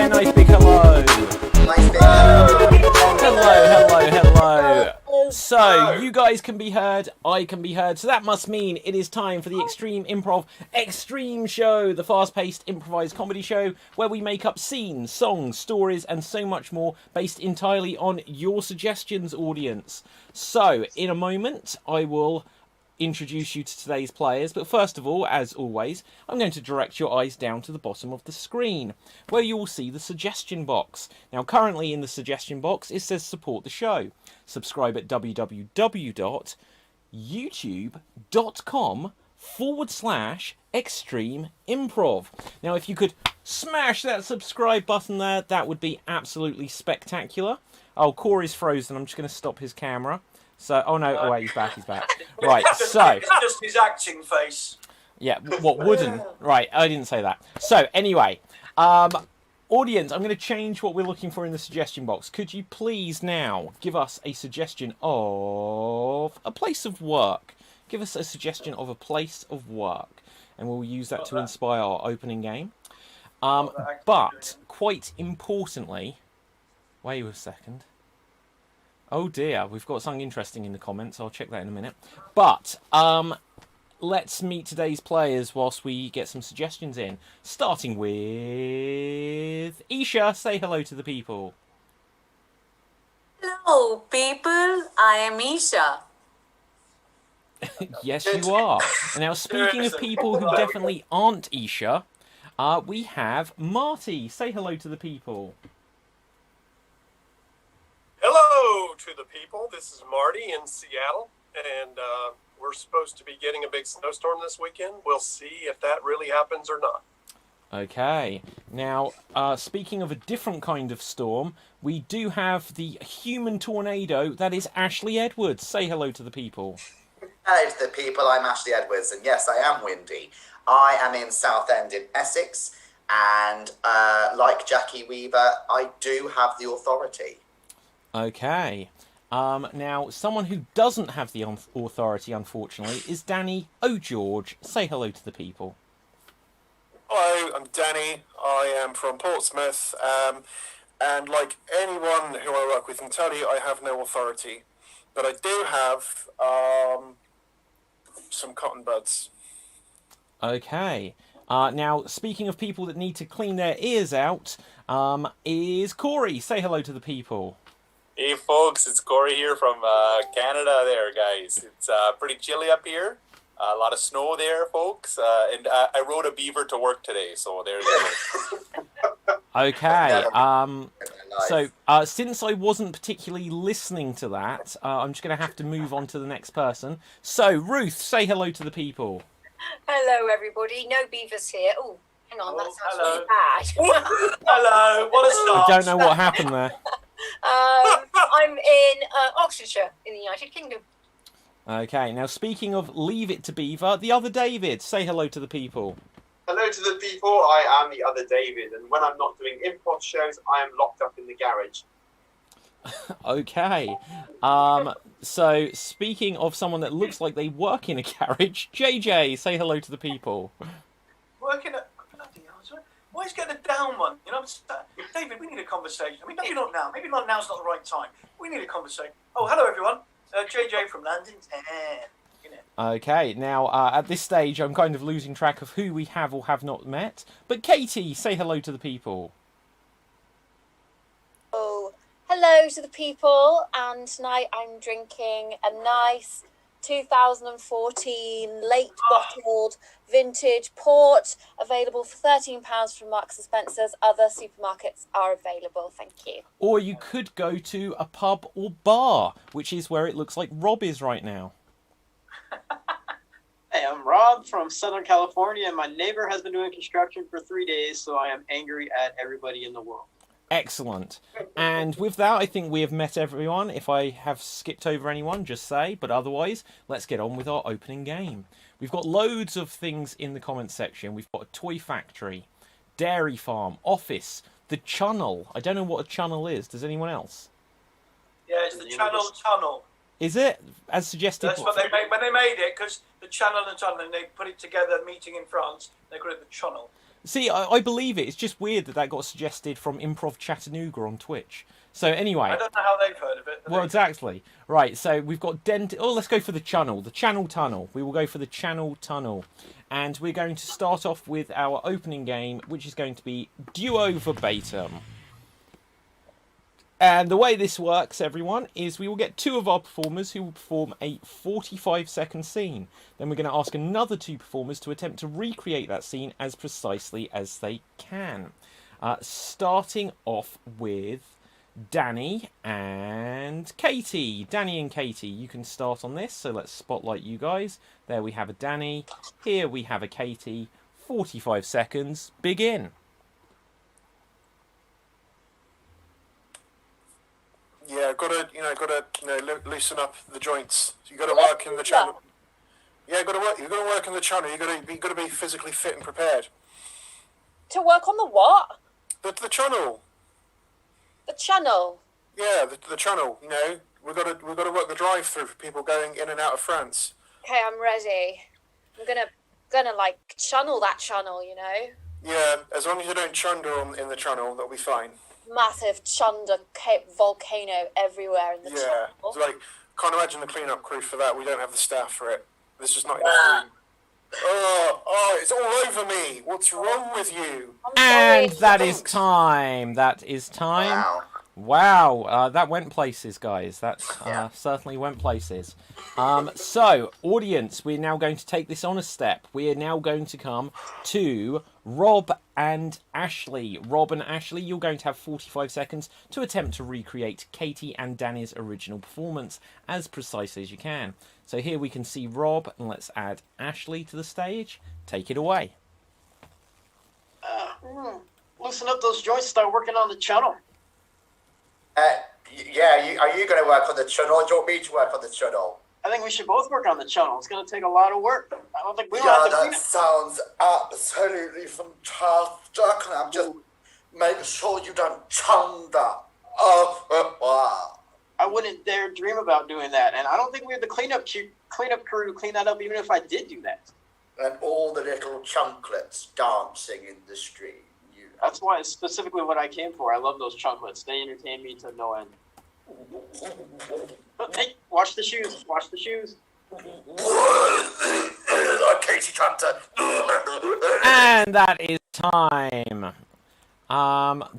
very nice big hello. Nice big hello. Hello. So, you guys can be heard, I can be heard, so that must mean it is time for the Extreme Improv Extreme Show, the fast-paced improvised comedy show where we make up scenes, songs, stories, and so much more based entirely on your suggestions, audience. So, in a moment, I will introduce you to today's players, but first of all, as always, I'm going to direct your eyes down to the bottom of the screen, where you will see the suggestion box. Now, currently in the suggestion box, it says support the show. Subscribe at www.youtube.com/extreme improv. Now, if you could smash that subscribe button there, that would be absolutely spectacular. Oh, Corey's frozen. I'm just going to stop his camera. So, oh no, oh wait, he's back. Right, so... It's just his acting face. Yeah, what, wooden? Right, I didn't say that. So, anyway, audience, I'm going to change what we're looking for in the suggestion box. Could you please now give us a suggestion of a place of work? Give us a suggestion of a place of work, and we'll use that to inspire our opening game. But, quite importantly... Wait a second. Oh dear, we've got something interesting in the comments. I'll check that in a minute. But, let's meet today's players whilst we get some suggestions in. Starting with... Isha, say hello to the people. Hello, people. I am Isha. Yes, you are. And now, speaking of people who definitely aren't Isha, we have Marty. Say hello to the people. Hello to the people. This is Marty in Seattle, and we're supposed to be getting a big snowstorm this weekend. We'll see if that really happens or not. Okay. Now, speaking of a different kind of storm, we do have the human tornado. That is Ashley Edwards. Say hello to the people. Hello to the people, I'm Ashley Edwards, and yes, I am windy. I am in Southend in Essex, and like Jackie Weaver, I do have the authority. Okay. Now, someone who doesn't have the authority, unfortunately, is Danny O'George. Say hello to the people. Hello, I'm Danny. I am from Portsmouth, and like anyone who I work with can tell you, I have no authority. But I do have some cotton buds. Okay. Now, speaking of people that need to clean their ears out, is Corey. Say hello to the people. Hey folks, it's Corey here from Canada there, guys. It's pretty chilly up here. A lot of snow there, folks. And I rode a beaver to work today, so there you go. Okay. So, since I wasn't particularly listening to that, I'm just going to have to move on to the next person. So, Ruth, say hello to the people. Hello, everybody. No beavers here. Oh, hang on, that sounds really bad. Hello, what a start. I don't know what happened there. I'm in Oxfordshire, in the United Kingdom. Okay, now speaking of Leave It to Beaver, the other David, say hello to the people. Hello to the people, I am the other David, and when I'm not doing improv shows, I am locked up in the garage. Okay, so speaking of someone that looks like they work in a garage, JJ, say hello to the people. Working at... Why is getting a down one? You know, David, we need a conversation. I mean, maybe not now. Maybe not now's not the right time. We need a conversation. Oh, hello, everyone. JJ from London. You know. Okay, now at this stage, I'm kind of losing track of who we have or have not met. But Katie, say hello to the people. Oh, hello to the people. And tonight I'm drinking a nice 2014 late bottled vintage port, available for £13 from Marks and Spencer's. Other supermarkets are available, thank you. Or you could go to a pub or bar, which is where it looks like Rob is right now. Hey, I'm Rob from Southern California, and my neighbor has been doing construction for 3 days, so I am angry at everybody in the world. Excellent. And with that, I think we have met everyone. If I have skipped over anyone, just say. But otherwise, let's get on with our opening game. We've got loads of things in the comments section. We've got a toy factory, dairy farm, office, the channel. I don't know what a channel is. Does anyone else? Yeah, it's the channel tunnel. Is it? As suggested. That's what they made when they made it, because the channel and tunnel, and they put it together, meeting in France, they call it the channel. See, I believe it. It's just weird that got suggested from Improv Chattanooga on Twitch. So anyway. I don't know how they've heard of it. Well, exactly. Right, so we've got Oh, let's go for the channel. The channel tunnel. We will go for the channel tunnel. And we're going to start off with our opening game, which is going to be Duo Verbatim. And the way this works, everyone, is we will get 2 of our performers who will perform a 45-second scene. Then we're going to ask another 2 performers to attempt to recreate that scene as precisely as they can. Starting off with Danny and Katie. Danny and Katie, you can start on this. So let's spotlight you guys. There we have a Danny. Here we have a Katie. 45 seconds. Begin. Yeah, gotta loosen up the joints. You gotta work in the channel. Yeah, you gotta work in the channel. You gotta be physically fit and prepared. To work on the what? The channel. The channel. Yeah, the channel. You know, we've got to work the drive-through for people going in and out of France. Okay, I'm ready. I'm gonna like channel that channel, you know. Yeah, as long as you don't chunder in the channel, that'll be fine. Massive chunder volcano everywhere in the channel. Yeah, it's like can't imagine the clean-up crew for that. We don't have the staff for it. There's just not enough room. Oh, it's all over me. What's wrong with you? And that is time. That is time. Wow, that went places, guys. That certainly went places. So, audience, we're now going to take this on a step. We are now going to come to Rob and Ashley. Rob and Ashley, you're going to have 45 seconds to attempt to recreate Katie and Danny's original performance as precisely as you can. So here we can see Rob, and let's add Ashley to the stage. Take it away. Loosen up those joints, start working on the channel. Are you going to work on the channel, or do you want me to work on the channel? I think we should both work on the channel. It's going to take a lot of work. I don't think we Yeah, have to that sounds absolutely fantastic. And I'm just make sure you don't chunder. I wouldn't dare dream about doing that, and I don't think we have the cleanup crew to clean that up, even if I did do that. And all the little chunklets dancing in the street. That's why it's specifically what I came for. I love those chunklets. They entertain me to no end. Hey, wash the shoes. Wash the shoes. Katie Trapter. And that is time.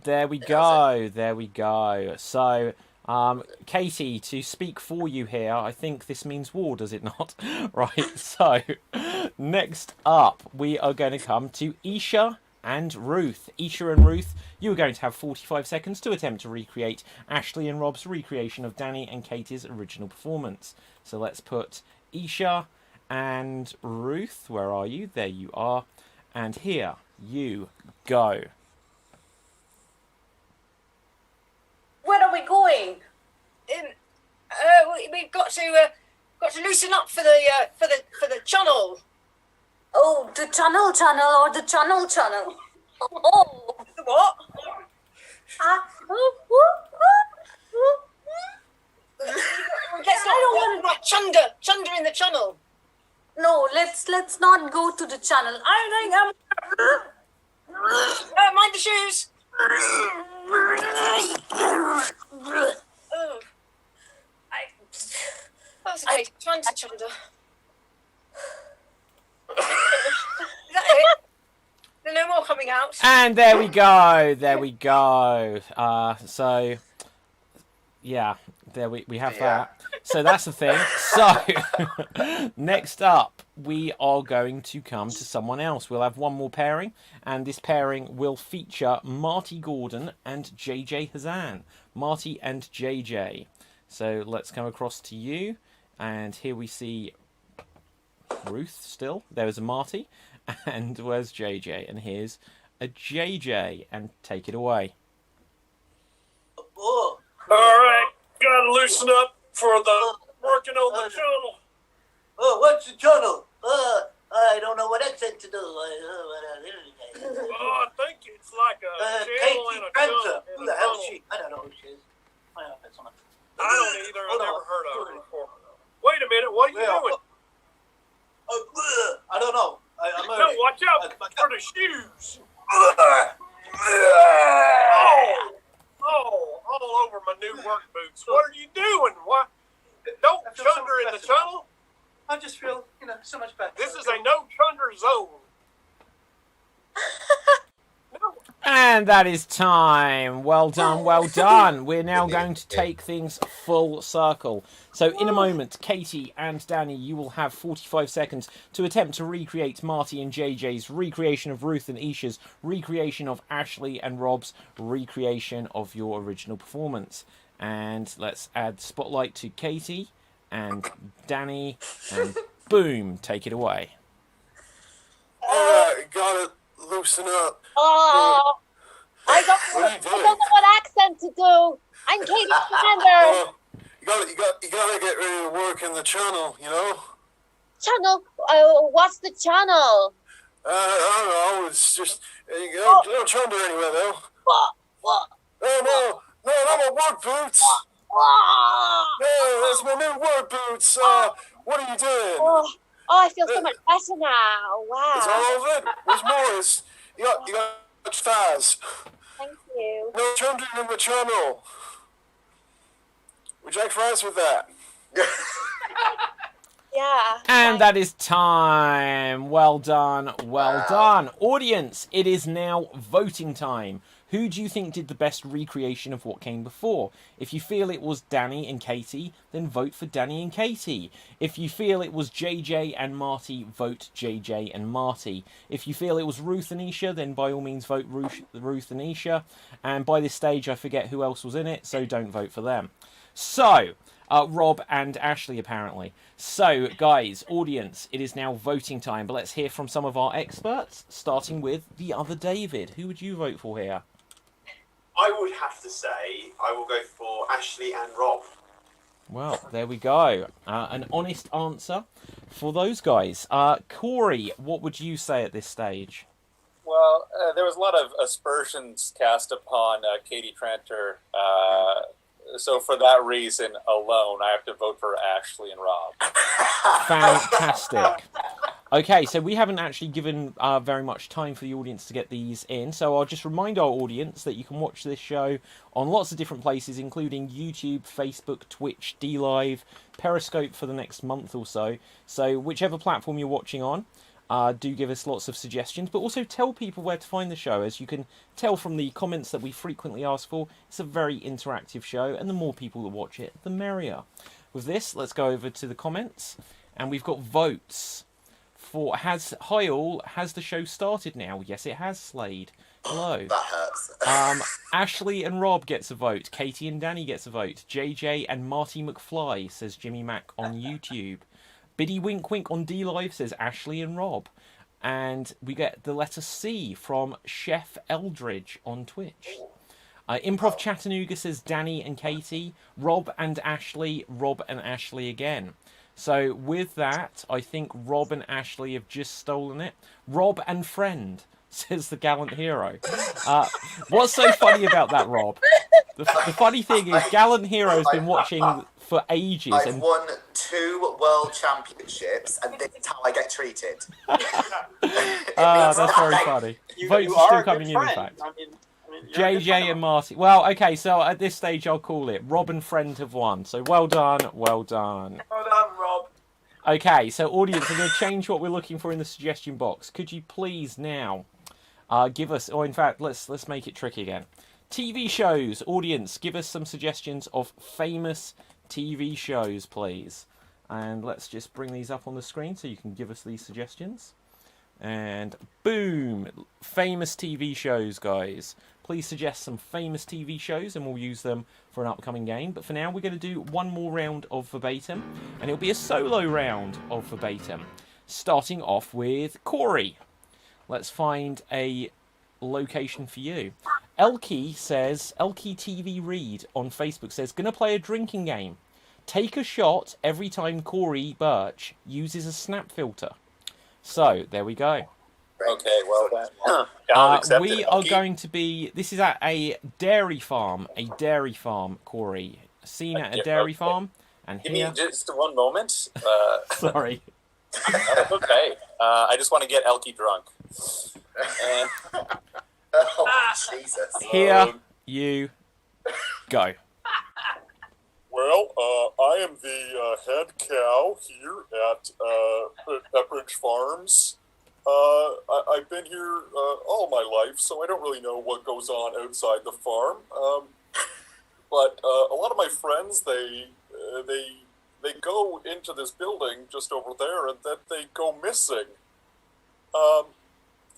There we go. There we go. So, Katie, to speak for you here, I think this means war, does it not? Right, so, next up, we are going to come to Isha and Ruth. Isha and Ruth, you are going to have 45 seconds to attempt to recreate Ashley and Rob's recreation of Danny and Katie's original performance. So let's put Isha and Ruth. Where are you? There you are. And here you go. Where are we going? We've got to loosen up for the channel. Oh, the tunnel or the channel. Oh, the what? I don't want to chunder in the channel. No, let's not go to the channel. I think mind the shoes. That's okay. Trying to chunder. Is that it? There's no more coming out. And there we go. There we go. So, yeah, there we have that. So that's the thing. So, next up, we are going to come to someone else. We'll have one more pairing, and this pairing will feature Marty Gordon and JJ Hazan. Marty and JJ. So let's come across to you, and here we see Ruth still. There's a Marty, and where's JJ? And here's a JJ, and take it away. Oh. All right, gotta loosen up for the working on the channel. Oh, what's the channel? I don't know what accent to do. I think it's like a channel and a channel. Who the hell is she? I don't know who she is. I don't either. I've never heard of her before. Wait a minute, what are you doing? I don't know. No, watch out for the shoes. All over my new work boots. What are you doing? What? Don't I feel so chunder in the much better. tunnel. I just feel, so much better. This is a no chunder zone. No. And that is time. Well done, well done. We're now going to take things full circle. So in a moment, Katie and Danny, you will have 45 seconds to attempt to recreate Marty and JJ's recreation of Ruth and Isha's recreation of Ashley and Rob's recreation of your original performance. And let's add spotlight to Katie and Danny, and boom, take it away. Gotta loosen up. Oh, I don't know what accent to do. I'm Katie Commander. You gotta get ready to work in the channel, Channel? What's the channel? I don't know. It's just don't chunder anywhere though. What? No, not my work boots. No, that's my new work boots. What are you doing? Oh, I feel so much better now. Wow. Is all of it? There's more. You got thighs. Thank you. No chundering in the channel. Would you like fries with that? Yeah. And that is time. Well done, well done. Audience, it is now voting time. Who do you think did the best recreation of what came before? If you feel it was Danny and Katie, then vote for Danny and Katie. If you feel it was JJ and Marty, vote JJ and Marty. If you feel it was Ruth and Isha, then by all means vote Ruth and Isha. And by this stage, I forget who else was in it, so don't vote for them. So, Rob and Ashley, apparently. So, guys, audience, it is now voting time. But let's hear from some of our experts, starting with the other David. Who would you vote for here? I would have to say I will go for Ashley and Rob. Well, there we go. An honest answer for those guys. Corey, what would you say at this stage? Well, there was a lot of aspersions cast upon Katie Tranter. So for that reason alone, I have to vote for Ashley and Rob. Fantastic. Okay, so we haven't actually given very much time for the audience to get these in, so I'll just remind our audience that you can watch this show on lots of different places, including YouTube, Facebook, Twitch, DLive, Periscope for the next month or so. So whichever platform you're watching on, do give us lots of suggestions, but also tell people where to find the show. As you can tell from the comments that we frequently ask for, it's a very interactive show, and the more people that watch it, the merrier. With this, let's go over to the comments, and we've got votes. Hi all, has the show started now? Yes, it has, Slade. Hello. That hurts. Ashley and Rob gets a vote. Katie and Danny gets a vote. JJ and Marty McFly, says Jimmy Mac on YouTube. Biddy Wink Wink on DLive says Ashley and Rob. And we get the letter C from Chef Eldridge on Twitch. Improv Chattanooga says Danny and Katie. Rob and Ashley. Rob and Ashley again. So with that, I think Rob and Ashley have just stolen it. Rob and friend, says the gallant hero. What's so funny about that, Rob? The funny thing is, gallant hero's been watching for ages. I've won 2 world championships, and this is how I get treated. That's very funny. Votes are still coming in fact. JJ and Marty. Well, okay, so at this stage I'll call it. Rob and friend have won. So well done, well done. Well done, Rob. Okay, so audience, I'm going to change what we're looking for in the suggestion box. Could you please now give us, or in fact, let's make it tricky again. TV shows, audience, give us some suggestions of famous TV shows, please. And let's just bring these up on the screen so you can give us these suggestions. And boom, famous TV shows, guys. Please suggest some famous TV shows and we'll use them for an upcoming game. But for now, we're going to do one more round of verbatim, and it'll be a solo round of verbatim. Starting off with Corey. Let's find a location for you. Elkie TV Read on Facebook says, gonna play a drinking game. Take a shot every time Corey Birch uses a snap filter. So, there we go. Okay, well then. We are going to be... This is at a dairy farm. Corey. Seen at a dairy farm. And Give here... me just one moment. Sorry. Okay. I just want to get Elkie drunk. Oh, Jesus. Here you go. Well, I am the head cow here at Pepperidge Farms. I've been here all my life, so I don't really know what goes on outside the farm. But a lot of my friends, they go into this building just over there, and then they go missing.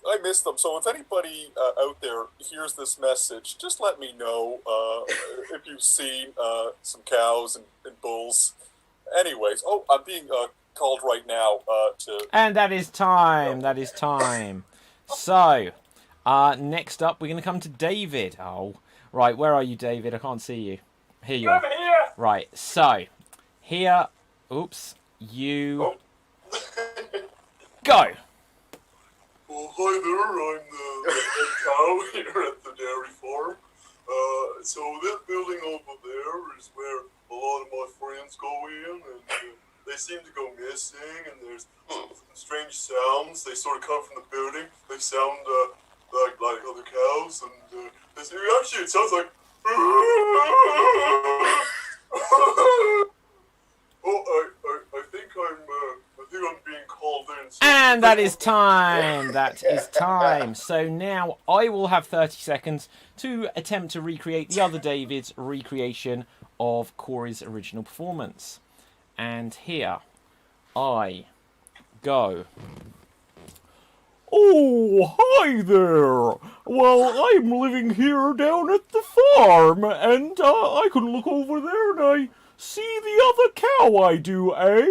I miss them, so if anybody out there hears this message, just let me know if you've seen some cows and bulls. Anyways, I'm being called right now to... And that is time. That is time. So, next up, we're going to come to David. Oh, right. Where are you, David? I can't see you. Here you are. Right. So, here... Oops. You... Go. Well, hi there, I'm the head cow here at the dairy farm. So that building over there is where a lot of my friends go in, and they seem to go missing, and there's some strange sounds. They sort of come from the building. They sound like other cows, and actually it sounds like... I think I'm being called in. And that is time. That is time. So now I will have 30 seconds to attempt to recreate the other David's recreation of Corey's original performance. And here I go. Oh, hi there. Well, I'm living here down at the farm, and I can look over there and I see the other cow I do, eh?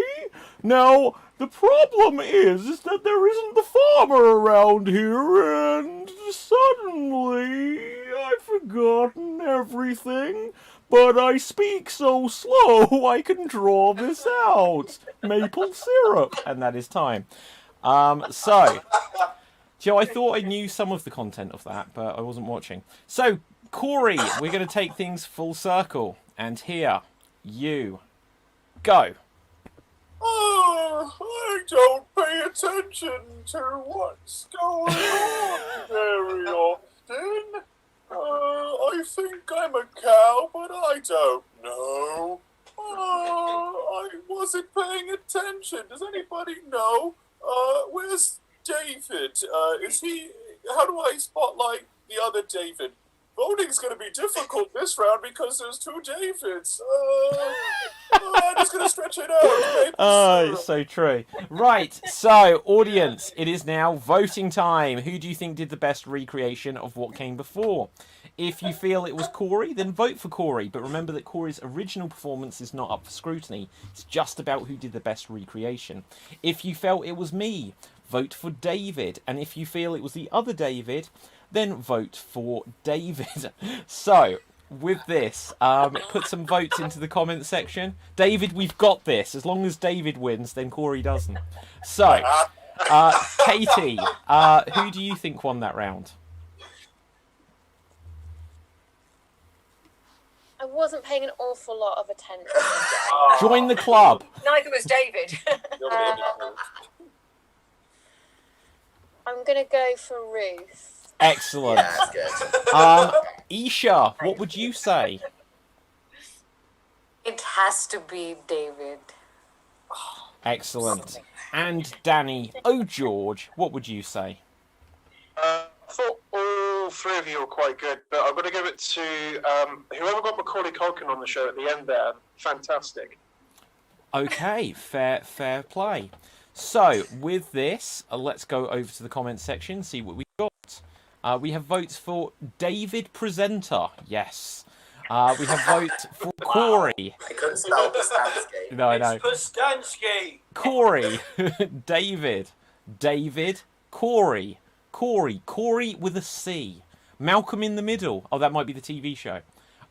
Now, the problem is that there isn't the farmer around here, and suddenly I've forgotten everything, but I speak so slow I can draw this out. Maple syrup. And that is time. So, Joe, I thought I knew some of the content of that, but I wasn't watching. So, Corey, we're going to take things full circle, and here you go. Oh, I don't pay attention to what's going on very often. I think I'm a cow, but I don't know. I wasn't paying attention. Does anybody know? Where's David? Is he... How do I spotlight the other David? Voting's going to be difficult this round because there's two Davids. I'm just going to stretch it out. Oh, it's so true. Right, so, audience, it is now voting time. Who do you think did the best recreation of what came before? If you feel it was Corey, then vote for Corey. But remember that Corey's original performance is not up for scrutiny. It's just about who did the best recreation. If you felt it was me, vote for David. And if you feel it was the other David, then vote for David. So, with this, put some votes into the comment section. David, we've got this. As long as David wins, then Corey doesn't. So, Katie, who do you think won that round? I wasn't paying an awful lot of attention. Join the club. Neither was David. I'm going to go for Ruth. Excellent. Yeah, that's good. Isha, what would you say? It has to be David. Excellent. And Danny, oh George, what would you say? I thought all three of you were quite good, but I'm going to give it to whoever got Macaulay Culkin on the show at the end there. Fantastic. Okay, fair play. So, with this, let's go over to the comments section, see what we got. We have votes for David Presenter, yes. We have votes for Corey. I couldn't spell Postansky. No, I know. It's Postansky. Corey, David, Corey with a C. Malcolm in the Middle. Oh, that might be the TV show.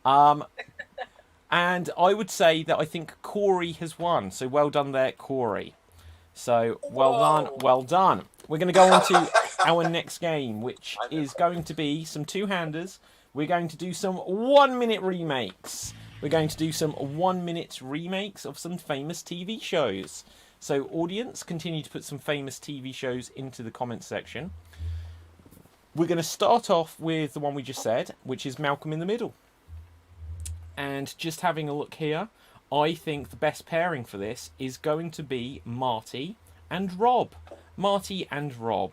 And I would say that I think Corey has won. So well done there, Corey. So well done. We're going to go on to our next game, which is going to be some two-handers. We're going to do some 1-minute remakes. We're going to do some 1-minute remakes of some famous TV shows. So, audience, continue to put some famous TV shows into the comments section. we're going to start off with the one we just said, which is Malcolm in the Middle. And just having a look here, I think the best pairing for this is going to be Marty and Rob. Marty and Rob.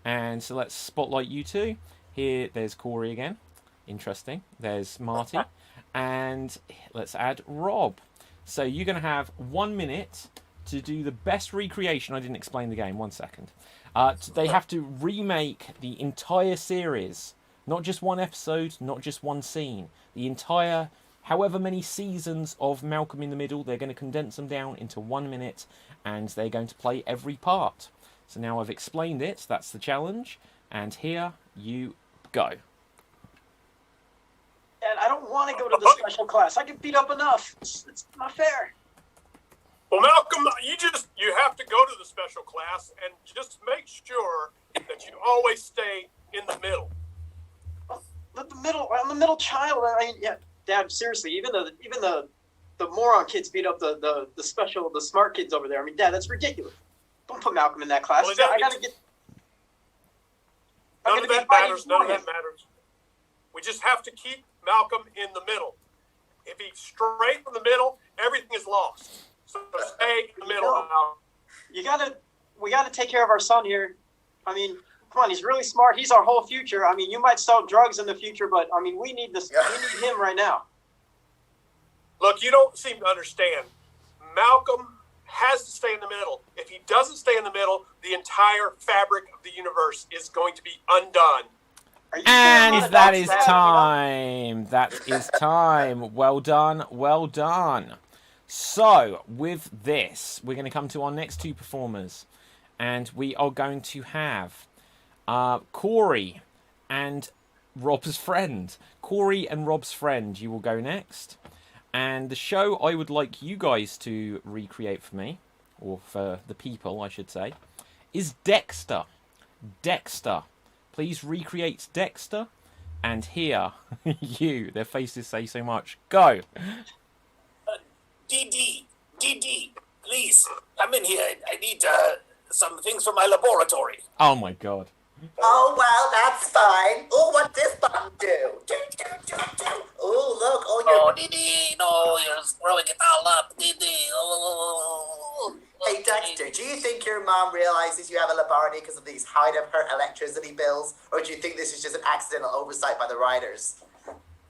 And so let's spotlight you two. Here, there's Corey again. Interesting. There's Marty. And let's add Rob. So you're going to have 1 minute to do the best recreation. I didn't explain the game. 1 second. They have to remake the entire series. Not just one episode, not just one scene. The entire, however many seasons of Malcolm in the Middle, they're going to condense them down into 1 minute, and they're going to play every part. So now I've explained it. That's the challenge. And here you go. And I don't want to go to the special class. I get beat up enough. It's not fair. Well, Malcolm, you have to go to the special class and just make sure that you always stay in the middle. I'm the middle child. I mean, yeah, Dad, seriously, even the moron kids beat up the smart kids over there. I mean, Dad, that's ridiculous. Don't put Malcolm in that class. Well, I gotta get. None of that matters. None of that matters. We just have to keep Malcolm in the middle. If he's straight from the middle, everything is lost. So stay in the middle. We gotta take care of our son here. I mean, come on, he's really smart. He's our whole future. I mean, you might sell drugs in the future, but I mean, we need this. We need him right now. Look, you don't seem to understand. Malcolm has to stay in the middle. If he doesn't stay in the middle, the entire fabric of the universe is going to be undone. And that is time. That is time. Well done. Well done. So, with this, we're going to come to our next two performers. And we are going to have Corey and Rob's friend. Corey and Rob's friend, you will go next. And the show I would like you guys to recreate for me, or for the people, I should say, is Dexter. Dexter. Please recreate Dexter. And here, their faces say so much. Go. DD, please, come in here. I need some things from my laboratory. Oh my god. Oh, well, that's fine. Oh, what this button do? Oh, look. Oh, DD, no, you're throwing it all up, DD. Oh. Hey, Dexter, do you think your mom realizes you have a laboratory because of these height-of-her electricity bills? Or do you think this is just an accidental oversight by the writers?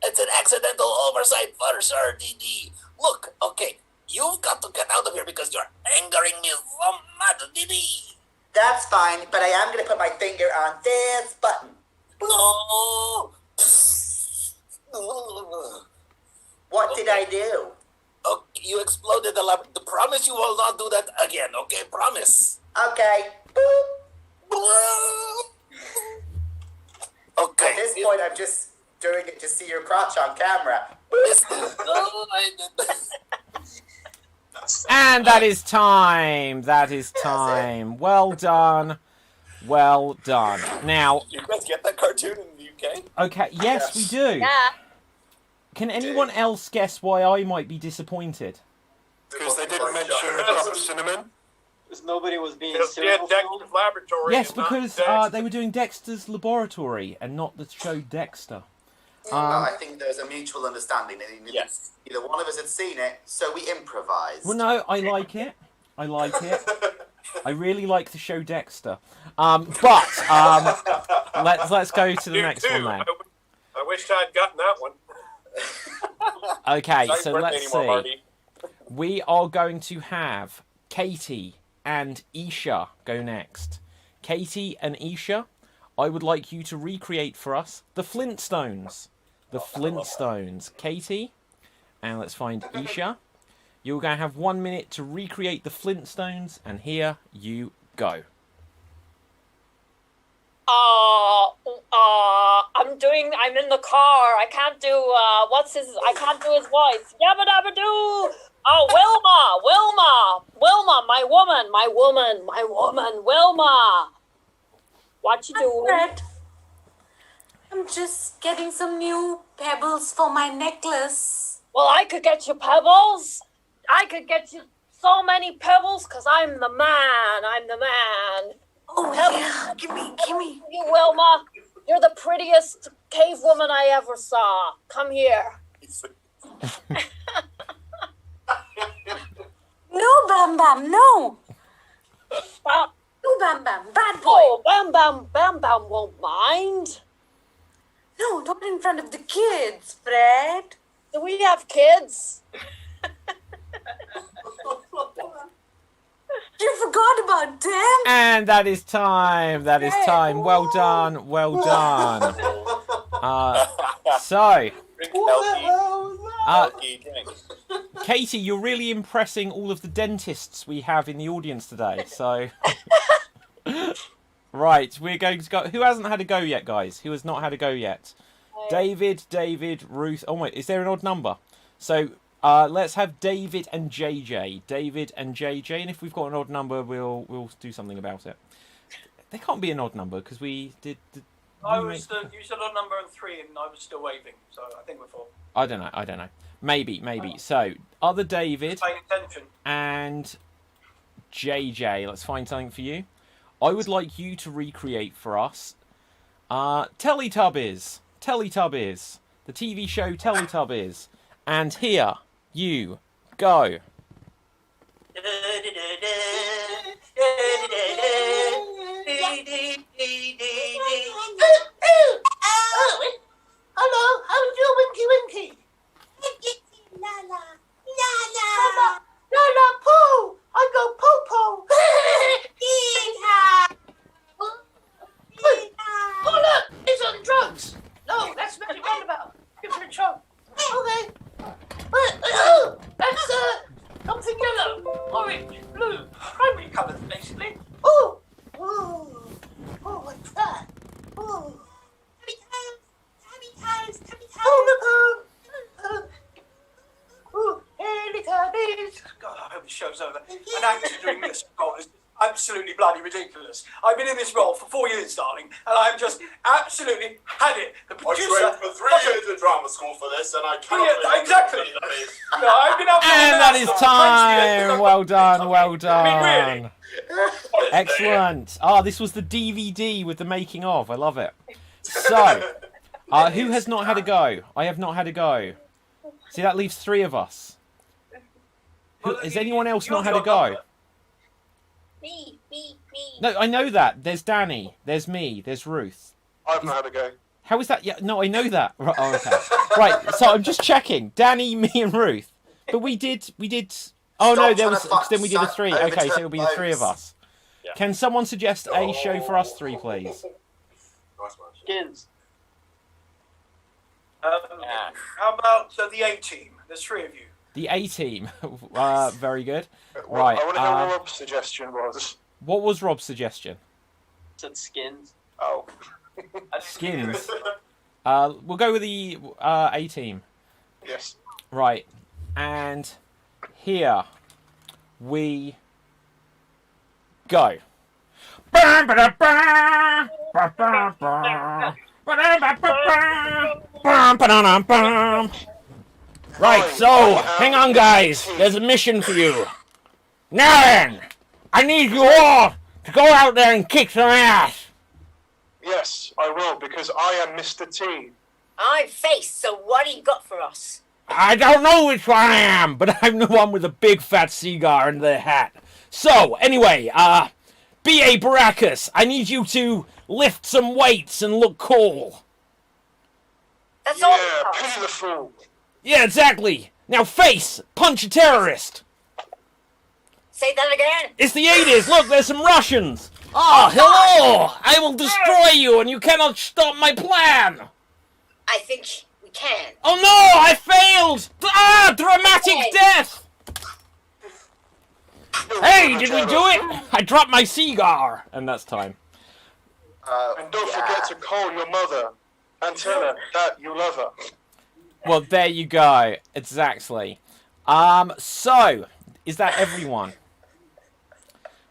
It's an accidental oversight for sure, DD. Look, okay, you've got to get out of here because you're angering me so much, DD. That's fine, but I am going to put my finger on this button. No. What did I do? Oh, you exploded the lab. Promise you will not do that again, okay? Promise. Okay. Boop. Okay. At this point, I'm just doing it to see your crotch on camera. And that is time. That is time. Well done. Well done. Now, You guys get that cartoon in the UK? okay, yes, we do. Yeah. Can anyone else guess why I might be disappointed? Because they didn't mention a drop of cinnamon. Because nobody was being Because they had Dexter's laboratory. Yes, and not because Dexter. they were doing Dexter's Laboratory and not the show Dexter. I think there's a mutual understanding. Yes. Either one of us had seen it, so we improvised. Well, no, I like it. I like it. I really like the show Dexter. But let's go to the You next too. one then. I wish I'd gotten that one. Okay, Not so your birthday let's anymore, see. Marty. We are going to have Katie and Isha go next. Katie and Isha, I would like you to recreate for us the Flintstones. The Flintstones. Katie, and let's find Isha. You're going to have 1 minute to recreate the Flintstones, and here you go. I'm in the car. I can't do, I can't do his voice. Yabba dabba doo. Oh, Wilma, my woman, Wilma. What you doing? I'm just getting some new pebbles for my necklace. Well, I could get you pebbles. I could get you so many pebbles because I'm the man. Oh, Pebbles. yeah. Give me. You, Wilma. You're the prettiest cave woman I ever saw. Come here. No, Bam Bam, no. Bam. No, Bam Bam, bad boy. Oh, Bam Bam won't mind. No, not in front of the kids, Fred. Do we have kids? You forgot about them. And that is time. That is time. Well done. Well done. So, Drink healthy drink. Katie, you're really impressing all of the dentists we have in the audience today. So, right, we're going to go. Who hasn't had a go yet, guys? Who has not had a go yet? David, Ruth. Oh wait, is there an odd number? So let's have David and JJ. David and JJ, and if we've got an odd number, we'll do something about it. There can't be an odd number because we did. You said odd number and 3, and I was still waving, so I think we're 4. I don't know. Maybe. So other David Paying attention. and JJ. Let's find something for you. I would like you to recreate for us Teletubbies. The TV show Teletubbies. And here you go. Hello, how are you, Winky? La, poo! I go poo-poo! Oh, look! He's on drugs! No, that's Magic Roundabout. Different show. Okay. That's, something yellow, orange, blue. Primary colours, basically. Oh! Oh, what's that? Oh. Tummy toes. Oh, look, oh, Teletubbies. God, I hope the show's over. And actually doing this, God, is absolutely bloody ridiculous. I've been in this role for 4 years, darling, and I've just absolutely had it. The I producer... trained for 3 years in drama school for this, and I cannot believe exactly. that is. No, I've been up And that is time. Well done. Well done. I mean, really. Excellent. This was the DVD with the making of. I love it. So, who has not had a go? I have not had a go. See, that leaves 3 of us. Has anyone else not had a go? Me. No, I know that. There's Danny. There's me. There's Ruth. I've not had a go. How is that? Yeah, no, I know that. Right, oh, okay. Right, so I'm just checking. Danny, me, and Ruth. But we did. Oh no, there was. Then we did a 3. Okay, so it'll be the 3 of us. Yeah. Can someone suggest a show for us 3, please? Skins. How about the A-Team? There's 3 of you. The A-Team. Very good. Well, Right. I want to know what Rob's suggestion was. What was Rob's suggestion? Said skins. Oh. Skins. We'll go with the A-Team. Yes. Right. And here we go. Right, so, hang on guys, there's a mission for you. Now then, I need you all to go out there and kick some ass. Yes, I will, because I am Mr. T. I'm Face, so what do you got for us? I don't know which one I am, but I'm the one with the big fat cigar and the hat. So, anyway, B.A. Baracus, I need you to lift some weights and look cool. That's all. Yeah, pity the fool. Yeah, exactly. Now, Face, punch a terrorist. Say that again. It's the 80s. Look, there's some Russians. Oh, hello. I will destroy you, and you cannot stop my plan. I think we can. Oh, no, I failed. Dramatic death. Hey, did we do it? I dropped my cigar. And that's time. And don't forget to call your mother and tell her that you love her. Well, there you go. Exactly. So, is that everyone?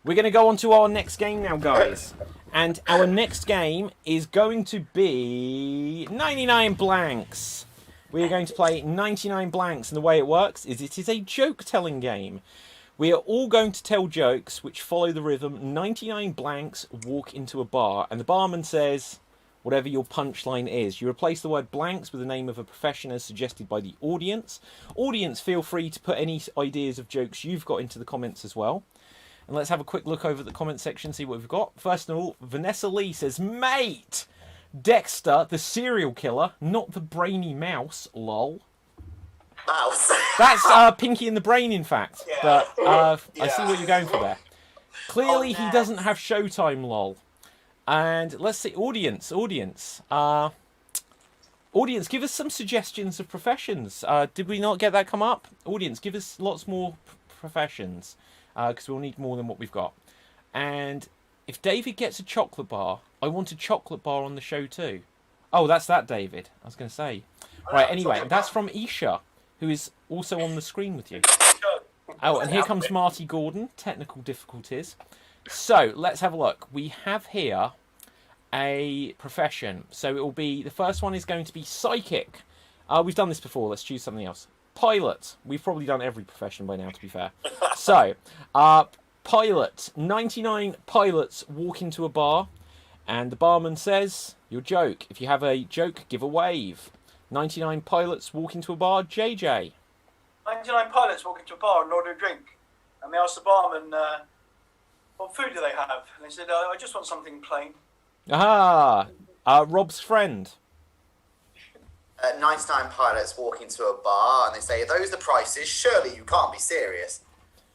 We're going to go on to our next game now, guys. And our next game is going to be 99 Blanks. We're going to play 99 Blanks, and the way it works is it is a joke-telling game. We are all going to tell jokes which follow the rhythm 99 blanks walk into a bar, and the barman says, whatever your punchline is. You replace the word blanks with the name of a profession as suggested by the audience. Audience, feel free to put any ideas of jokes you've got into the comments as well. And let's have a quick look over the comment section, see what we've got. First of all, Vanessa Lee says, mate, Dexter, the serial killer, not the brainy mouse, lol. Mouse. That's Pinky and the Brain, in fact. Yeah. But I see what you're going for there. Clearly, he doesn't have Showtime, lol. And let's see, audience. Audience, give us some suggestions of professions. Did we not get that come up? Audience, give us lots more professions, because we'll need more than what we've got. And if David gets a chocolate bar, I want a chocolate bar on the show too. Oh, that's that, David. I was going to say. Right, anyway, that's from Isha, who is also on the screen with you. Oh, and here comes Marty Gordon. Technical difficulties. So, let's have a look. We have here a profession. So, it will be... The first one is going to be psychic. We've done this before. Let's choose something else. Pilot. We've probably done every profession by now, to be fair. So, pilot. 99 pilots walk into a bar, and the barman says, your joke. If you have a joke, give a wave. 99 pilots walk into a bar. JJ. 99 pilots walk into a bar and order a drink. And they ask the barman, what food do they have? And they said, I just want something plain. Aha! Rob's friend. 99 pilots walk into a bar and they say, are those the prices? Surely you can't be serious.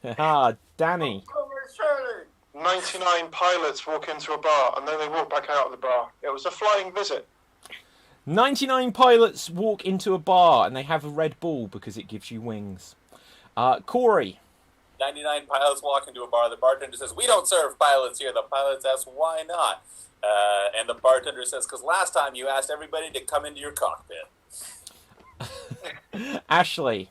Aha! Danny. 99 pilots walk into a bar and then they walk back out of the bar. It was a flying visit. 99 pilots walk into a bar and they have a Red Bull because it gives you wings. Corey. 99 pilots walk into a bar. The bartender says, we don't serve pilots here. The pilots ask, why not? And the bartender says, because last time you asked everybody to come into your cockpit. Ashley.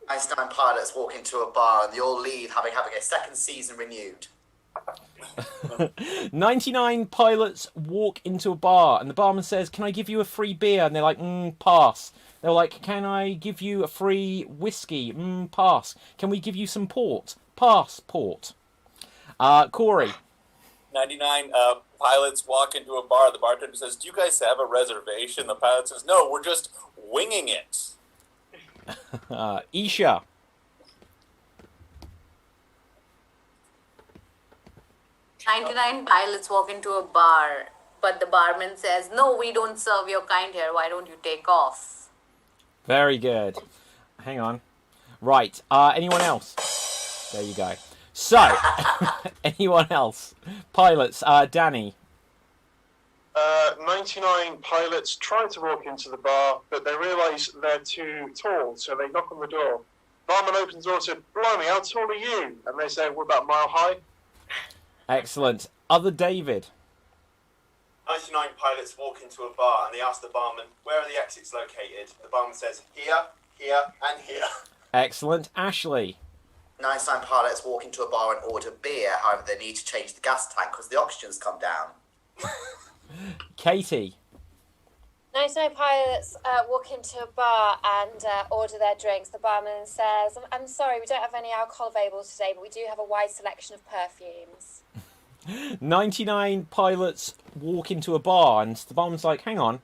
99 pilots walk into a bar and they all leave having a second season renewed. 99 pilots walk into a bar and the barman says, can I give you a free beer? And they're like, pass. They're like, can I give you a free whiskey? Pass. Can we give you some port? Pass, port. Corey. 99 pilots walk into a bar. The bartender says, do you guys have a reservation? The pilot says, no, we're just winging it. Isha. 99 pilots walk into a bar, but the barman says, no, we don't serve your kind here. Why don't you take off? Very good. Hang on. Right. Anyone else? There you go. So, anyone else? Pilots. Danny. 99 pilots try to walk into the bar, but they realise they're too tall, so they knock on the door. Barman opens the door and says, blimey, how tall are you? And they say, we're about a mile high. Excellent. Other David. 99 pilots walk into a bar and they ask the barman, where are the exits located? The barman says, here, here, and here. Excellent. Ashley. 99 pilots walk into a bar and order beer, however they need to change the gas tank because the oxygen's come down. Katie. 99 pilots walk into a bar and order their drinks. The barman says, I'm sorry, we don't have any alcohol available today, but we do have a wide selection of perfumes. 99 pilots walk into a bar and the barman's like, hang on,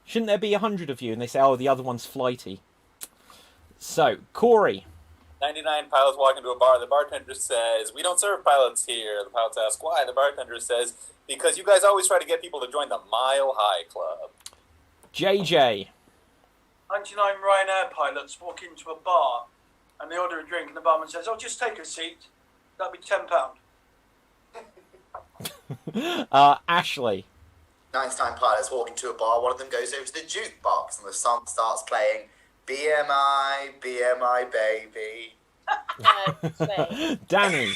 shouldn't there be 100 of you? And they say, oh, the other one's flighty. So, Corey. 99 pilots walk into a bar. The bartender says, we don't serve pilots here. The pilots ask why. The bartender says, because you guys always try to get people to join the Mile High Club. JJ. 99 Ryanair pilots walk into a bar and they order a drink and the barman says, oh, just take a seat. That'll be £10. Ashley. 99 pilots walk into a bar, one of them goes over to the jukebox and the song starts playing, BMI, BMI, baby. Danny.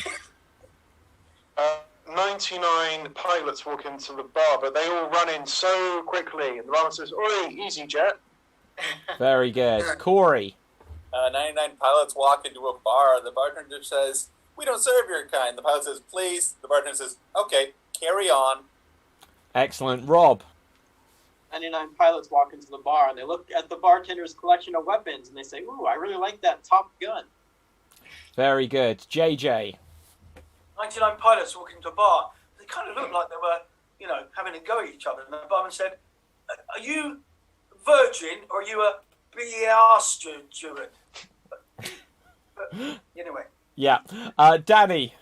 99 pilots walk into the bar, but they all run in so quickly. And the barman says, oi, easy jet. Very good. Corey. 99 pilots walk into a bar. The bartender says, we don't serve your kind. The pilot says, please. The bartender says, okay, carry on. Excellent. Rob. 99 pilots walk into the bar and they look at the bartender's collection of weapons and they say, ooh, I really like that Top Gun. Very good. JJ. 99 pilots walk into a bar. They kind of look like they were having a go at each other. And the barman said, "Are you virgin or are you a bastard?" Anyway. Yeah. Danny.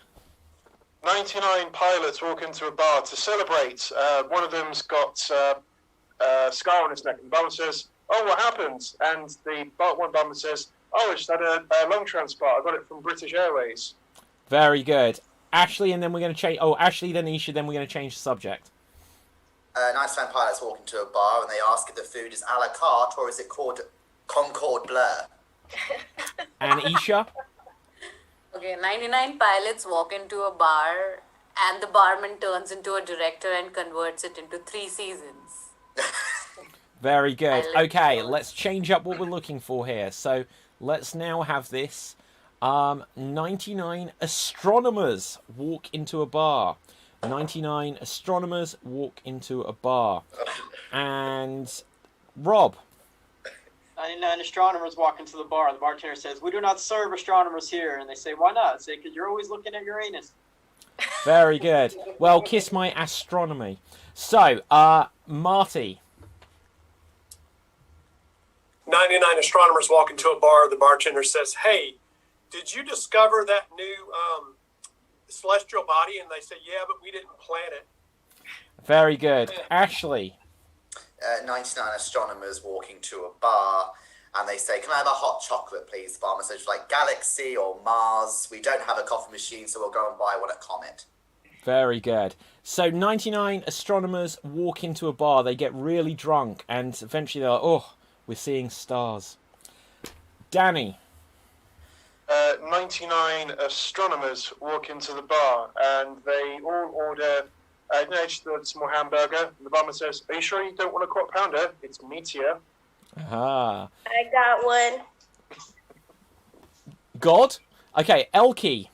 99 pilots walk into a bar to celebrate. One of them's got a scar on his neck, and the barman says, "Oh, what happened?" And one barman says, "Oh, I just had a lung transplant. I got it from British Airways." Very good. Ashley, and then we're going to change... Oh, Ashley, then Isha, then we're going to change the subject. 99 pilots walk into a bar and they ask if the food is a la carte or is it called Concord Blur? And Isha? Okay, 99 pilots walk into a bar and the barman turns into a director and converts it into 3 seasons. Very good. Okay, let's change up what we're looking for here. So let's now have this. 99 astronomers walk into a bar. 99 astronomers walk into a bar. And Rob. 99 astronomers walk into the bar. The bartender says, "We do not serve astronomers here." And they say, "Why not?" I say, "Because you're always looking at Uranus." Very good. Well, kiss my astronomy. So, Marty. 99 astronomers walk into a bar. The bartender says, "Hey, did you discover that new celestial body?" And they say, "Yeah, but we didn't plant it." Very good. Ashley. 99 astronomers walk into a bar and they say, "Can I have a hot chocolate, please?" The barman says, like Galaxy or Mars. We don't have a coffee machine, so we'll go and buy one at Comet. Very good. So 99 astronomers walk into a bar. They get really drunk and eventually they're like, "Oh, we're seeing stars." Danny. 99 astronomers walk into the bar and they all order just some more hamburger. And the barman says, "Are you sure you don't want a quarter pounder? It's meteor." Ah. I got one. God? Okay, Elkie.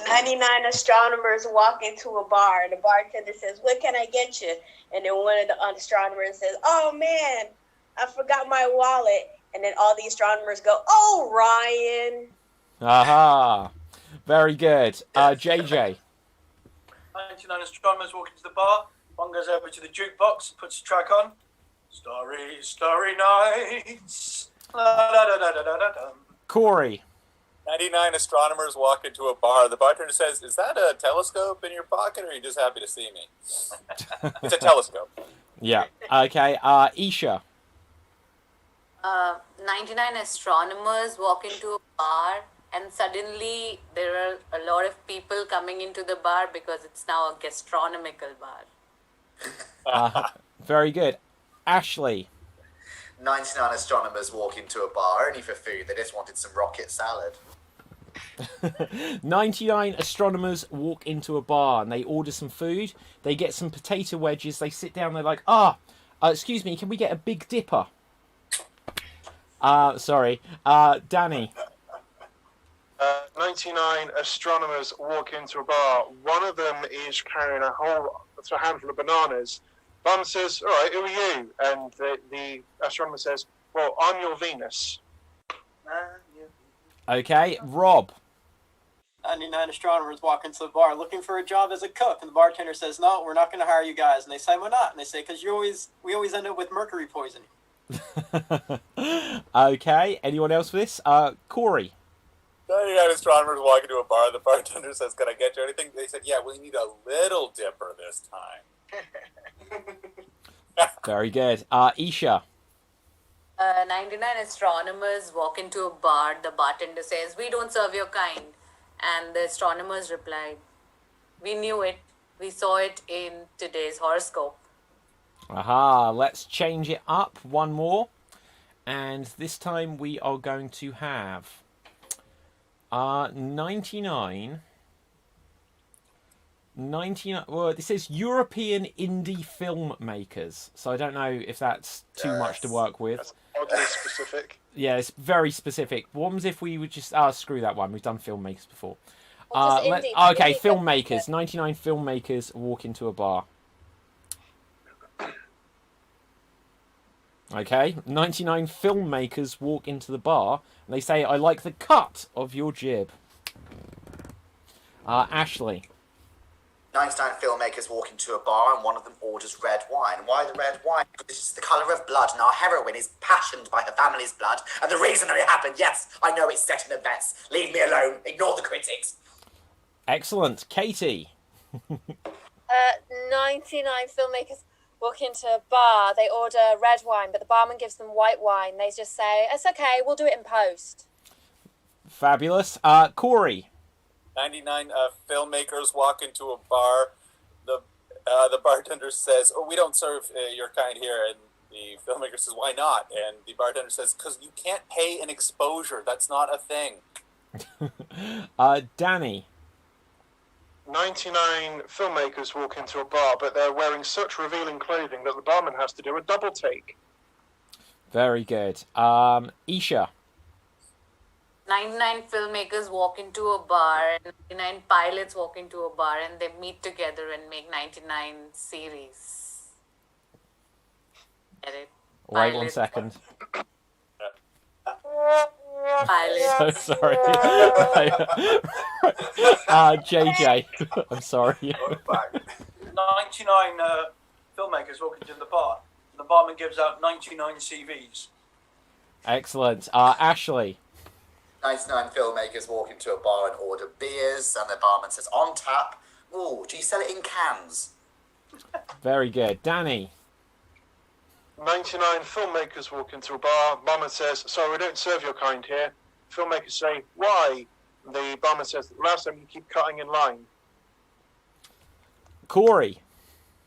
99 astronomers walk into a bar and the bartender says, "What can I get you?" And then one of the astronomers says, "Oh man, I forgot my wallet." And then all the astronomers go, "Oh, Ryan." Aha. Very good. JJ. 99 astronomers walk into the bar. One goes over to the jukebox, puts the track on. Starry, starry nights. La, da, da, da, da, da, da. Corey. 99 astronomers walk into a bar. The bartender says, "Is that a telescope in your pocket, or are you just happy to see me?" It's a telescope. Yeah. Okay. Isha. 99 astronomers walk into a bar and suddenly there are a lot of people coming into the bar because it's now a gastronomical bar. Very good. Ashley. 99 astronomers walk into a bar only for food. They just wanted some rocket salad. 99 astronomers walk into a bar and they order some food. They get some potato wedges. They sit down. They're like, excuse me, can we get a Big Dipper? Sorry. Danny. 99 astronomers walk into a bar. One of them is carrying a handful of bananas. Bum says, "All right, who are you?" And the astronomer says, "Well, I'm your Venus." Okay, Rob. 99 astronomers walk into the bar looking for a job as a cook, and the bartender says, "No, we're not going to hire you guys." And they say, "Why not?" And they say, "Because we always end up with mercury poisoning." Okay, anyone else for this? Corey. 99 astronomers walk into a bar. The bartender says, "Can I get you anything?" They said, "Yeah, we need a little dipper this time." Very good. Isha. 99 astronomers walk into a bar. The bartender says, "We don't serve your kind." And the astronomers replied, "We knew it. We saw it in today's horoscope." Aha, let's change it up one more. And this time we are going to have 99. Well, this says European indie filmmakers. So I don't know if that's too much to work with. That's oddly specific. Yeah, it's very specific. What was if we would just... screw that one. We've done filmmakers before. Well, just Okay, indie. filmmakers. 99 filmmakers walk into a bar. Okay, 99 filmmakers walk into the bar and they say, "I like the cut of your jib." Ashley. 99 filmmakers walk into a bar and one of them orders red wine. Why the red wine? Because it's the colour of blood, and our heroine is passioned by her family's blood. And the reason that it happened, yes, I know it's set in a mess. Leave me alone. Ignore the critics. Excellent. Katie. 99 filmmakers walk into a bar. They order red wine, but the barman gives them white wine. They just say, "It's okay. We'll do it in post." Fabulous. Corey. 99 filmmakers walk into a bar. The bartender says, "Oh, we don't serve your kind here." And the filmmaker says, "Why not?" And the bartender says, "Because you can't pay an exposure. That's not a thing." Danny. 99 filmmakers walk into a bar, but they're wearing such revealing clothing that the barman has to do a double take. Very good. Isha. 99 filmmakers walk into a bar, and 99 pilots walk into a bar, and they meet together and make 99 series. Get it? Wait 1 Pilot. second. Pilot. So sorry. JJ. I'm sorry. 99 filmmakers walk into the bar. The barman gives out 99 CVs. Excellent. Ashley. 99 filmmakers walk into a bar and order beers, and the barman says, "On tap." Ooh, do you sell it in cans? Very good. Danny. 99 filmmakers walk into a bar. Barman says, "Sorry, we don't serve your kind here." Filmmakers say, "Why?" The barman says, "Last time you keep cutting in line." Corey.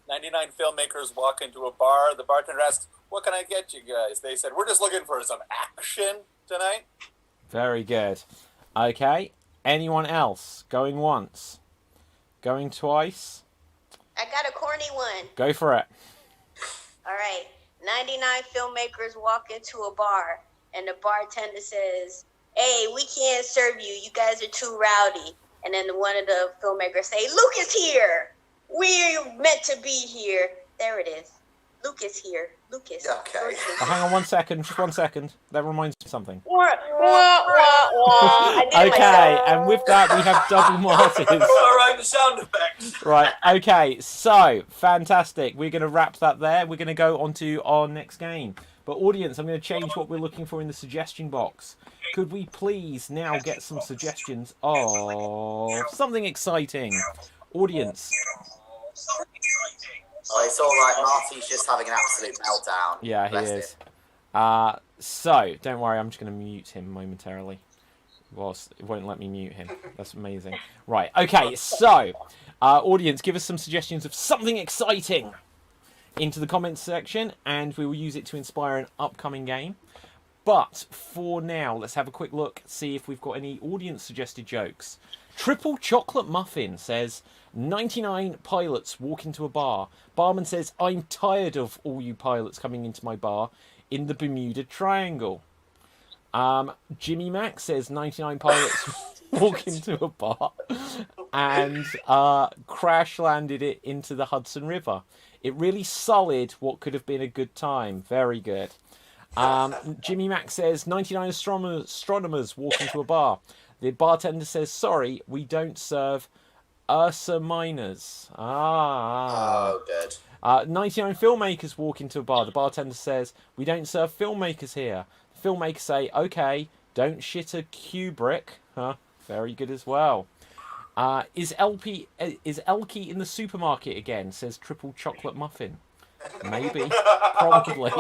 99 filmmakers walk into a bar. The bartender asks, "What can I get you guys?" They said, "We're just looking for some action tonight." Very good. Okay. Anyone else? Going once? Going twice? I got a corny one. Go for it. All right. 99 filmmakers walk into a bar, and the bartender says, "Hey, we can't serve you. You guys are too rowdy." And then one of the filmmakers say, "Luke is here. We're meant to be here." There it is. Luke is here. Lucas. Okay. Hang on 1 second. Just 1 second. That reminds me of something. Wah, wah, wah. I did it Okay, myself. and with that we have double martyrs. All right, the sound effects. Right, okay, so, fantastic. We're going to wrap that there. We're going to go on to our next game. But audience, I'm going to change what we're looking for in the suggestion box. Could we please now get some suggestions of something exciting? Audience. Oh, it's all right. Marty's just having an absolute meltdown. Yeah, he Bless is. him. So, don't worry, I'm just going to mute him momentarily. Whilst it won't let me mute him. That's amazing. Right, okay, so, audience, give us some suggestions of something exciting into the comments section, and we will use it to inspire an upcoming game. But for now, let's have a quick look, see if we've got any audience-suggested jokes. Triple Chocolate Muffin says, 99 pilots walk into a bar. Barman says, "I'm tired of all you pilots coming into my bar in the Bermuda Triangle." Jimmy Mac says 99 pilots walk into a bar and crash landed it into the Hudson River. It really sullied what could have been a good time. Very good. Jimmy Mac says 99 astronomers walk into a bar. The bartender says, "Sorry, we don't serve Ursa Minors." Oh, good. 99 filmmakers walk into a bar. The bartender says, "We don't serve filmmakers here." The filmmakers say, "Okay, don't shit a Kubrick." Huh? Very good as well. Is Elkie in the supermarket again? Says Triple Chocolate Muffin. Maybe. Probably.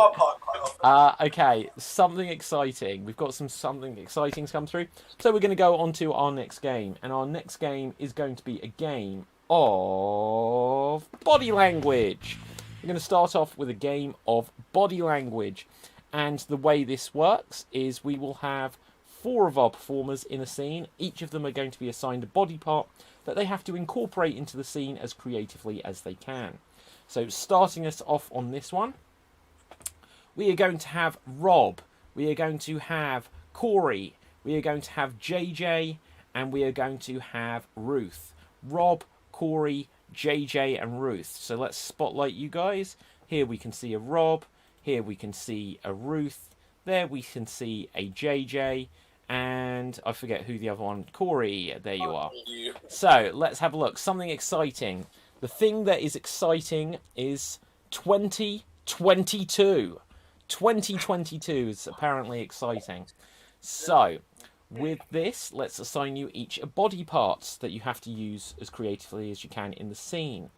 Okay, something exciting. We've got something exciting to come through. So we're going to go on to our next game. And our next game is going to be a game of body language. We're going to start off with a game of body language. And the way this works is we will have 4 of our performers in a scene. Each of them are going to be assigned a body part that they have to incorporate into the scene as creatively as they can. So starting us off on this one, we are going to have Rob, we are going to have Corey, we are going to have JJ, and we are going to have Ruth. Rob, Corey, JJ, and Ruth. So let's spotlight you guys. Here we can see a Rob, here we can see a Ruth, there we can see a JJ, and I forget who the other one. Corey, there you are. So let's have a look. Something exciting. The thing that is exciting is 2022. 2022 is apparently exciting. So, with this, let's assign you each a body parts that you have to use as creatively as you can in the scene.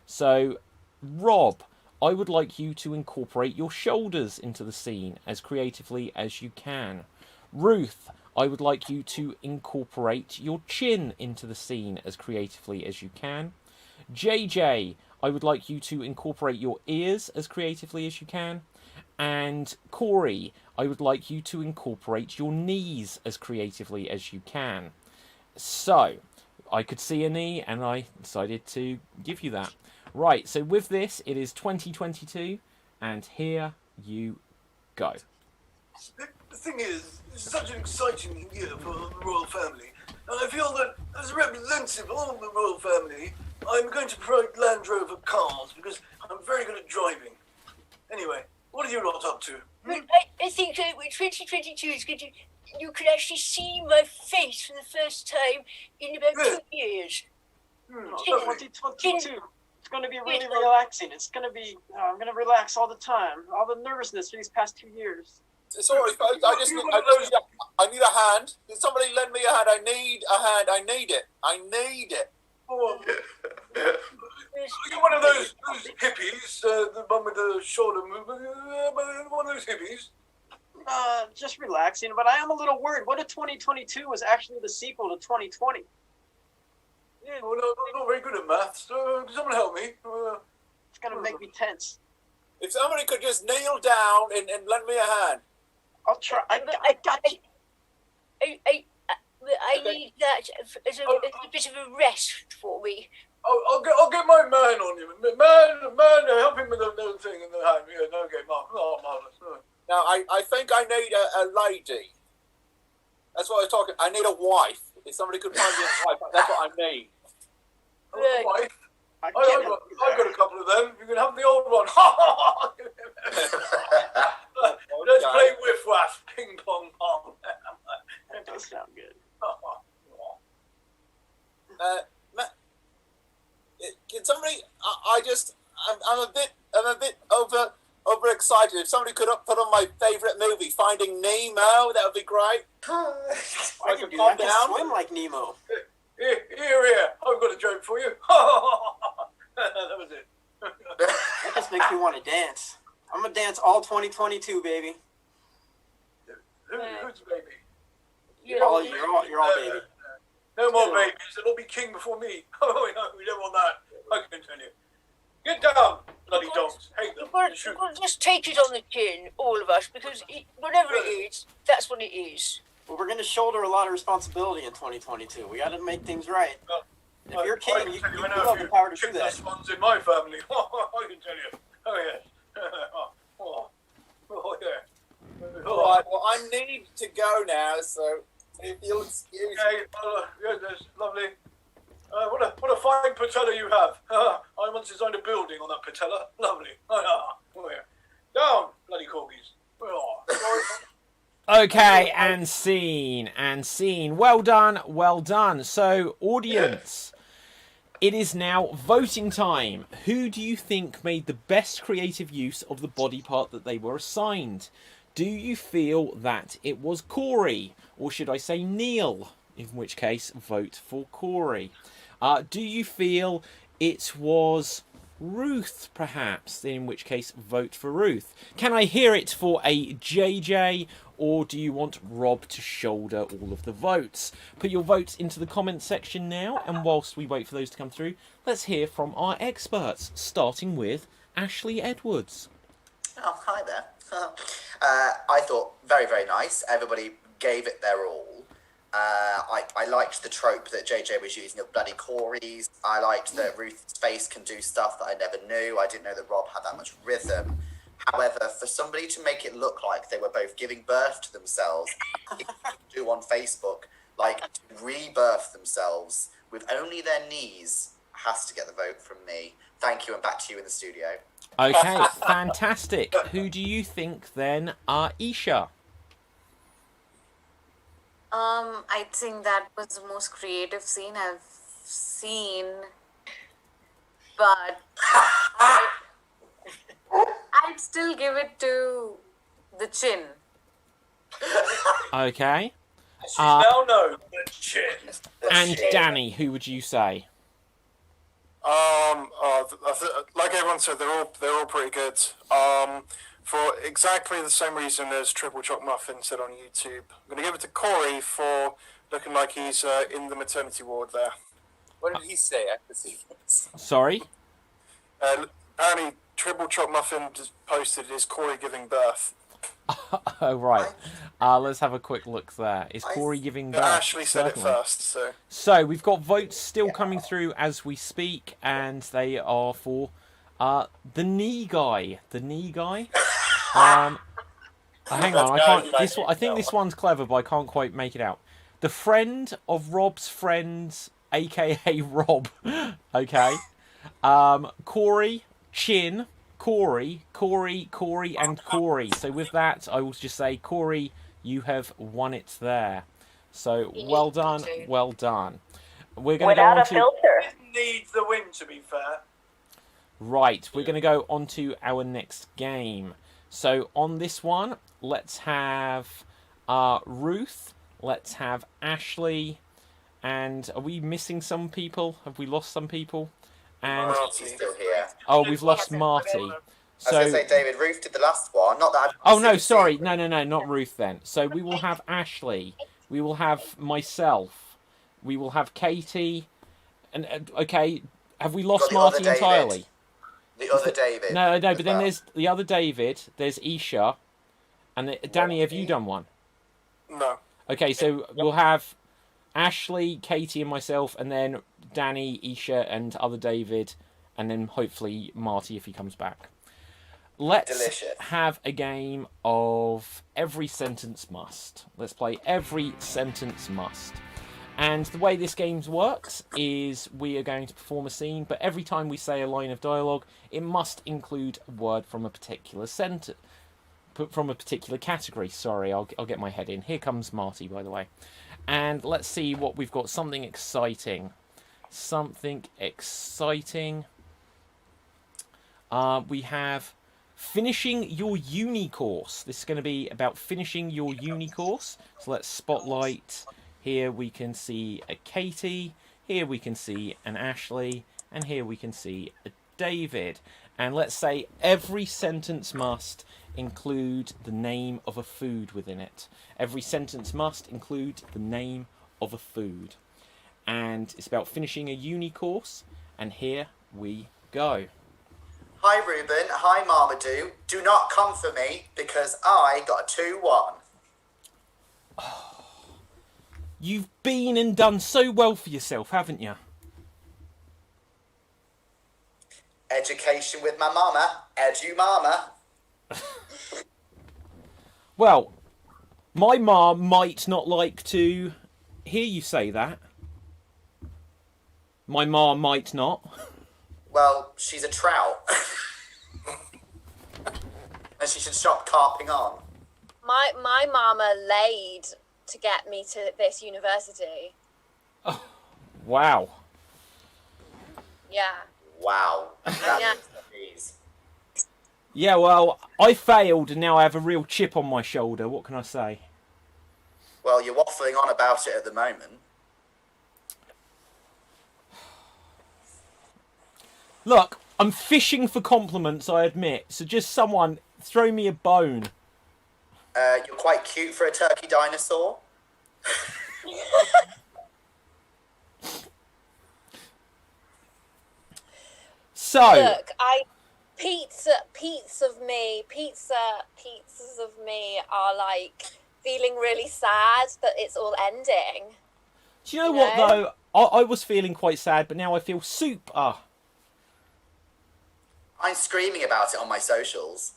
So, Rob, I would like you to incorporate your shoulders into the scene as creatively as you can. Ruth, I would like you to incorporate your chin into the scene as creatively as you can. JJ, I would like you to incorporate your ears as creatively as you can. And Corey, I would like you to incorporate your knees as creatively as you can. So, I could see a knee and I decided to give you that. Right, so with this, it is 2022, and here you go. The thing is, it's such an exciting year for the royal family, and I feel that as a representative of the royal family, I'm going to promote Land Rover cars because I'm very good at driving. Anyway, what are you lot up to? I think 2022 is going to. You can actually see my face for the first time in about 2 years. 2022. It's going to be really relaxing. It's going to be. I'm going to relax all the time. All the nervousness for these past 2 years. Sorry, folks. I need a hand. Can somebody lend me a hand? I need a hand. I need it. I need it. Oh, you're one of those hippies, the one with the shoulder movement. One of those hippies. Just relaxing, but I am a little worried. What if 2022 was actually the sequel to 2020? Yeah, well, I'm not very good at maths. Can someone help me? It's gonna make me tense. If somebody could just kneel down and lend me a hand. I'll try. I got you. I need that as a bit of a rest for me. I'll get my man on you. Man, help him with the thing in the hand. Yeah, no, okay, marvelous. Now, I think I need a lady. That's what I was talking. I need a wife. If somebody could find me a wife, that's what I need. A wife? I've got a couple of them. You can have the old one. Let's play whiff waff, ping pong pong. That does sound good. Can somebody? I'm a bit overexcited. If somebody could put on my favorite movie, Finding Nemo, that would be great. I can calm down. Swim like Nemo. Here. I've got a joke for you. That was it. That just makes me want to dance. I'm gonna dance all 2022, baby. Who's baby? You're all baby. No more babies. It'll be king before me. Oh no, we don't want that. I can tell you. Get down, bloody dogs. Hate them. You've got to just take it on the chin, all of us, because whatever it is, that's what it is. Well, we're going to shoulder a lot of responsibility in 2022. We got to make things right. If you're king, you have the power to do that. Ones in my family. I can tell you. Oh yes. Yeah. All right. Well, I need to go now, so if you'll excuse me. Okay. Yes, that's lovely. What a fine patella you have. I once designed a building on that patella. Lovely. Oh, yeah. Down, bloody corgis. Okay, and scene. Well done. So, audience, it is now voting time. Who do you think made the best creative use of the body part that they were assigned? Do you feel that it was Corey, or should I say Neil? In which case, vote for Corey. Do you feel it was Ruth, perhaps? In which case, vote for Ruth. Can I hear it for a JJ, or do you want Rob to shoulder all of the votes? Put your votes into the comments section now, and whilst we wait for those to come through, let's hear from our experts, starting with Ashley Edwards. Oh, hi there. I thought very, very nice. Everybody gave it their all. I liked the trope that JJ was using of bloody Corys. I liked that Ruth's face can do stuff that I never knew. I didn't know that Rob had that much rhythm. However, for somebody to make it look like they were both giving birth to themselves, do on Facebook, like to rebirth themselves with only their knees, has to get the vote from me. Thank you, and back to you in the studio. Okay, fantastic. Who do you think then are Isha? I think that was the most creative scene I've seen, but I'd still give it to the chin. Okay. As you now know, the chin. And Danny, who would you say? Like everyone said, they're all pretty good. For exactly the same reason as Triple Choc Muffin said on YouTube, I'm going to give it to Corey for looking like he's in the maternity ward there. What did he say? I could see this. Sorry? Apparently, Triple Choc Muffin just posted, "Is Corey giving birth?" Oh, right. Let's have a quick look there. Is Corey giving birth? Ashley said Certainly. it first, so... So, we've got votes still coming through as we speak, and they are for the knee guy. The knee guy? Hang on, I can't... I think this one's clever, but I can't quite make it out. The friend of Rob's friends, a.k.a. Rob. Okay. Corey, Chin... Corey, and Corey. So with that, I will just say, Corey, you have won it there. So well done, well done. We're going to go on to... filter. Needs the win, to be fair. Right, we're going to go on to our next game. So on this one, let's have Ruth, let's have Ashley, and are we missing some people? Have we lost some people? And Marty's still here. oh, we've lost Marty. I was going to say, David, Ruth did the last one. Not that. Oh no, sorry, no, not Ruth then. So we will have Ashley, we will have myself, we will have Katie, and okay, have we lost Marty entirely? The other David. No, but then there's the other David. There's Isha, and Danny. Have you done one? No. Okay, so we'll have Ashley, Katie, and myself, and then Danny, Isha, and other David, and then hopefully Marty if he comes back. Let's have a game of Every Sentence Must. Let's play Every Sentence Must. And the way this game works is we are going to perform a scene, but every time we say a line of dialogue, it must include a word from a particular sentence, from a particular category. Sorry, I'll get my head in. Here comes Marty, by the way. And let's see what we've got. Something exciting. Something exciting. We have finishing your uni course. This is going to be about finishing your uni course. So let's spotlight. Here we can see a Katie. Here we can see an Ashley. And here we can see a David. And let's say every sentence must include the name of a food within it. Every sentence must include the name of a food. And it's about finishing a uni course. And here we go. Hi, Ruben. Hi, Marmaduke. Do not come for me because I got a 2-1. You've been and done so well for yourself, haven't you? Education with my mama. Edu mama. Well, my mum might not like to hear you say that. My mum might not. Well, she's a trout. And she should stop carping on. My mama laid to get me to this university. Oh, wow. Yeah. Wow. Yeah. Yeah, well, I failed and now I have a real chip on my shoulder. What can I say? Well, you're waffling on about it at the moment. Look, I'm fishing for compliments, I admit. So just someone throw me a bone. You're quite cute for a turkey dinosaur. So look, pizzas of me are like feeling really sad that it's all ending. Do you know what though? I was feeling quite sad, but now I feel super. I'm screaming about it on my socials.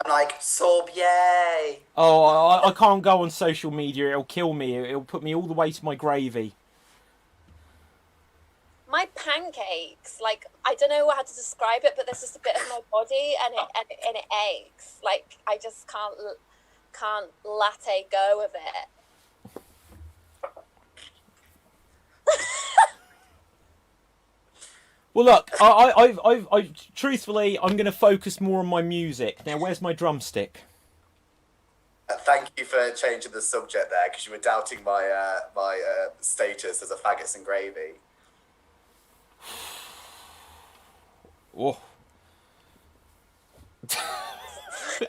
I'm like, Sorb, yay! Oh, I can't go on social media. It'll kill me. It'll put me all the way to my gravy. My pancakes, like, I don't know how to describe it, but there's just a bit of my body and it aches. Like, I just can't can't latte go with it. Well, look, I truthfully, I'm going to focus more on my music. Now, where's my drumstick? Thank you for changing the subject there, because you were doubting my status as a faggots and gravy. Oh.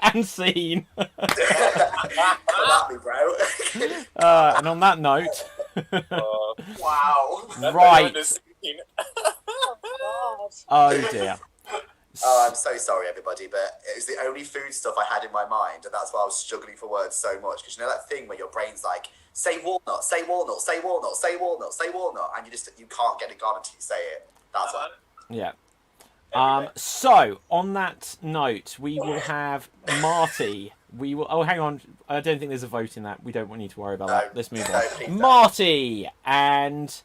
And scene. Come at me, bro. And on that note... Wow. Right. Oh, Oh, dear. Oh, I'm so sorry, everybody, but it was the only food stuff I had in my mind, and that's why I was struggling for words so much. Because you know that thing where your brain's like, say walnut, say walnut, say walnut, say walnut, say walnut, and you can't get it gone until you say it. That's why. Yeah. So, on that note, we will have Marty. We will. Oh, hang on. I don't think there's a vote in that. We don't need to worry about that. Let's move on. please Marty and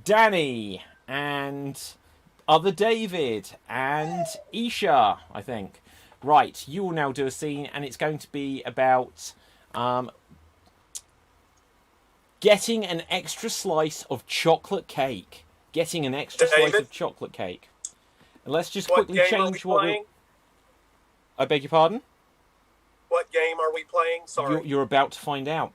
Danny and other David and Isha, I think. Right, you will now do a scene, and it's going to be about getting an extra slice of chocolate cake. Getting an extra slice of chocolate cake. And let's just quickly change what we... I beg your pardon? What game are we playing? Sorry. You're about to find out.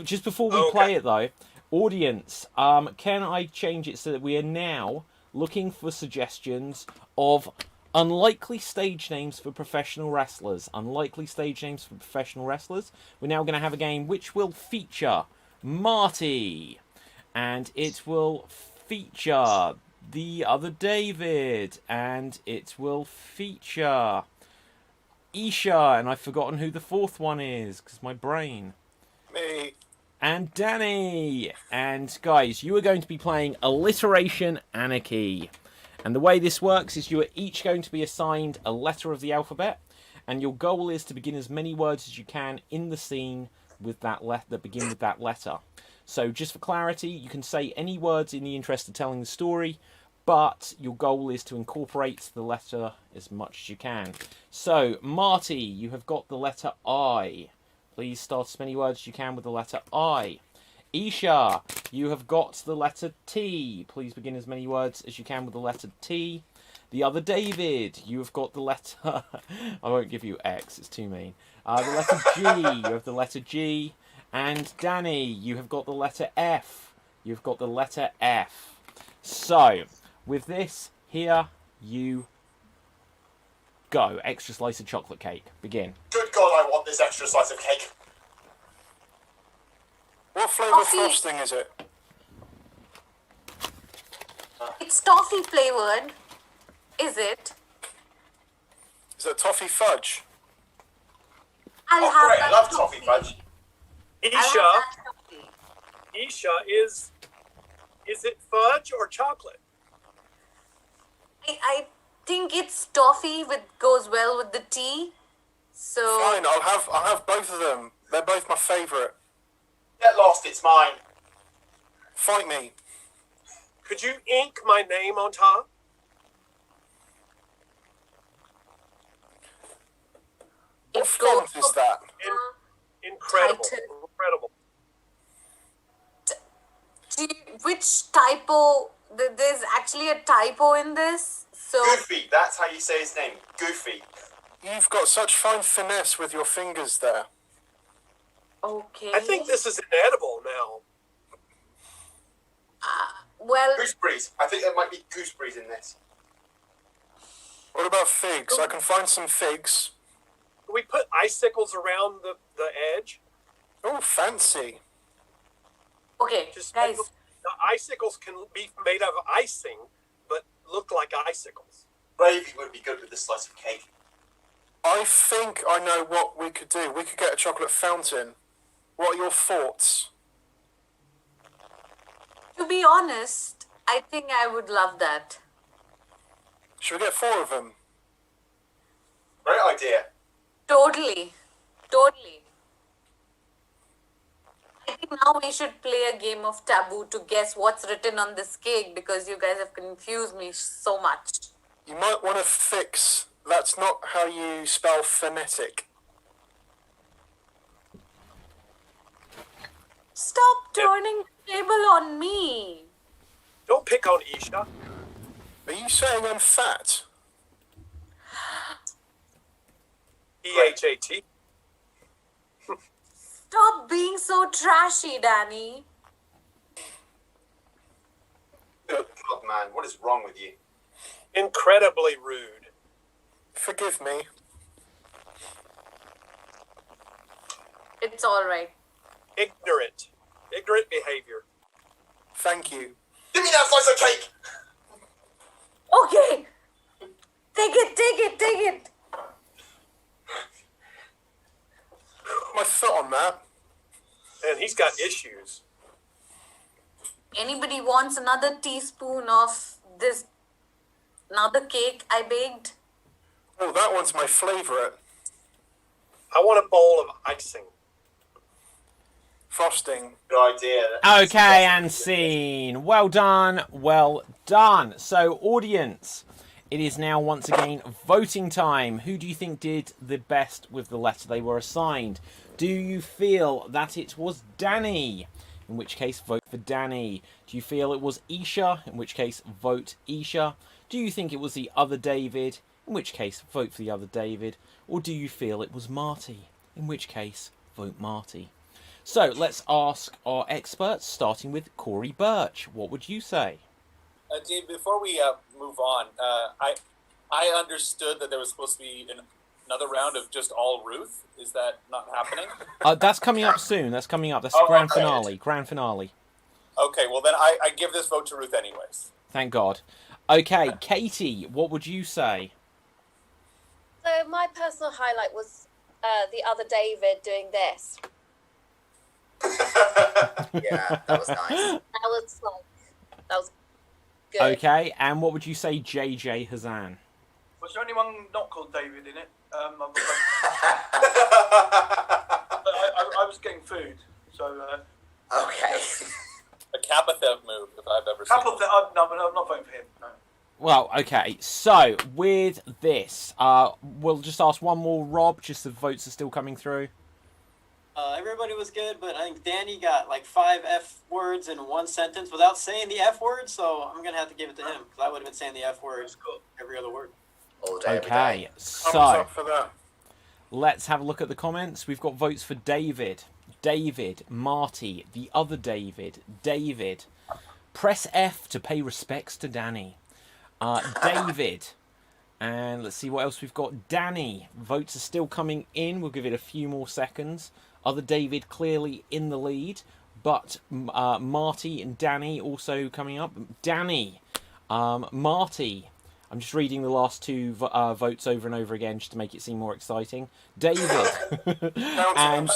Just before we play it, though, audience, can I change it so that we are now looking for suggestions of unlikely stage names for professional wrestlers? Unlikely stage names for professional wrestlers. We're now going to have a game which will feature Marty, and it will feature the other David, and it will feature Isha, and I've forgotten who the fourth one is, because my brain. Me. And Danny. And guys, you are going to be playing Alliteration Anarchy. And the way this works is you are each going to be assigned a letter of the alphabet, and your goal is to begin as many words as you can in the scene with that that begin with that letter. So just for clarity, you can say any words in the interest of telling the story, but your goal is to incorporate the letter as much as you can. So, Marty, you have got the letter I. Please start as many words as you can with the letter I. Isha, you have got the letter T. Please begin as many words as you can with the letter T. The other David, you have got the letter... I won't give you X, it's too mean. The letter G, you have the letter G. And Danny, you have got the letter F. You've got the letter F. So, with this, here you go. Extra slice of chocolate cake. Begin. Good God, I want this extra slice of cake. What flavour frosting is it? It's toffee flavored. Is it? Is it toffee fudge? I'll Oh, have great, that I love toffee fudge. Isha, is it fudge or chocolate? I think it's toffee with goes well with the tea. So Fine, I'll have both of them. They're both my favourite. Get lost, it's mine. Fight me. Could you ink my name on top? What font is that? Incredible. Titan. Incredible. which typo? There's actually a typo in this. So Goofy, that's how you say his name. Goofy. You've got such fine finesse with your fingers there. okay. I think this is inedible now. Well, Gooseberries. I think there might be gooseberries in this. What about figs? I can find some figs. Can we put icicles around the edge? Oh, fancy. okay, Just guys. the icicles can be made of icing, but look like icicles. Gravy would be good with this slice of cake. I think I know what we could do. We could get a chocolate fountain. What are your thoughts? To be honest, I think I would love that. Should we get 4 of them? Great idea. Totally. I think now we should play a game of taboo to guess what's written on this cake because you guys have confused me so much. You might want to fix. That's not how you spell phonetic. Stop turning the table on me. Don't pick on Isha. Are you saying I'm fat? EHAT. Stop being so trashy, Danny. Good God, man, what is wrong with you? Incredibly rude. Forgive me. It's all right. Ignorant. Ignorant behavior. Thank you. Give me that slice of cake! Okay. Take it. My foot on that. And he's got issues. Anybody wants another teaspoon of this, another cake I baked? Oh, that one's my favourite. I want a bowl of icing. Frosting. Good idea. Okay, and scene. Well done, well done. So, audience, it is now once again voting time. Who do you think did the best with the letter they were assigned? Do you feel that it was Danny? In which case, vote for Danny. Do you feel it was Isha? In which case, vote Isha. Do you think it was the other David? In which case, vote for the other David. Or do you feel it was Marty? In which case, vote Marty. So, let's ask our experts, starting with Corey Birch. What would you say? Dave, before we move on, I understood that there was supposed to be another round of just all Ruth. Is that not happening? That's coming up soon. That's coming up. That's the grand finale. Grand finale. Okay, well then I give this vote to Ruth anyways. Thank God. Okay, Katie, what would you say? So my personal highlight was the other David doing this. Yeah, that was nice. That was good. Okay, and what would you say, JJ Hazan? Was there anyone not called David in it? I was getting food, so. Okay. A Kapathev move, if I've ever seen it. No, but I'm not voting for him. No. Well, okay, so with this, we'll just ask one more, Rob, just the votes are still coming through. Everybody was good, but I think Danny got like 5 F words in one sentence without saying the F word, so I'm going to have to give it to him, because I would have been saying the F word every other word. All day, every Okay, day. so for that. let's have a look at the comments. We've got votes for David, Marty, the other David, press F to pay respects to Danny, David, and let's see what else we've got. Danny, votes are still coming in. We'll give it a few more seconds. Other David clearly in the lead, but Marty and Danny also coming up. Danny, Marty. I'm just reading the last two votes over and over again just to make it seem more exciting. David. And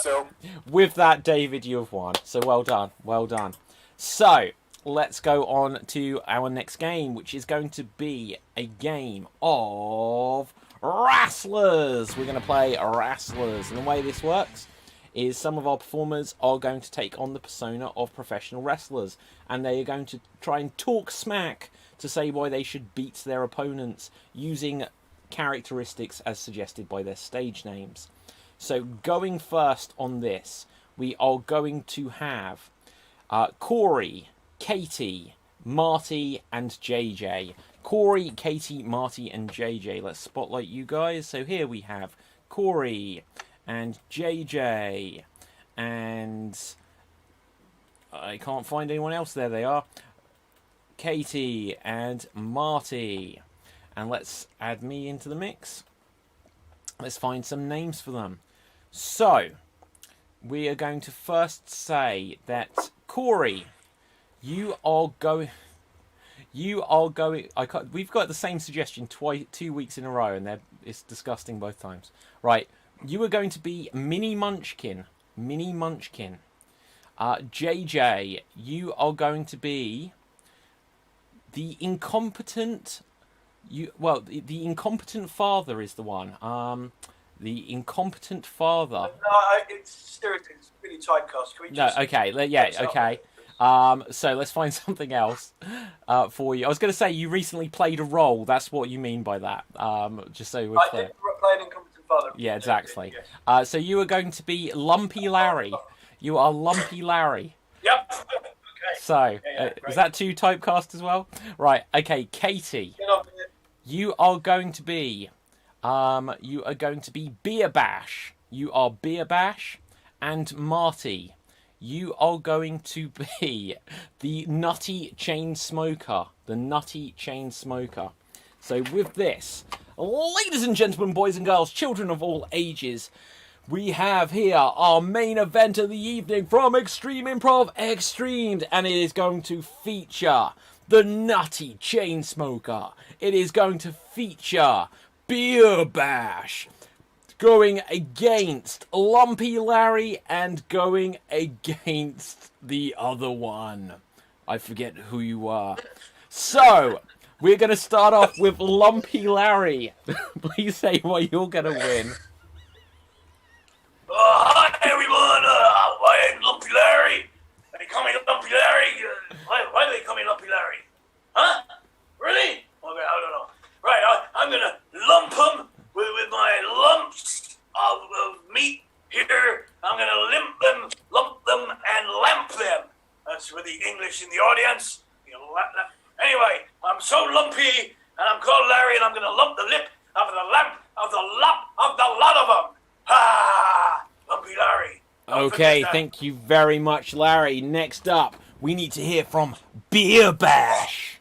with that, David, you have won. So well done. Well done. So let's go on to our next game, which is going to be a game of Wrestlers. We're going to play Wrestlers. And the way this works is some of our performers are going to take on the persona of professional wrestlers. And they are going to try and talk smack to say why they should beat their opponents using characteristics as suggested by their stage names. So going first on this, we are going to have Corey, Katie, Marty, and JJ. Corey, Katie, Marty, and JJ. Let's spotlight you guys. So here we have Corey and JJ, and I can't find anyone else. There they are. Katie and Marty. And let's add me into the mix. Let's find some names for them. So, we are going to first say that Corey, you are going. We've got the same suggestion 2 weeks in a row, and it's disgusting both times. Right, you are going to be Mini Munchkin. JJ, you are going to be the incompetent. The incompetent father is the one. The incompetent father. No, it's really typecast. Can we just... No, okay, yeah, okay. So let's find something else for you. I was going to say you recently played a role. That's what you mean by that. Just so we're clear. I did play an incompetent father. Yeah, exactly. Yes. So you are going to be Lumpy Larry. You are Lumpy Larry. Yep. Okay. So, Yeah, is that 2 typecast as well? Right. Okay, Katie, Get on with it. you are going to be, Beer Bash. You are Beer Bash, and Marty, you are going to be the Nutty Chain Smoker. The Nutty Chain Smoker. So with this, ladies and gentlemen, boys and girls, children of all ages, we have here our main event of the evening from Extreme Improv XStreamed, and it is going to feature the Nutty Chain Smoker. It is going to feature Beer Bash, going against Lumpy Larry, and going against the other one. I forget who you are. So, we're going to start off with Lumpy Larry. Please say why you're going to win. Hi everyone, my name's Lumpy Larry. They call me Lumpy Larry. Why do they call me Lumpy Larry? Huh? Really? Okay, I don't know. Right, I'm gonna lump them with my lumps of meat here. I'm gonna lump them, and lamp them. That's for the English in the audience. Anyway, I'm so lumpy, and I'm called Larry, and I'm gonna lump the lip of the lamp of the lot of them. Ha! Lumpy Larry. Okay, thank you very much, Larry. Next up, we need to hear from Beer Bash.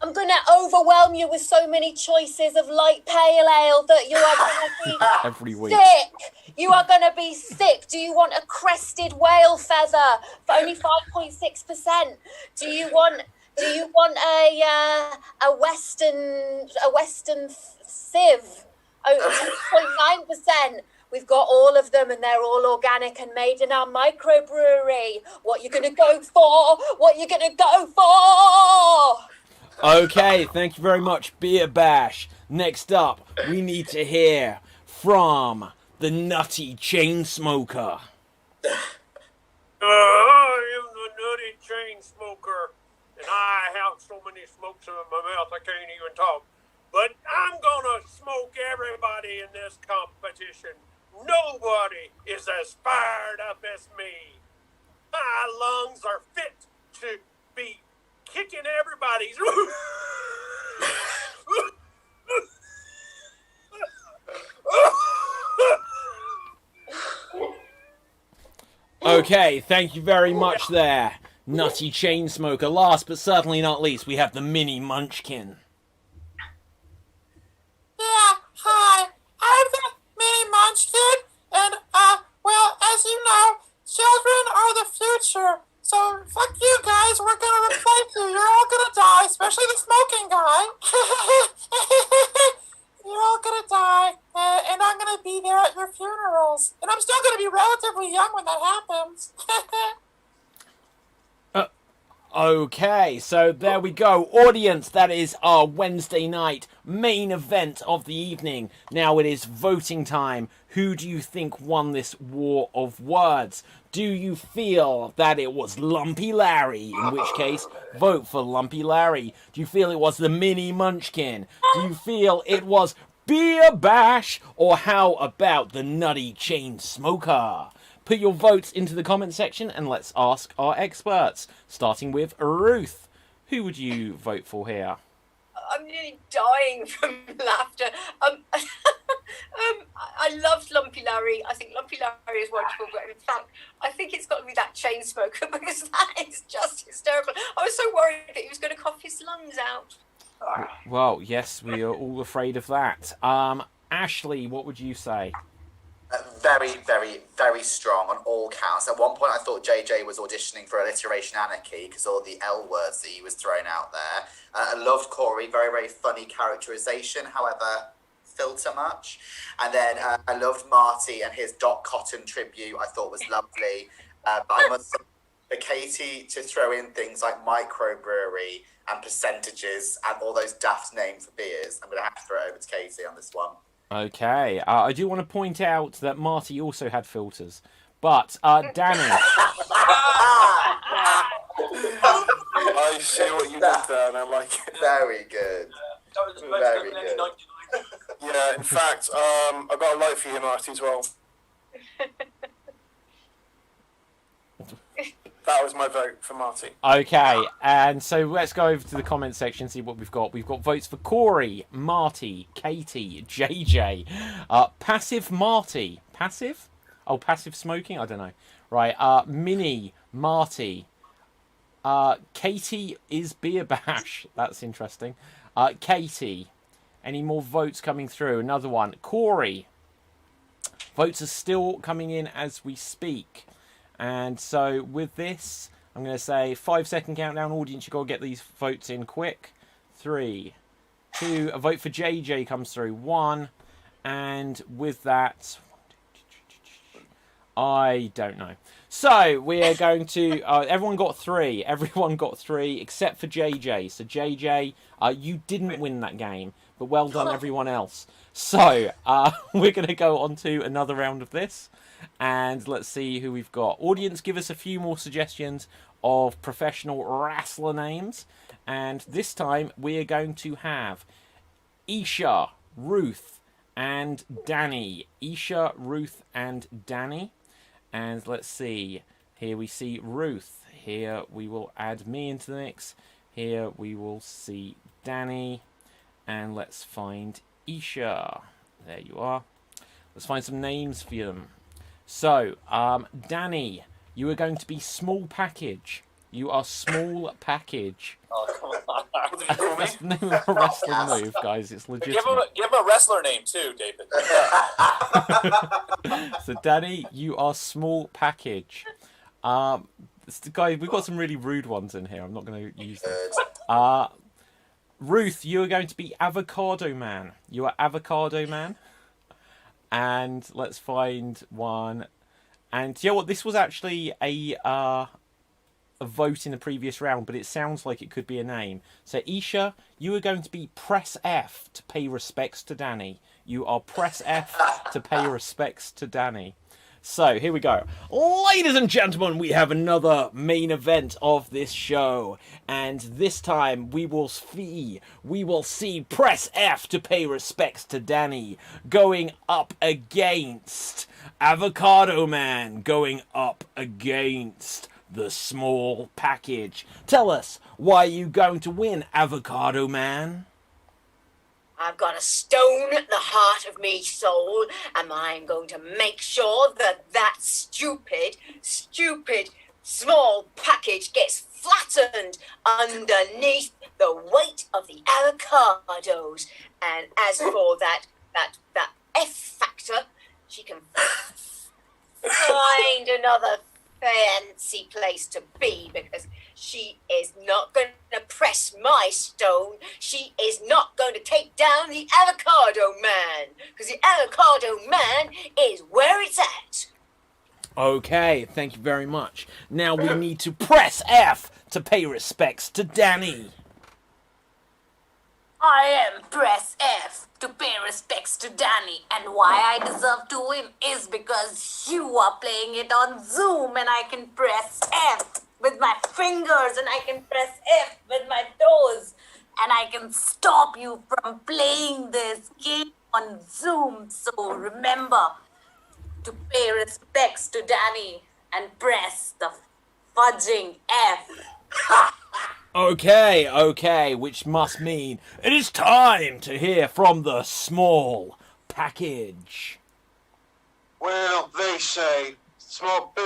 I'm going to overwhelm you with so many choices of light pale ale that you are going to be Every week. sick. You are going to be sick. Do you want a crested whale feather for only 5.6%? Do you want a western sieve? 2.9%. We've got all of them, and they're all organic and made in our microbrewery. What you gonna go for? What you gonna go for? Okay, thank you very much, Beer Bash. Next up, we need to hear from the Nutty Chain Smoker. I am the Nutty Chain Smoker, and I have so many smokes in my mouth I can't even talk. But I'm gonna smoke everybody in this competition. Nobody is as fired up as me. My lungs are fit to be kicking everybody's. Okay, thank you very much there, Nutty Chain Smoker. Last but certainly not least, we have the Mini Munchkin. Yeah, hi. I'm the Mini Munchkin, and, well, as you know, children are the future. So, fuck you guys, we're gonna replace you. You're all gonna die, especially the smoking guy. You're all gonna die, and I'm gonna be there at your funerals. And I'm still gonna be relatively young when that happens. Okay, so there we go. Audience, that is our Wednesday night main event of the evening. Now it is voting time. Who do you think won this war of words? Do you feel that it was Lumpy Larry? In which case, vote for Lumpy Larry. Do you feel it was the Mini Munchkin? Do you feel it was Beer Bash? Or how about the Nutty Chain Smoker? Put your votes into the comment section and let's ask our experts. Starting with Ruth. Who would you vote for here? I'm nearly dying from laughter. I loved Lumpy Larry. I think Lumpy Larry is wonderful, but in fact, I think it's got to be that chain smoker because that is just hysterical. I was so worried that he was going to cough his lungs out. Well, yes, we are all afraid of that. Ashley, what would you say? Very, very, very strong on all counts. At one point, I thought JJ was auditioning for Alliteration Anarchy because all the L words that he was throwing out there. I loved Corey, very, very funny characterization, however, filter much. And then I loved Marty and his Doc Cotton tribute, I thought was lovely. But I must say, for Katie to throw in things like microbrewery and percentages and all those daft names for beers, I'm going to have to throw it over to Katie on this one. Okay, I do want to point out that Marty also had filters. But, Danny. I see what you did there, and I like it. Very good. Very good. Yeah, in fact, I got a light for you, Marty, as well. That was my vote for Marty. Okay, and so let's go over to the comment section, see what we've got. We've got votes for Corey, Marty, Katie, JJ, Passive Marty. Passive? Oh, passive smoking? I don't know. Right, Minnie, Marty, Katie is Beer Bash. That's interesting. Katie. Any more votes coming through? Another one. Corey. Votes are still coming in as we speak. And so with this, I'm going to say 5-second countdown. Audience, you've got to get these votes in quick. 3, 2, a vote for JJ comes through. 1. And with that, I don't know. So we are going to... everyone got 3. Everyone got 3 except for JJ. So JJ, you didn't win that game. But well done, everyone else. So, we're going to go on to another round of this. And let's see who we've got. Audience, give us a few more suggestions of professional wrestler names. And this time, we are going to have Isha, Ruth, and Danny. Isha, Ruth, and Danny. And let's see. Here we see Ruth. Here we will add me into the mix. Here we will see Danny. And let's find Isha. There you are. Let's find some names for them. So, Danny, you are going to be small package. You are small package. Oh, come on. That's the name of a wrestling move, guys. It's legitimate. Give him a wrestler name too, David. So, Danny, you are small package. Guys, we've got some really rude ones in here. I'm not going to use them. Ruth, you are going to be Avocado Man. You are Avocado Man. And let's find one. And you know what? This was actually a vote in the previous round, but it sounds like it could be a name. So, Isha, you are going to be Press F to pay respects to Danny. You are Press F to pay respects to Danny. So, here we go. Ladies and gentlemen, we have another main event of this show. And this time, we will see Press F to pay respects to Danny going up against Avocado Man, going up against the small package. Tell us, why are you going to win, Avocado Man? I've got a stone at the heart of me soul, and I'm going to make sure that stupid small package gets flattened underneath the weight of the avocados. And as for that F factor, she can find another fancy place to be, because she is not going to press my stone. She is not going to take down the Avocado Man, because the Avocado Man is where it's at. Okay, thank you very much. Now we need to press F to pay respects to Danny. I am Press F to pay respects to Danny, and why I deserve to win is because you are playing it on Zoom, and I can press F with my fingers, and I can press F with my toes, and I can stop you from playing this game on Zoom. So remember to pay respects to Danny and press the fudging F. Okay, which must mean it is time to hear from the small package. Well, they say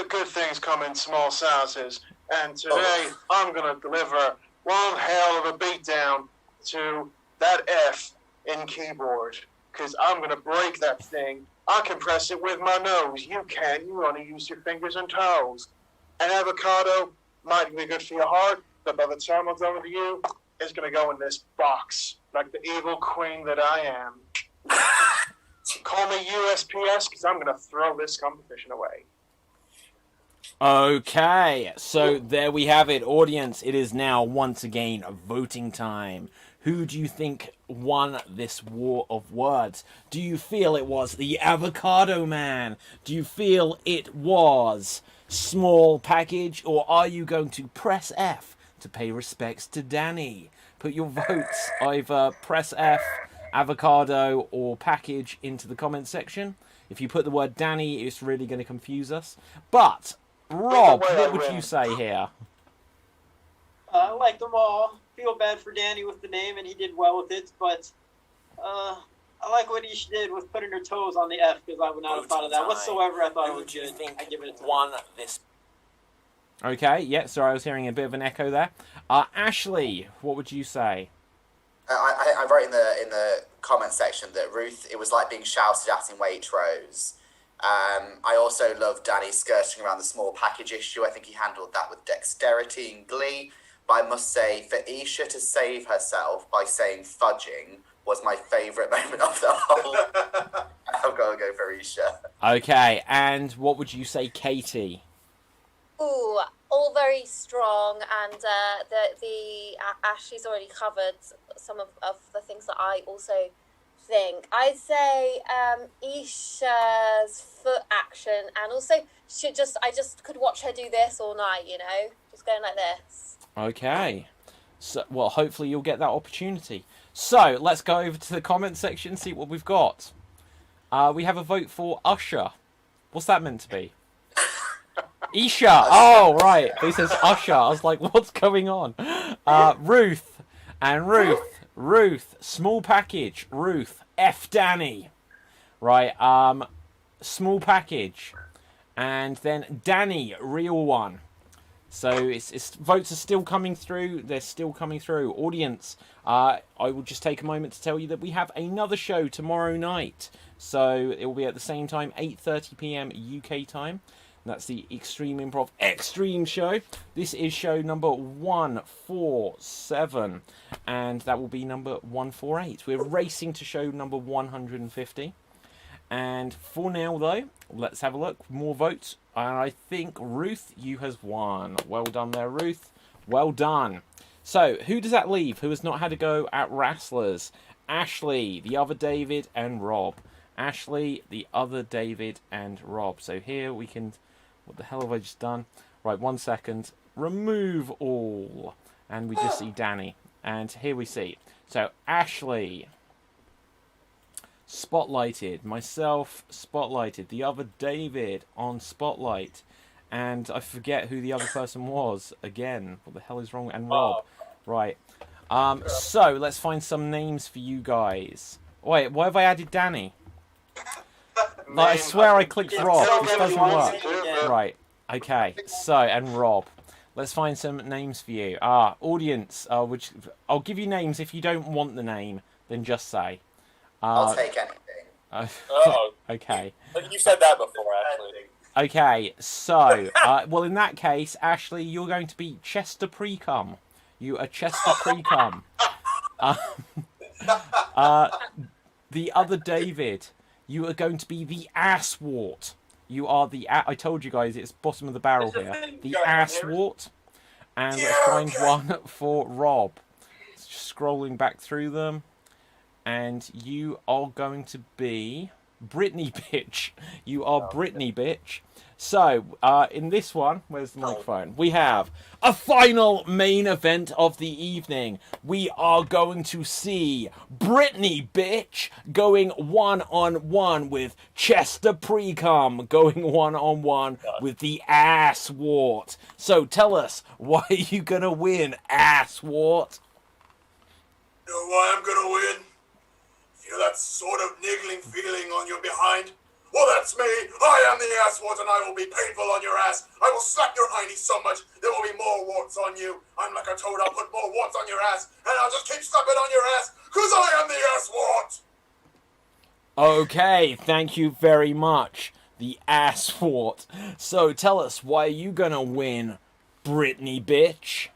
good things come in small sizes, and today I'm going to deliver one hell of a beatdown to that F in keyboard, because I'm going to break that thing. I can press it with my nose. You can't. You only use your fingers and toes. An avocado might be good for your heart, but by the time I'm done with you, it's going to go in this box, like the evil queen that I am. Call me USPS, because I'm going to throw this competition away. Okay, so there we have it, audience. It is now once again voting time. Who do you think won this war of words? Do you feel it was the Avocado Man? Do you feel it was small package? Or are you going to press F to pay respects to Danny? Put your votes, either press F, avocado, or package into the comment section. If you put the word Danny, it's really going to confuse us. But Rob, Either way, I what would win. you say here? I like them all. Feel bad for Danny with the name, and he did well with it. But I like what Ish did with putting her toes on the F, because I would not have thought of that whatsoever. I thought it was good. I give it a 10. This? Okay, yeah, sorry, I was hearing a bit of an echo there. Ashley, what would you say? I wrote in the comment section that Ruth, it was like being shouted at in Waitrose. I also love Danny skirting around the small package issue. I think he handled that with dexterity and glee. But I must say, for Isha to save herself by saying fudging was my favourite moment of the whole. I've got to go for Isha. Okay, and what would you say, Katie? Ooh, all very strong, and the Ashley's already covered some of the things that I also think. I'd say Isha's foot action, and also I just could watch her do this all night, you know, just going like this. Okay, so well, hopefully you'll get that opportunity. So let's go over to the comment section and see what we've got. We have a vote for Usher. What's that meant to be? Isha. Oh, right. He says Usher. I was like, what's going on? Ruth. And Ruth. Small package. Ruth. F Danny. Right. Small package. And then Danny. Real one. So it's votes are still coming through. They're still coming through. Audience. I will just take a moment to tell you that we have another show tomorrow night. So it will be at the same time, 8:30 p.m. UK time. That's the Extreme Improv Extreme show. This is show number 147, and that will be number 148. We're racing to show number 150. And for now, though, let's have a look. More votes. And I think, Ruth, you has won. Well done there, Ruth. Well done. So, who does that leave? Who has not had a go at Wrestlers? Ashley, the other David, and Rob. Ashley, the other David, and Rob. So here we can... What the hell have I just done? Right, 1 second. Remove all. And we just see Danny. And here we see. So, Ashley... Spotlighted. Myself, spotlighted. The other David on Spotlight. And I forget who the other person was. Again, what the hell is wrong? And Rob. Right. So, let's find some names for you guys. Wait, why have I added Danny? Like, I swear I clicked Rob. This doesn't work. Right. Okay. So, and Rob. Let's find some names for you. Audience. Which I'll give you names. If you don't want the name, then just say. I'll take anything. Okay. You said that before, Ashley. Okay, so, well, in that case, Ashley, you're going to be Chester Precum. You are Chester Precum. The other David, you are going to be the Asswart. You are the... I told you guys, it's bottom of the barrel here. The Asswart. And let's find one for Rob. Just scrolling back through them. And you are going to be Brittany Bitch. You are Brittany Bitch. So, in this one, where's the microphone? We have a final main event of the evening. We are going to see Brittany Bitch going one-on-one with Chester Precum, going one-on-one with the Asswart. So, tell us, why are you going to win, Asswart? You know why I'm gonna win? Feel that sort of niggling feeling on your behind? Well, that's me. I am the Asswart, and I will be painful on your ass. I will slap your hiney so much there will be more warts on you. I'm like a toad. I'll put more warts on your ass, and I'll just keep slapping on your ass, because I am the Asswart. Okay, thank you very much, the Asswart. So tell us, why are you gonna win, Brittany Bitch?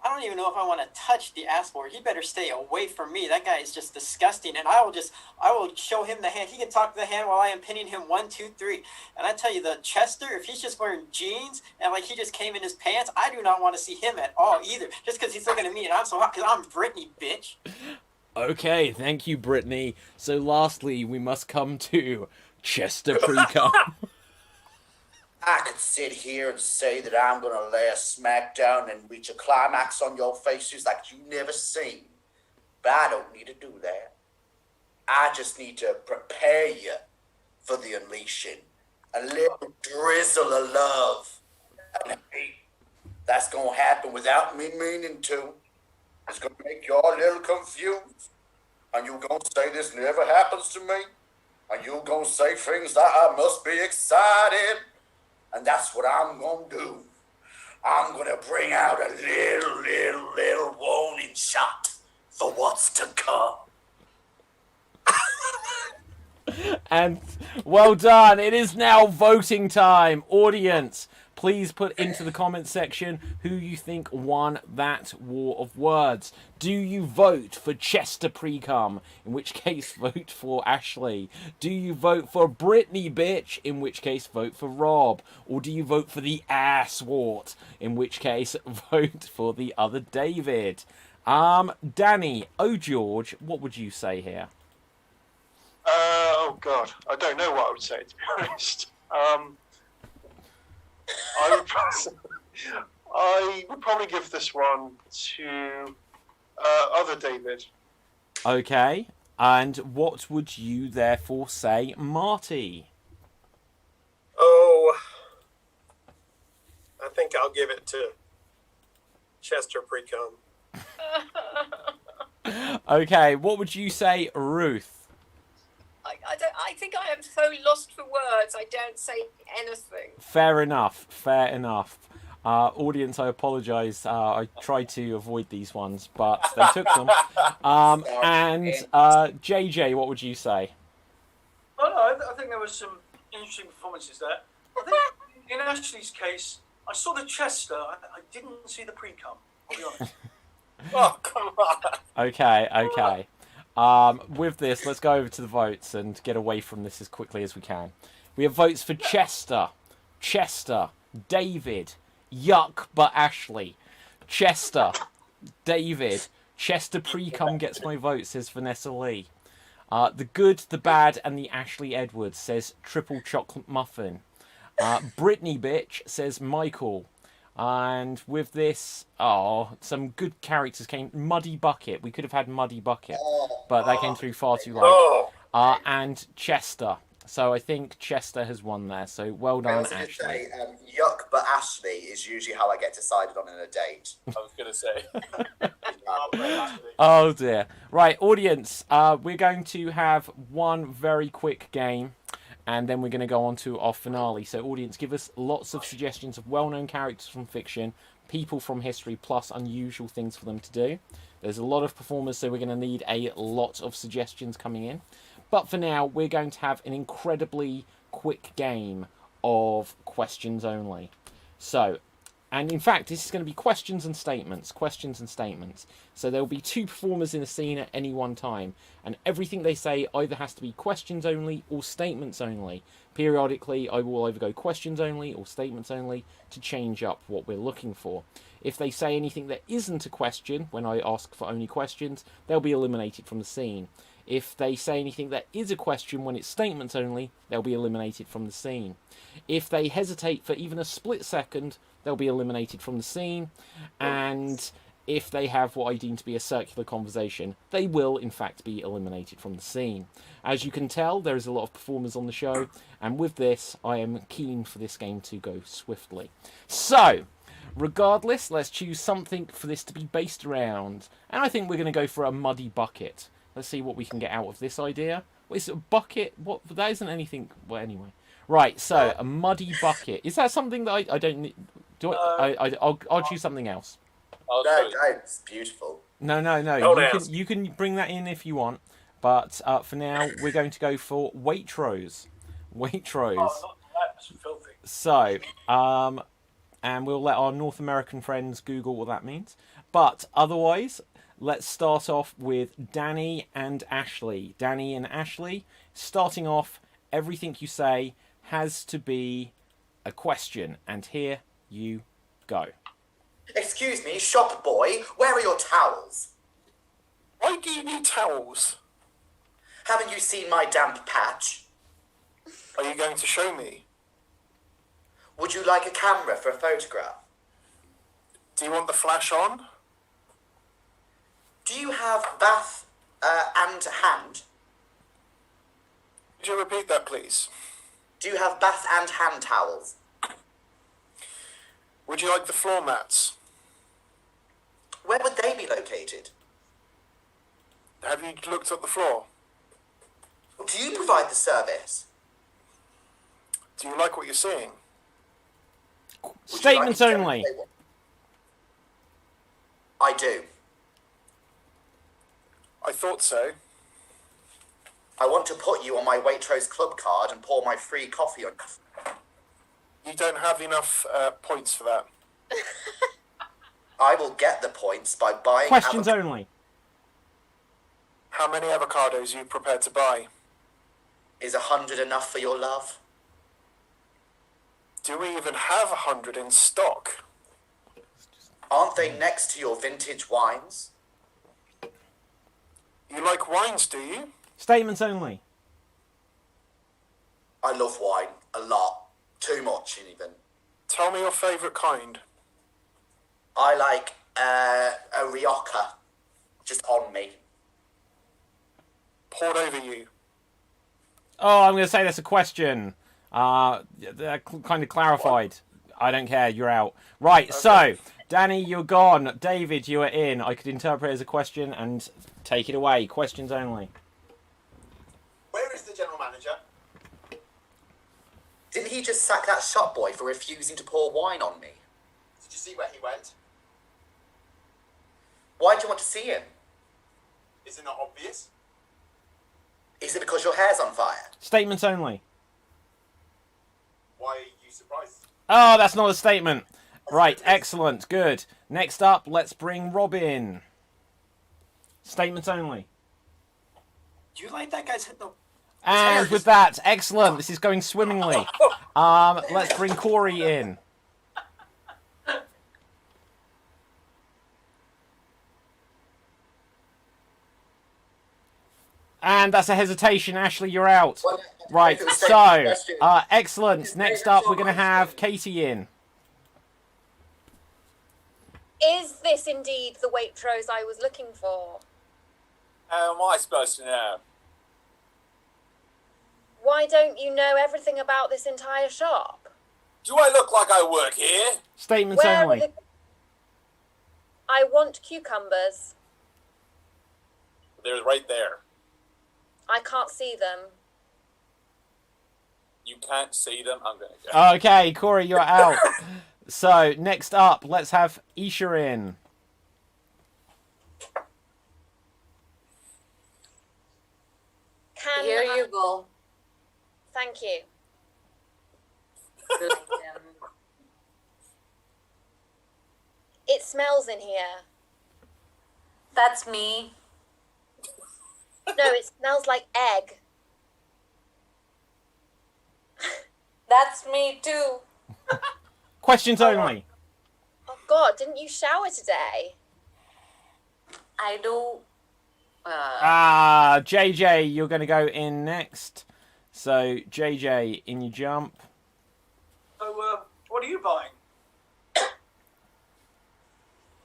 I don't even know if I want to touch the Asswart. He better stay away from me. That guy is just disgusting, and I will show him the hand. He can talk to the hand while I am pinning him 1, 2, 3. And I tell you, the Chester, if he's just wearing jeans and like he just came in his pants, I do not want to see him at all either. Just because he's looking at me and I'm so hot, because I'm Brittany, bitch. Okay, thank you, Brittany. So lastly, we must come to Chester Precum. I could sit here and say that I'm going to lay a smackdown and reach a climax on your faces like you never seen. But I don't need to do that. I just need to prepare you for the unleashing a little drizzle of love and hate. That's gonna happen without me meaning to. It's gonna make y'all a little confused. And you gonna say this never happens to me. And you gonna say things like I must be excited. And that's what I'm gonna do. I'm gonna bring out a little warning shot for what's to come. And well done. It is now voting time. Audience, please put into the comment section who you think won that war of words. Do you vote for Chester Precum? In which case, vote for Ashley. Do you vote for Brittany Bitch? In which case, vote for Rob. Or do you vote for the Asswart? In which case, vote for the other David. Danny, George, what would you say here? Oh God, I don't know what I would say, to be honest. I would probably give this one to other David. Okay, and what would you therefore say, Marty? Oh, I think I'll give it to Chester Precum. Okay, what would you say, Ruth? I think I am so lost for words. I don't say anything. Fair enough. Fair enough. Audience, I apologise. I tried to avoid these ones, but they took them. And JJ, what would you say? Oh, no, I think there was some interesting performances there. I think in Ashley's case, I saw the Chester. I didn't see the pre-cum. I'll be honest. Oh, come on. Okay. With this, let's go over to the votes and get away from this as quickly as we can. We have votes for Chester, David, Yuck but Ashley, Chester, David, Chester Precum gets my vote, says Vanessa Lee. The Good, the Bad, and the Ashley Edwards says Triple Chocolate Muffin. Brittany Bitch says Michael. And with this, some good characters came. Muddy Bucket. We could have had Muddy Bucket, but that came through far too late. And Chester. So I think Chester has won there. So well done, Ashley. Say, yuck, but Ashley is usually how I get decided on in a date. I was going to say. Oh dear. Right, audience. We're going to have one very quick game. And then we're going to go on to our finale. So, audience, give us lots of suggestions of well-known characters from fiction, people from history, plus unusual things for them to do. There's a lot of performers, so we're going to need a lot of suggestions coming in. But for now, we're going to have an incredibly quick game of questions only. So, and in fact, this is going to be questions and statements. So there will be two performers in a scene at any one time, and everything they say either has to be questions only or statements only. Periodically, I will either go questions only or statements only to change up what we're looking for. If they say anything that isn't a question, when I ask for only questions, they'll be eliminated from the scene. If they say anything that is a question when it's statements only, they'll be eliminated from the scene. If they hesitate for even a split second, they'll be eliminated from the scene. And if they have what I deem to be a circular conversation, they will in fact be eliminated from the scene. As you can tell, there is a lot of performers on the show, and with this, I am keen for this game to go swiftly. So, regardless, let's choose something for this to be based around. And I think we're going to go for a muddy bucket. Let's see what we can get out of this idea. Wait, is it a bucket? What? That isn't anything. Well, anyway. Right, so a muddy bucket. Is that something that I don't need? I'll choose something else. No, it's beautiful. No. You can bring that in if you want, but for now we're going to go for Waitrose. That's filthy. So, and we'll let our North American friends Google what that means. But otherwise, let's start off with Danny and Ashley. Danny and Ashley, starting off, everything you say has to be a question, and here you go. Excuse me, shop boy, where are your towels? Why do you need towels? Haven't you seen my damp patch? Are you going to show me? Would you like a camera for a photograph? Do you want the flash on? Do you have bath and hand? Could you repeat that, please? Do you have bath and hand towels? Would you like the floor mats? Where would they be located? Have you looked at the floor? Do you provide the service? Do you like what you're seeing? Statements Would you like only. me to say what- I do. I thought so. I want to put you on my Waitrose Club card and pour my free coffee on you. You don't have enough points for that. I will get the points by buying... Questions only. How many avocados are you prepared to buy? Is 100 enough for your love? Do we even have 100 in stock? Aren't they next to your vintage wines? You like wines, do you? Statements only. I love wine a lot. Too much, even. Tell me your favourite kind. I like a Rioja. Just on me. Poured over you. Oh, I'm going to say that's a question. Kind of clarified. I don't care. You're out. Right. Okay. So, Danny, you're gone. David, you are in. I could interpret it as a question and take it away. Questions only. Where is the general manager? Didn't he just sack that shop boy for refusing to pour wine on me? Did you see where he went? Why do you want to see him? Is it not obvious? Is it because your hair's on fire? Statements only. Why are you surprised? Oh, that's not a statement. Right. Excellent. Good. Next up, let's bring Robin. Statements only. Do you like that guy's hit the? And with that, excellent. This is going swimmingly. Let's bring Corey in. And that's a hesitation. Ashley, you're out. Right, so, excellent. Next up, we're going to have Katie in. Is this indeed the Waitrose I was looking for? How am I supposed to know? Why don't you know everything about this entire shop? Do I look like I work here? Statements Where are only. the... I want cucumbers. They're right there. I can't see them. You can't see them. I'm gonna go. Okay, Corey, you're out. So, next up, let's have Isha in. Can Here I... you go. Thank you. It smells in here. That's me. No, it smells like egg. That's me too. Questions only. Oh God, didn't you shower today? I do. JJ, you're going to go in next. So, JJ, in you jump. So, what are you buying?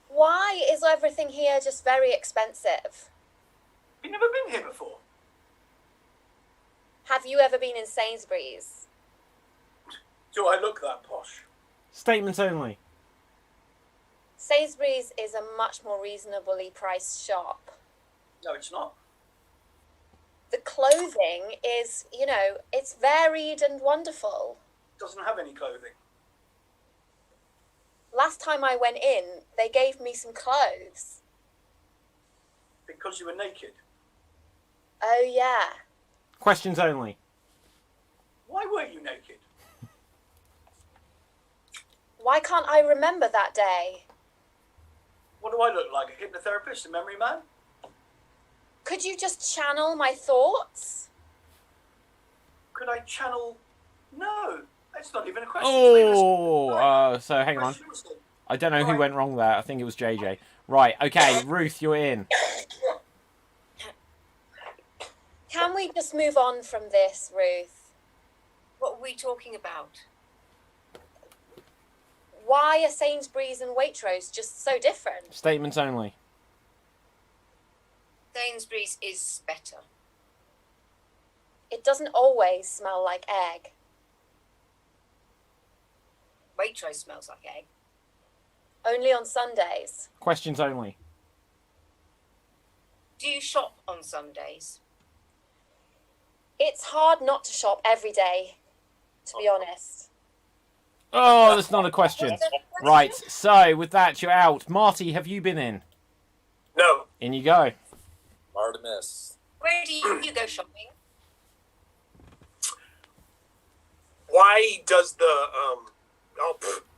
Why is everything here just very expensive? You've never been here before. Have you ever been in Sainsbury's? Do I look that posh? Statements only. Sainsbury's is a much more reasonably priced shop. No, it's not. The clothing is, you know, it's varied and wonderful. Doesn't have any clothing. Last time I went in, they gave me some clothes. Because you were naked. Oh, yeah. Questions only. Why were you naked? Why can't I remember that day? What do I look like? A hypnotherapist? A memory man? Could you just channel my thoughts? Could I channel? No, that's not even a question. Oh, so hang on. Question was the- I don't know who went wrong there. I think it was JJ. Right, okay, Ruth, you're in. Can we just move on from this, Ruth? What were we talking about? Why are Sainsbury's and Waitrose just so different? Statements only. Sainsbury's is better. It doesn't always smell like egg. Waitrose smells like egg. Only on Sundays. Questions only. Do you shop on Sundays? It's hard not to shop every day, to be honest. Oh, that's not a question. Right, so with that, you're out. Marty, have you been in? No. In you go. Artemis. Where do you go shopping? Why does the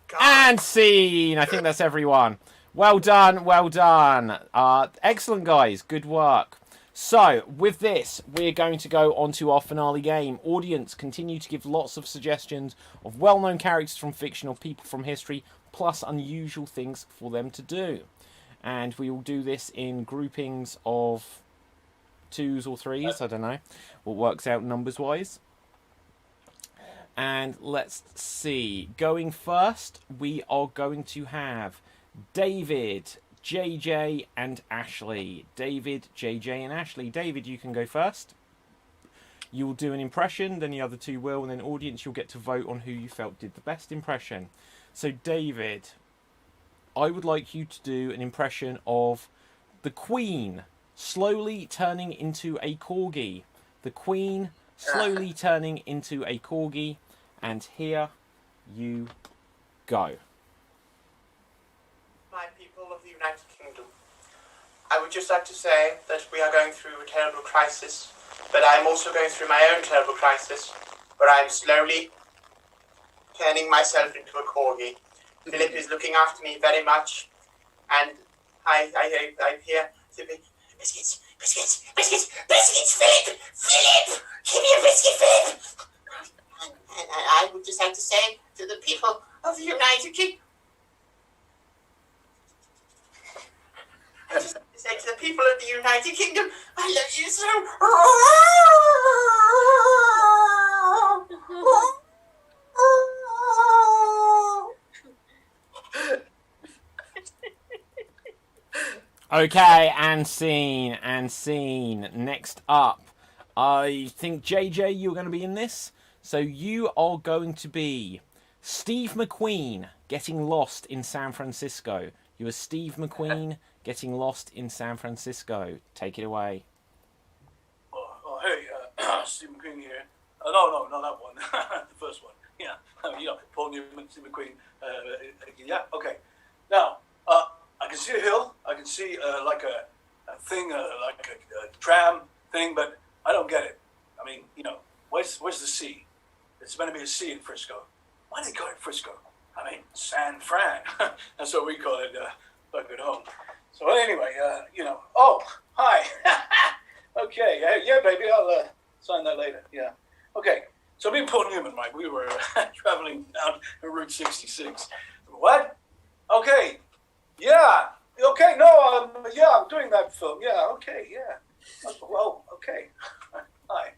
God. And scene. I think that's everyone. Well done, well done. Excellent, guys. Good work. So, with this, we're going to go on to our finale game. Audience, continue to give lots of suggestions of well-known characters from fiction or people from history, plus unusual things for them to do. And we will do this in groupings of 2s or 3s, I don't know what works out numbers-wise. And let's see. Going first, we are going to have David, JJ, and Ashley. David, JJ, and Ashley. David, you can go first. You will do an impression, then the other two will, and then audience, you'll get to vote on who you felt did the best impression. So, David, I would like you to do an impression of the Queen slowly turning into a corgi. The Queen slowly turning into a corgi. And here you go. My people of the United Kingdom, I would just like to say that we are going through a terrible crisis, but I am also going through my own terrible crisis, where I am slowly turning myself into a corgi. Philip is looking after me very much, and I hear biscuits, biscuits, biscuits, biscuits, Philip, Philip, give me a biscuit, Philip. And I would just like to say to the people of the United Kingdom, I just like to say to the people of the United Kingdom, I love you so. Okay, and scene, and scene. Next up, I think JJ, you're going to be in this. So you are going to be Steve McQueen getting lost in San Francisco. You are Steve McQueen getting lost in San Francisco. Take it away. Hey, Steve McQueen here. No, not that one. The first one. Yeah, Paul Newman, Steve McQueen. Yeah, okay. Now, I can see a hill. I can see like a thing, like a tram thing, but I don't get it. I mean, where's the sea? It's meant to be a sea in Frisco. Why do they call it Frisco? I mean, San Fran. That's what we call it back at home. So anyway, oh, hi. Okay, yeah, baby, I'll sign that later. Yeah. Okay, so me and Paul Newman, right, we were traveling down Route 66. What? Okay, yeah. Okay, no, yeah, I'm doing that film. Yeah, okay, yeah. Well, okay. Hi.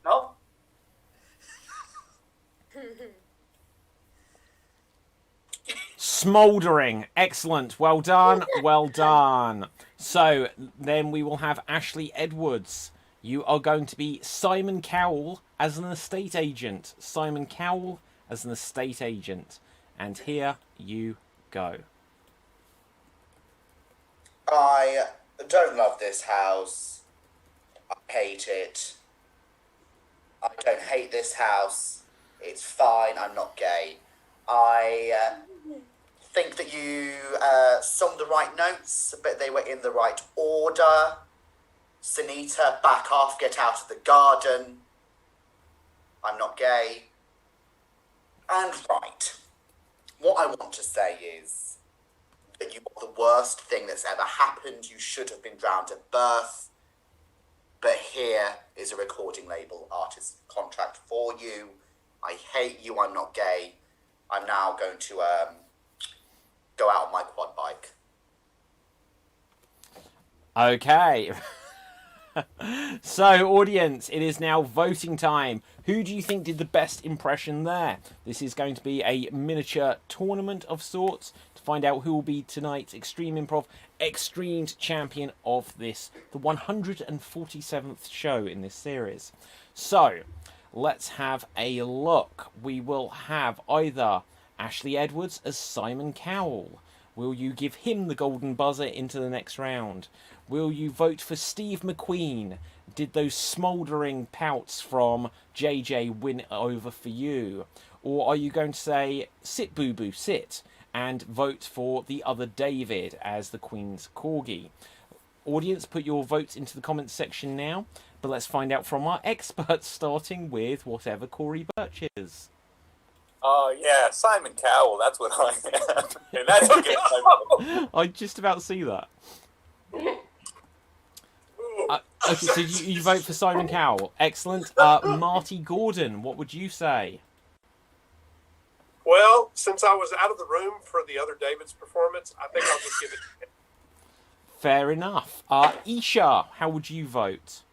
No? Smouldering. Excellent. Well done. Well done. So then we will have Ashley Edwards. You are going to be Simon Cowell as an estate agent. Simon Cowell as an estate agent. And here you go. I don't love this house. I hate it. I don't hate this house. It's fine. I'm not gay. I think that you summed the right notes, but they were in the right order. Sunita, back off. Get out of the garden. I'm not gay. And right. What I want to say is that you are the worst thing that's ever happened. You should have been drowned at birth. But here is a recording label artist contract for you. I hate you. I'm not gay. I'm now going to go out on my quad bike. Okay. So, audience, it is now voting time. Who do you think did the best impression there? This is going to be a miniature tournament of sorts to find out who will be tonight's Extreme Improv Extremed champion of this, the 147th show in this series. So, let's have a look. We will have either Ashley Edwards as Simon Cowell. Will you give him the golden buzzer into the next round? Will you vote for Steve McQueen? Did those smouldering pouts from JJ win over for you? Or are you going to say, sit boo boo, sit, and vote for the other David as the Queen's corgi? Audience, put your votes into the comments section now, but let's find out from our experts, starting with whatever Corey Birch is. Oh, yeah, Simon Cowell, that's what I am. And that's okay. I just about see that. Okay, so you vote for Simon Cowell. Excellent. Marty Gordon, what would you say? Well, since I was out of the room for the other David's performance, I think I'll just give it. Fair enough. Isha, how would you vote?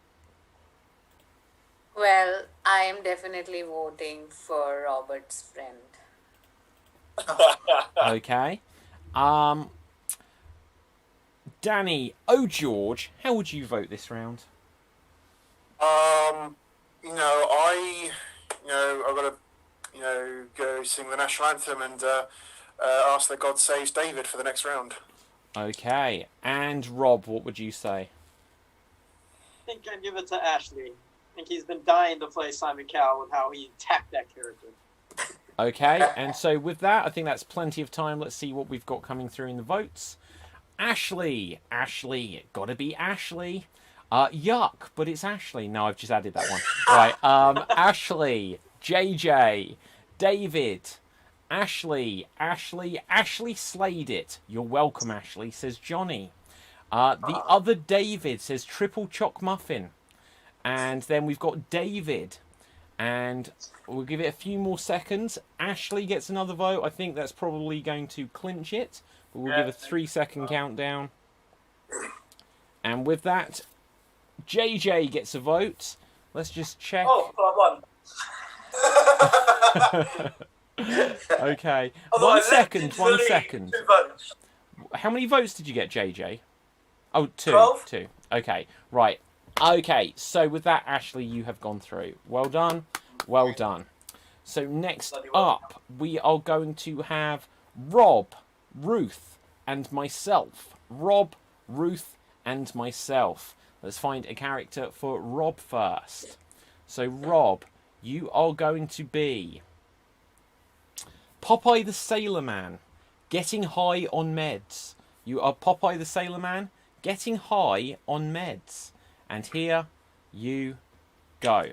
Well, I am definitely voting for Robert's friend. Okay. Danny O'George, how would you vote this round? I've got to, go sing the national anthem and ask that God saves David for the next round. Okay. And Rob, what would you say? I think I'd give it to Ashley. I think he's been dying to play Simon Cowell with how he attacked that character. Okay, and so with that, I think that's plenty of time. Let's see what we've got coming through in the votes. Ashley, gotta be Ashley. Yuck, but it's Ashley. No, I've just added that one. Right, Ashley, JJ, David, Ashley slayed it. You're welcome, Ashley, says Johnny. The other David says triple choc muffin. And then we've got David. And we'll give it a few more seconds. Ashley gets another vote. I think that's probably going to clinch it. But we'll give a 3-second countdown. And with that, JJ gets a vote. Let's just check. Oh, I won. Okay. Although One I left second. into the lead, 2 votes. How many votes did you get, JJ? Oh, 2. 12. 2. Okay, right. Okay, so with that, Ashley, you have gone through. Well done. Well done. So next up, we are going to have Rob, Ruth, and myself. Rob, Ruth, and myself. Let's find a character for Rob first. So, Rob, you are going to be Popeye the Sailor Man, getting high on meds. You are Popeye the Sailor Man, getting high on meds. And here you go.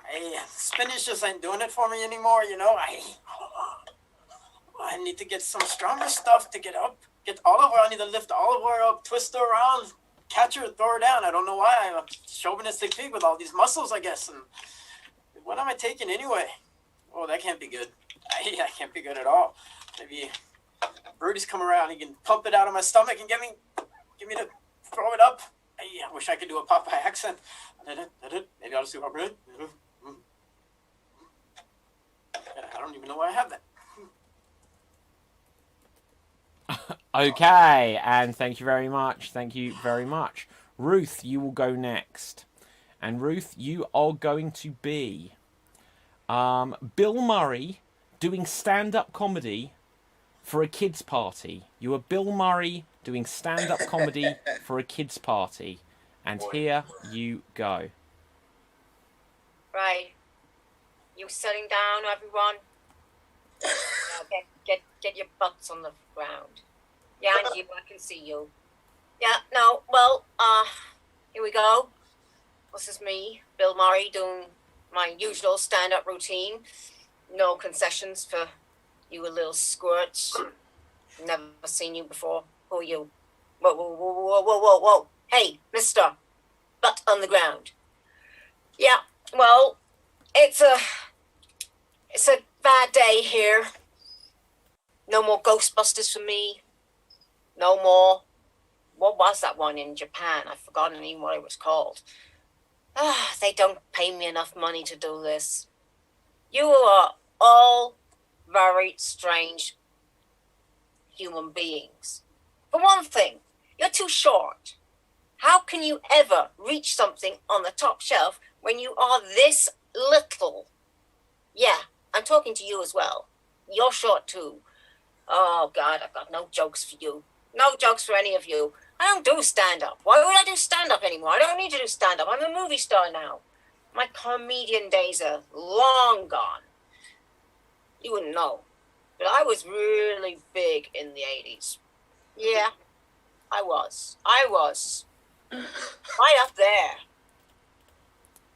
Hey, spinach just ain't doing it for me anymore, I need to get some stronger stuff to get up. Get olive oil. I need to lift olive oil up, twist her around, catch her, throw her down. I don't know why. I'm a chauvinistic pig with all these muscles, I guess. And what am I taking anyway? Oh, that can't be good. That can't be good at all. Maybe Brutus come around. He can pump it out of my stomach and get me to throw it up. I wish I could do a Popeye accent. Maybe I'll just do a I don't even know why I have that. Okay, and thank you very much. Thank you very much. Ruth, you will go next. And Ruth, you are going to be Bill Murray doing stand-up comedy for a kids' party. You are Bill Murray doing stand-up comedy for a kids' party. And here you go. Right. You sitting down, everyone? Now get your butts on the ground. Yeah, and you, I can see you. Yeah, no, well, here we go. This is me, Bill Murray, doing my usual stand-up routine. No concessions for you little squirts. Never seen you before. Who are you? Whoa, whoa, whoa, whoa, whoa, whoa, whoa. Hey, mister, butt on the ground. Yeah, well, it's a bad day here. No more Ghostbusters for me. No more what was that one in Japan? I've forgotten even what it was called. They don't pay me enough money to do this. You are all very strange human beings. For one thing, you're too short. How can you ever reach something on the top shelf when you are this little? Yeah, I'm talking to you as well. You're short too. Oh, God, I've got no jokes for you. No jokes for any of you. I don't do stand-up. Why would I do stand-up anymore? I don't need to do stand-up. I'm a movie star now. My comedian days are long gone. You wouldn't know, but I was really big in the 80s. Yeah, I was. Right up there.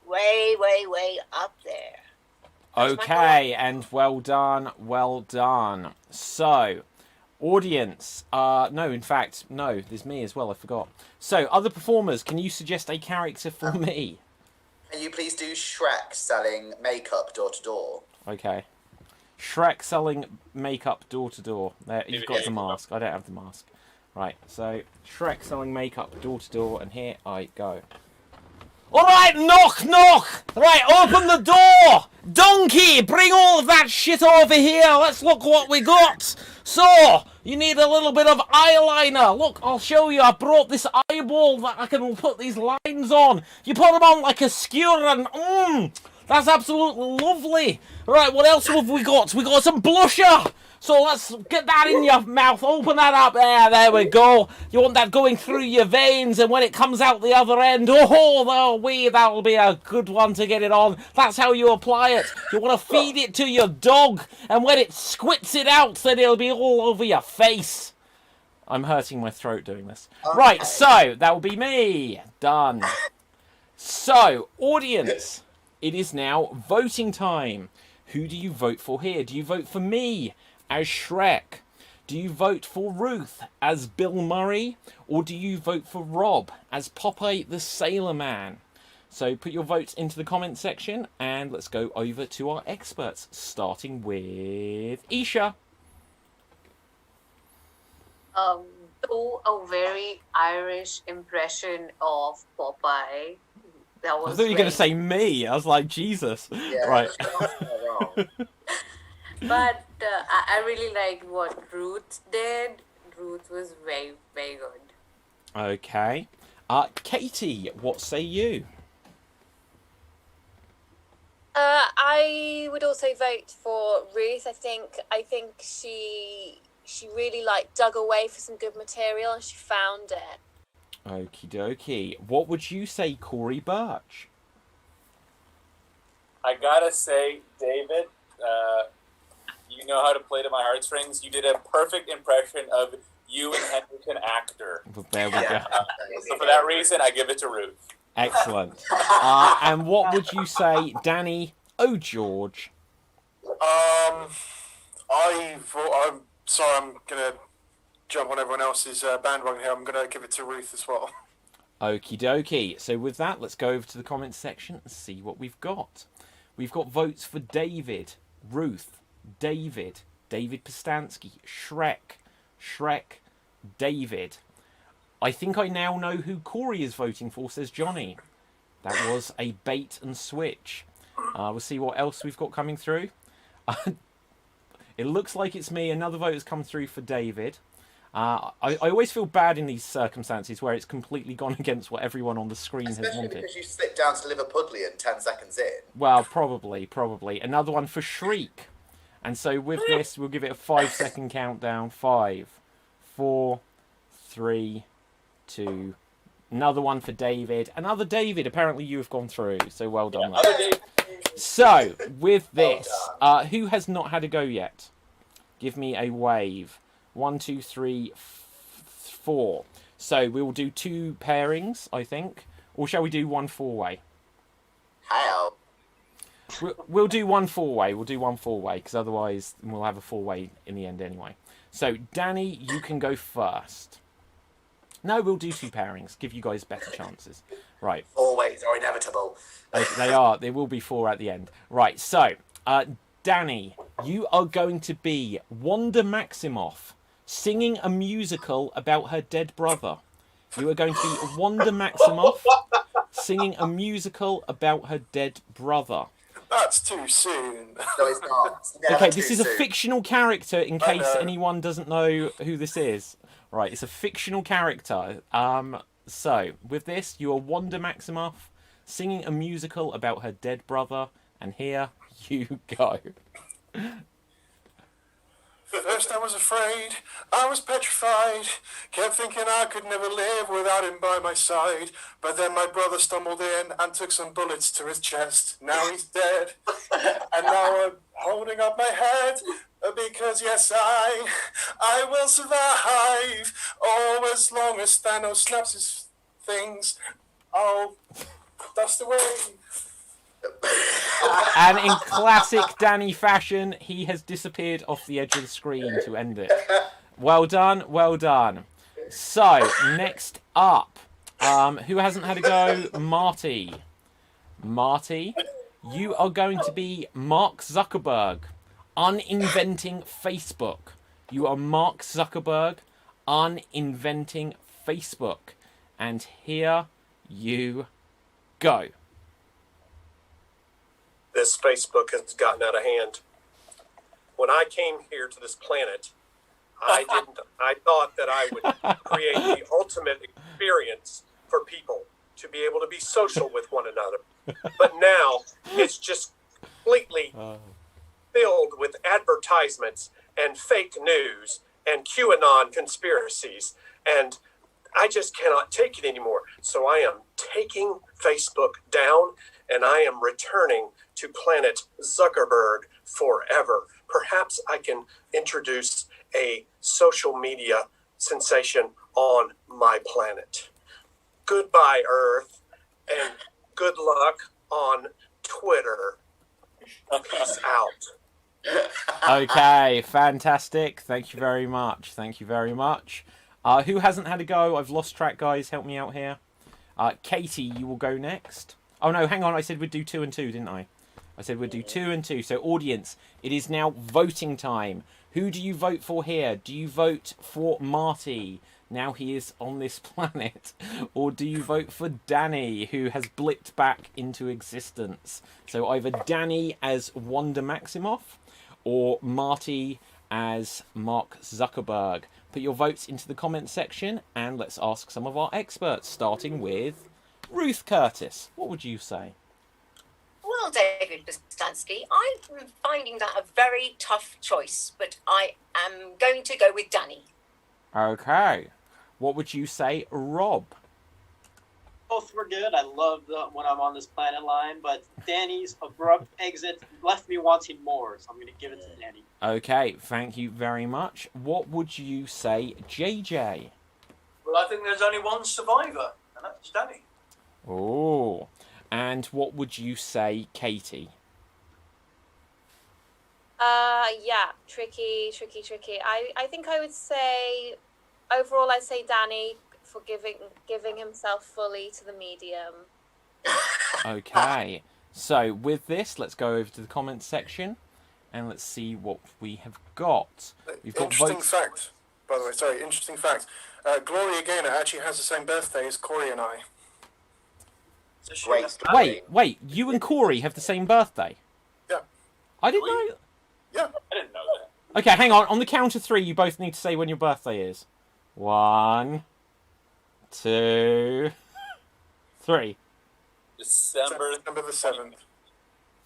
Way, way, way up there. Okay, and well done, well done. So, audience, no, in fact, no, there's me as well, I forgot. So, other performers, can you suggest a character for me? Can you please do Shrek selling makeup door to door? Okay. Shrek selling makeup door to door. There, you've got the mask. I don't have the mask. Right, so Shrek selling makeup door to door, and here I go. All right, knock, knock. Right, open the door. Donkey, bring all of that shit over here. Let's look what we got. So, you need a little bit of eyeliner. Look, I'll show you. I brought this eyeball that I can put these lines on. You put them on like a skewer and, that's absolutely lovely. Right, what else have we got? We got some blusher. So let's get that in your mouth. Open that up. There we go. You want that going through your veins, and when it comes out the other end, that'll be a good one to get it on. That's how you apply it. You want to feed it to your dog, and when it squits it out, then it'll be all over your face. I'm hurting my throat doing this. Okay. Right, so that will be me. Done. So, audience, it is now voting time. Who do you vote for here? Do you vote for me as Shrek? Do you vote for Ruth as Bill Murray? Or do you vote for Rob as Popeye the Sailor Man? So put your votes into the comment section and let's go over to our experts, starting with Isha. Do a very Irish impression of Popeye. That was I thought you were going to say me. I was like, Jesus. Yeah, right. But I really liked what Ruth did. Ruth was very, very good. Okay. Katie, what say you? I would also vote for Ruth. I think she really dug away for some good material and she found it. Okie dokie. What would you say, Corey Birch? I gotta say, David, you know how to play to my heartstrings. You did a perfect impression of you and Henderson actor. Well, there we go. So for that reason, I give it to Ruth. Excellent. And what would you say, Danny O'George? I'm sorry, I'm gonna jump on everyone else's bandwagon here. I'm gonna give it to Ruth as well. Okie dokie. So with that, let's go over to the comments section and see what we've got. We've got votes for David, Ruth, David Pastansky, Shrek, David. I think I now know who Corey is voting for, says Johnny. That was a bait and switch. We'll see what else we've got coming through. It looks like it's me. Another vote has come through for David. I always feel bad in these circumstances where it's completely gone against what everyone on the screen has wanted. Especially because you slipped down to Liverpudlian 10 seconds in. Well, probably. Another one for Shriek. And so with this, we'll give it a 5-second countdown. 5, 4, 3, 2. Another one for David. Another David. Apparently you have gone through. So well done. Yeah, so with this, who has not had a go yet? Give me a wave. 1, 2, 3, 4. So we will do 2 pairings, I think. Or shall we do 1 4-way? How? We'll do 1 4-way. We'll do 1 4-way, because otherwise we'll have a 4-way in the end anyway. So, Danny, you can go first. No, we'll do 2 pairings. Give you guys better chances. Right. 4 ways are inevitable. They are. There will be 4 at the end. Right, so, Danny, you are going to be Wanda Maximoff, singing a musical about her dead brother. You are going to be Wanda Maximoff singing a musical about her dead brother. That's too soon. No, it's not. It's never Okay, too this is a soon. fictional character in I case know. anyone doesn't know who this is. Right, it's a fictional character. So, with this, you are Wanda Maximoff singing a musical about her dead brother, and here you go. First I was afraid, I was petrified, kept thinking I could never live without him by my side. But then my brother stumbled in and took some bullets to his chest. Now he's dead, and now I'm holding up my head, because yes, I will survive. Oh, as long as Thanos snaps his things, I'll dust away. And in classic Danny fashion, he has disappeared off the edge of the screen to end it. Well done, well done. So, next up, who hasn't had a go? Marty. Marty, you are going to be Mark Zuckerberg, uninventing Facebook. You are Mark Zuckerberg, uninventing Facebook. And here you go. This Facebook has gotten out of hand. When I came here to this planet, I thought that I would create the ultimate experience for people to be able to be social with one another. But now it's just completely filled with advertisements and fake news and QAnon conspiracies, and I just cannot take it anymore. So I am taking Facebook down, and I am returning to Planet Zuckerberg forever. Perhaps I can introduce a social media sensation on my planet. Goodbye, Earth, and good luck on Twitter. Peace out. Okay, fantastic. Thank you very much. Thank you very much. Who hasn't had a go? I've lost track, guys. Help me out here. Katie, you will go next. Oh, no, hang on. I said we'd do 2 and 2, didn't I? I said we'd do 2 and 2. So, audience, it is now voting time. Who do you vote for here? Do you vote for Marty? Now he is on this planet. Or do you vote for Danny, who has blipped back into existence? So, either Danny as Wanda Maximoff or Marty as Mark Zuckerberg. Put your votes into the comments section and let's ask some of our experts, starting with Ruth Curtis. What would you say? Well, David Bostansky, I'm finding that a very tough choice, but I am going to go with Danny. Okay. What would you say, Rob? Both were good. I love when I'm on this planet line, but Danny's abrupt exit left me wanting more, so I'm going to give it to Danny. Okay, thank you very much. What would you say, JJ? Well, I think there's only one survivor, and that's Danny. Oh. And what would you say, Katie? Yeah, tricky. I think I would say, overall, I'd say Danny for giving himself fully to the medium. Okay. So, with this, let's go over to the comments section and let's see what we have got. We've got Interesting votes. fact, by the way, sorry, interesting fact. Gloria Gaynor actually has the same birthday as Corey and I. Great. Wait, you and Corey have the same birthday? Yeah. I didn't know. Yeah. I didn't know that. Okay, hang on. On the count of 3, you both need to say when your birthday is. 1, 2, 3. December the 7th.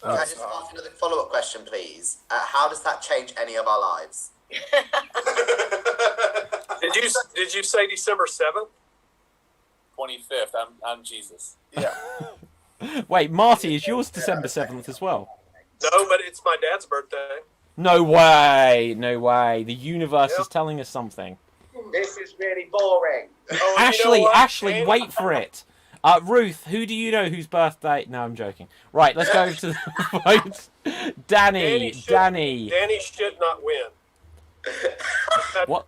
Can I just ask another follow-up question, please? How does that change any of our lives? Did you say December 7th? 25th. I'm Jesus. Yeah. Wait, Marty, is yours December 7th as well? No, but it's my dad's birthday. No way. The universe is telling us something. This is really boring. Oh, Ashley, you know what? Ashley, wait for it. Ruth, who do you know whose birthday? No, I'm joking. Right, let's go over to the votes. Danny. Danny should not win. What?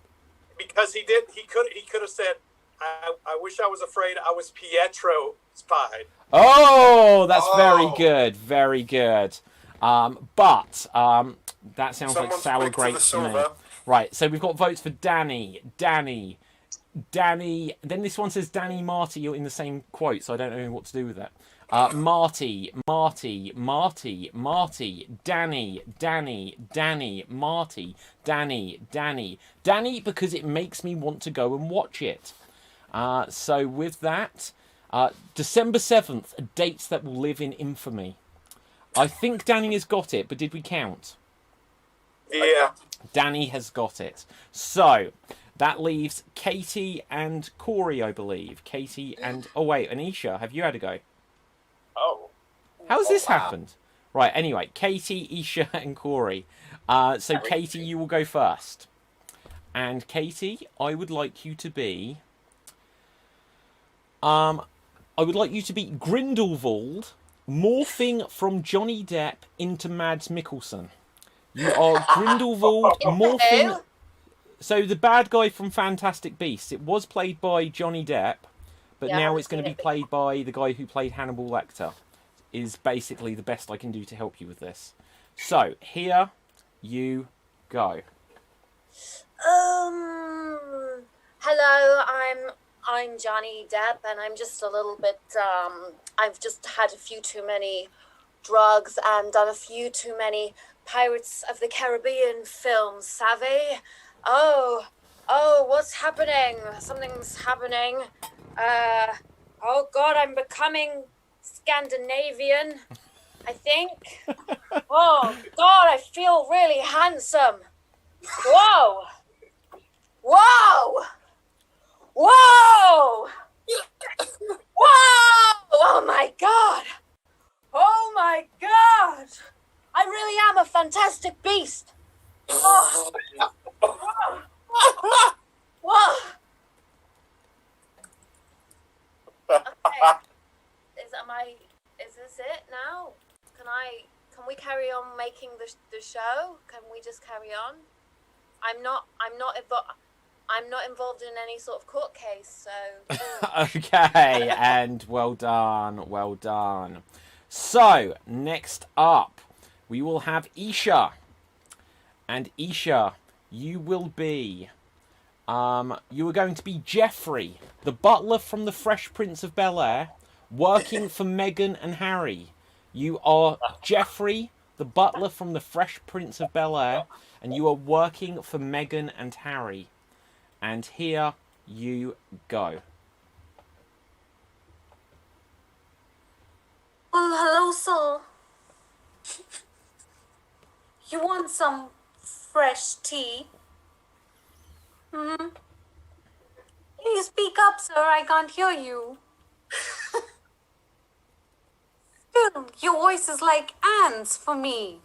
Because he could have said, I wish I was afraid I was Pietro spied. Oh, that's very good. Very good. But that sounds like sour grapes to me. Right, so we've got votes for Danny. Danny, Danny. Then this one says Danny Marty. You're in the same quote, so I don't know what to do with that. Marty, Marty, Marty, Marty, Danny, Danny, Danny, Marty, Danny, Danny, Danny, because it makes me want to go and watch it. So with that, December 7th, dates that will live in infamy. I think Danny has got it, but did we count? Yeah. Danny has got it. So that leaves Katie and Corey, I believe. Katie and... Oh, wait, Anisha, have you had a go? Oh. How's this happened? Right, anyway, Katie, Isha, and Corey. So, Katie, you will go first. And, Katie, I would like you to be... I would like you to be Grindelwald morphing from Johnny Depp into Mads Mikkelsen. You are Grindelwald morphing... So, the bad guy from Fantastic Beasts, it was played by Johnny Depp, but now it's going to be played by the guy who played Hannibal Lecter. Is basically the best I can do to help you with this. So, here you go. Hello, I'm Johnny Depp, and I'm just a little bit, I've just had a few too many drugs and done a few too many Pirates of the Caribbean films, savvy? Oh, what's happening? Something's happening. Oh God, I'm becoming Scandinavian, I think. Oh God, I feel really handsome. Whoa! Whoa! Whoa! Whoa! Oh my God! Oh my God! I really am a fantastic beast. Oh. Whoa! Whoa! Okay. Is this it now? Can we carry on making the show? Can we just carry on? I'm not involved in any sort of court case, so. Okay, and well done, well done. So, next up, we will have Isha. And Isha, you will be... you are going to be Jeffrey, the butler from the Fresh Prince of Bel-Air, working for Meghan and Harry. You are Jeffrey, the butler from the Fresh Prince of Bel-Air, and you are working for Meghan and Harry. And here you go. Well, hello, sir. You want some fresh tea? Hmm? Can you speak up, sir? I can't hear you. Still, your voice is like ants for me.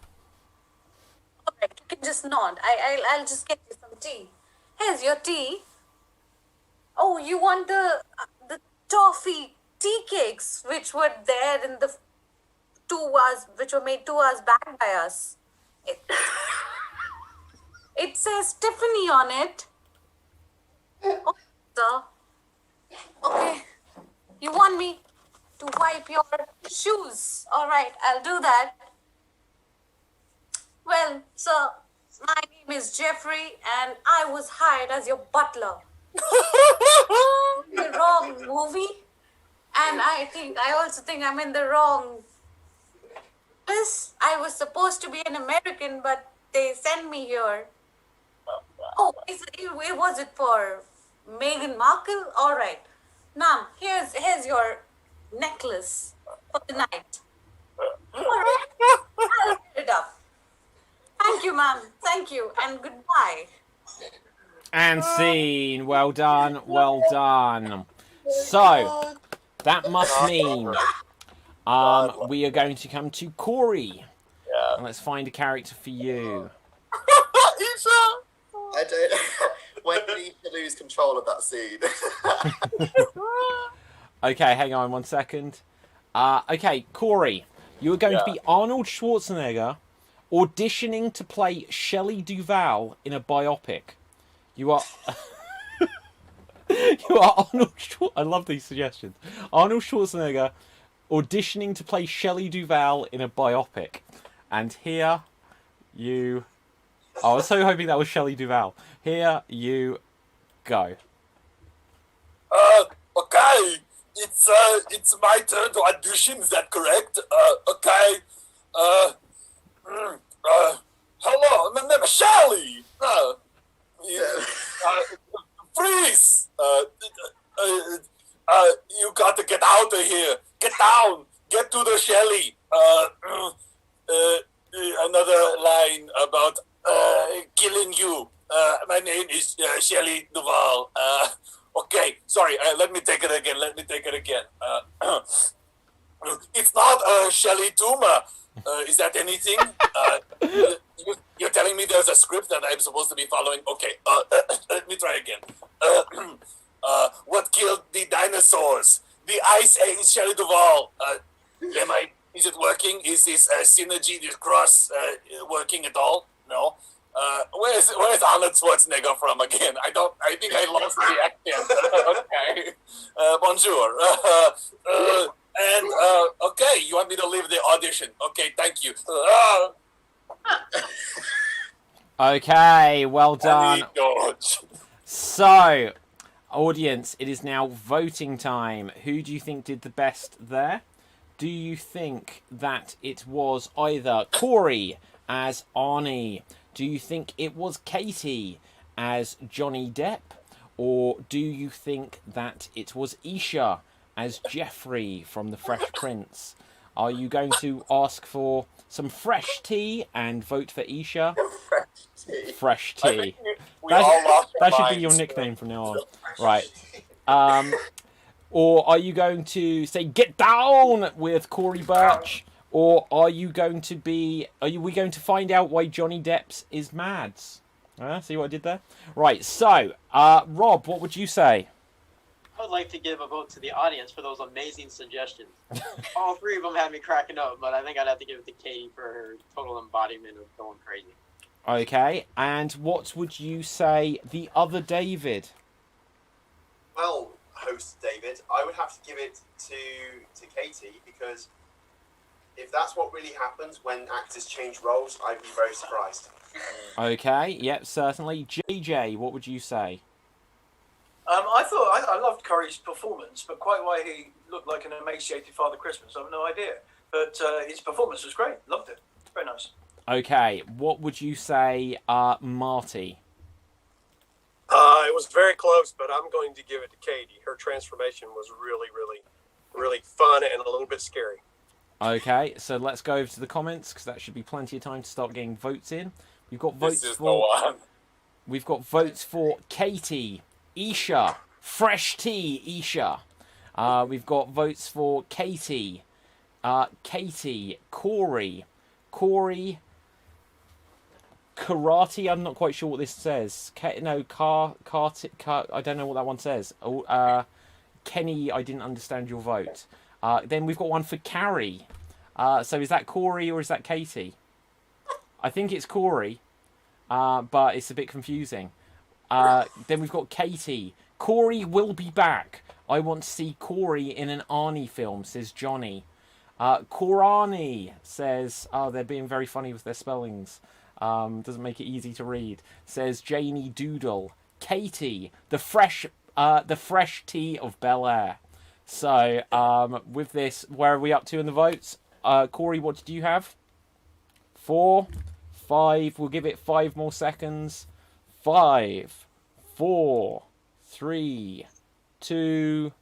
Alright, you can just nod. I'll just get you some tea. Here's your tea. Oh, you want the toffee tea cakes, which were there in the 2 hours, which were made 2 hours back by us. It says Tiffany on it. Oh, sir. Okay. You want me to wipe your shoes? All right, I'll do that. Well, sir, my name is Jeffrey, and I was hired as your butler. The wrong movie, and I also think I'm in the wrong. This I was supposed to be an American, but they sent me here. Oh, was it for Meghan Markle? All right. Now, here's your necklace for the night. All right. I'll get it up. Thank you, ma'am. Thank you, and goodbye. And scene. Well done, well done. So, that must mean we are going to come to Corey. Yeah. And let's find a character for you. I don't. When did he lose control of that scene? Okay, hang on 1 second. Okay, Corey, you are going to be Arnold Schwarzenegger auditioning to play Shelley Duvall in a biopic. You are... you are Arnold Schwarzenegger. I love these suggestions. Arnold Schwarzenegger auditioning to play Shelley Duvall in a biopic. And here you... Oh, I was so hoping that was Shelley Duvall. Here you go. Okay. It's my turn to audition. Is that correct? Okay. Hello, my name is Shelly. Freeze. You got to get out of here. Get down. Get to the Shelly. Another line about killing you. My name is Shelly Duval. Okay, sorry. Let me take it again. It's not Shelly Tuma. Is that anything? You're telling me there's a script that I'm supposed to be following? Okay, let me try again. What killed the dinosaurs? The Ice Age, Shelley Duvall. Is it working? Is this synergy, this cross, working at all? No. Where's Arnold Schwarzenegger from again? I think I lost the accent. Okay. Bonjour. Okay, you want me to leave the audition? Okay, thank you. Okay, well done. So, audience, it is now voting time. Who do you think did the best there? Do you think that it was either Corey as Arnie? Do you think it was Katie as Johnny Depp? Or do you think that it was Isha as Jeffrey from The Fresh Prince? Are you going to ask for some fresh tea and vote for Isha? Fresh tea. That should be your nickname from now on. Right. Or are you going to say get down with Corey Birch? Or are you going to be... we going to find out why Johnny Depp's is Mads? See what I did there? Right, so, Rob, what would you say? I would like to give a vote to the audience for those amazing suggestions. All three of them had me cracking up, but I think I'd have to give it to Katie for her total embodiment of going crazy. Okay, and what would you say the other David? Well, host David, I would have to give it to Katie, because if that's what really happens when actors change roles, I'd be very surprised. Okay, yep, certainly. JJ, what would you say? I loved Corey's performance, but quite why he looked like an emaciated Father Christmas, I have no idea. But his performance was great. Loved it. Very nice. Okay, what would you say, Marty? It was very close, but I'm going to give it to Katie. Her transformation was really, really, really fun and a little bit scary. Okay, so let's go over to the comments, because that should be plenty of time to start getting votes in. We've got votes We've got votes for Katie, Isha, Fresh Tea, Isha. We've got votes for Katie, Corey, Karate. I'm not quite sure what this says. I don't know what that one says. Kenny, I didn't understand your vote. Then we've got one for Carrie. So is that Corey or is that Katie? I think it's Corey, but it's a bit confusing. Then we've got Katie. Corey will be back. I want to see Corey in an Arnie film, says Johnny. Korani says, they're being very funny with their spellings. Doesn't make it easy to read. Says Janie Doodle. Katie, the fresh tea of Bel Air. So, with this, where are we up to in the votes? Corey, what did you have? 4, 5. We'll give it 5 more seconds. 5, 4, 3, 2,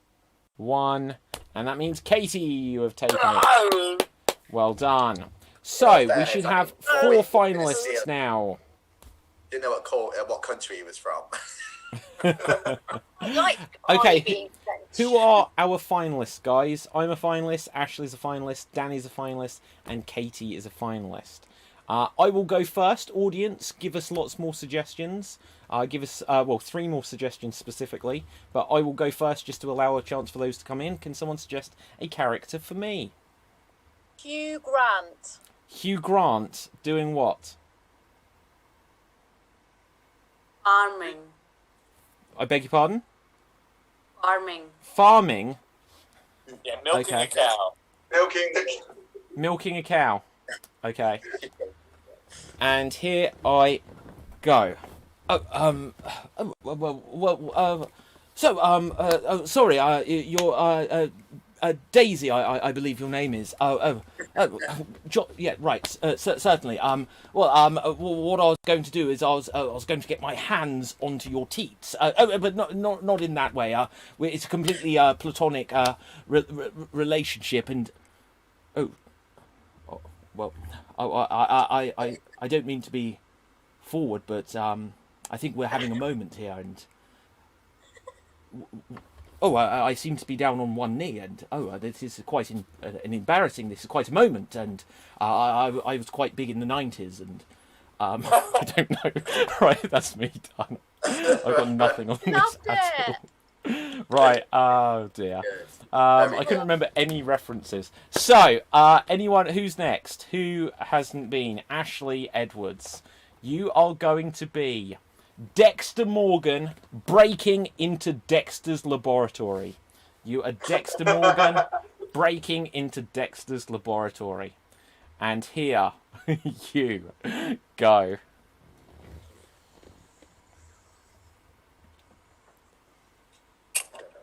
1. And that means Katie, you have taken it. Well done. So, we should have 4 finalists now. Didn't know what country he was from. Okay, who are our finalists, guys? I'm a finalist, Ashley's a finalist, Danny's a finalist, and Katie is a finalist. I will go first. Audience, give us lots more suggestions. Give us, 3 more suggestions specifically. But I will go first just to allow a chance for those to come in. Can someone suggest a character for me? Hugh Grant. Hugh Grant, doing what? Farming. I beg your pardon? Farming. Farming? Yeah, milking a cow. Milking a cow. Okay. And here I go. Sorry, you're Daisy, I believe your name is. Yeah, right. Certainly. What I was going to do is I was going to get my hands onto your teats. But not in that way. It's a completely platonic relationship, and well, I don't mean to be forward, but I think we're having a moment here, and. I seem to be down on one knee, and this is quite an embarrassing. This is quite a moment, and I was quite big in the 90s, and I don't know. Right, that's me done. I've got nothing on this at all. Right, oh dear. I couldn't remember any references. So, anyone who's next? Who hasn't been? Ashley Edwards. You are going to be Dexter Morgan breaking into Dexter's laboratory. You are Dexter Morgan breaking into Dexter's laboratory. And here you go.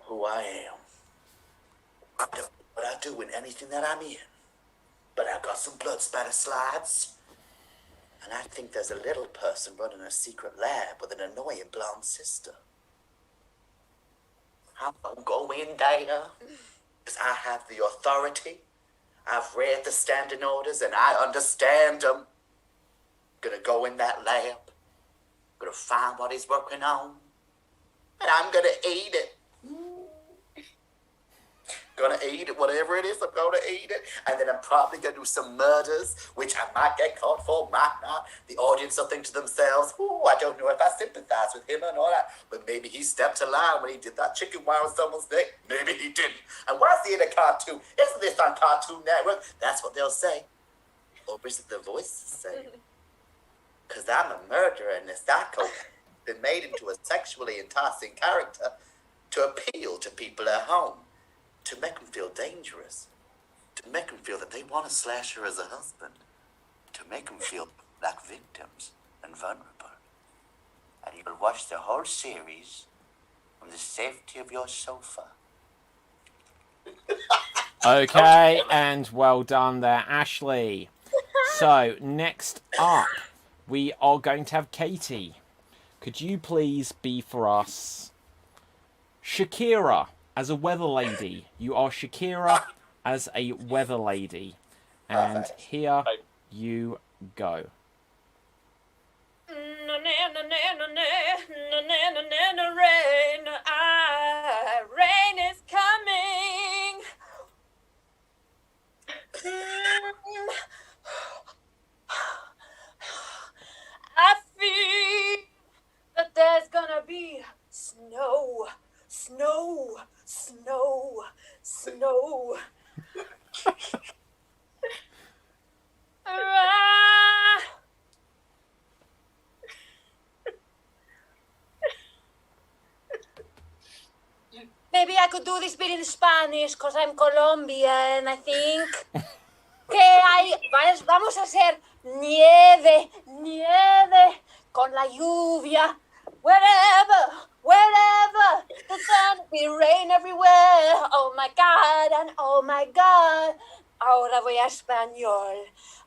Who I am. What I do in anything that I'm in. But I've got some blood spatter slides. And I think there's a little person running a secret lab with an annoying blonde sister. I'm gonna go in there, because I have the authority. I've read the standing orders and I understand them. Gonna go in that lab, gonna find what he's working on, and I'm gonna eat it. Gonna eat it, whatever it is, I'm gonna eat it. And then I'm probably gonna do some murders, which I might get caught for, might not. The audience will think to themselves, ooh, I don't know if I sympathize with him and all that. But maybe he stepped a line when he did that chicken wire on someone's neck. Maybe he didn't. And why is he in a cartoon? Isn't this on Cartoon Network? That's what they'll say. Or is it the voices saying? Because I'm a murderer and a psychopath. Been made into a sexually enticing character to appeal to people at home. To make them feel dangerous, to make them feel that they want a slasher as a husband, to make them feel like victims and vulnerable. And you'll watch the whole series from the safety of your sofa. Okay, and well done there, Ashley. So, next up, we are going to have Katie. Could you please be for us Shakira as a weather lady? You are Shakira as a weather lady. And here you go. Rain is coming. I feel that there's gonna be snow. Snow, snow, snow. Maybe I could do this bit in Spanish because I'm Colombian, I think. Vamos a hacer nieve, nieve con la lluvia. Wherever, there's gonna be rain everywhere. Oh my God, and oh my God. Ahora voy a español.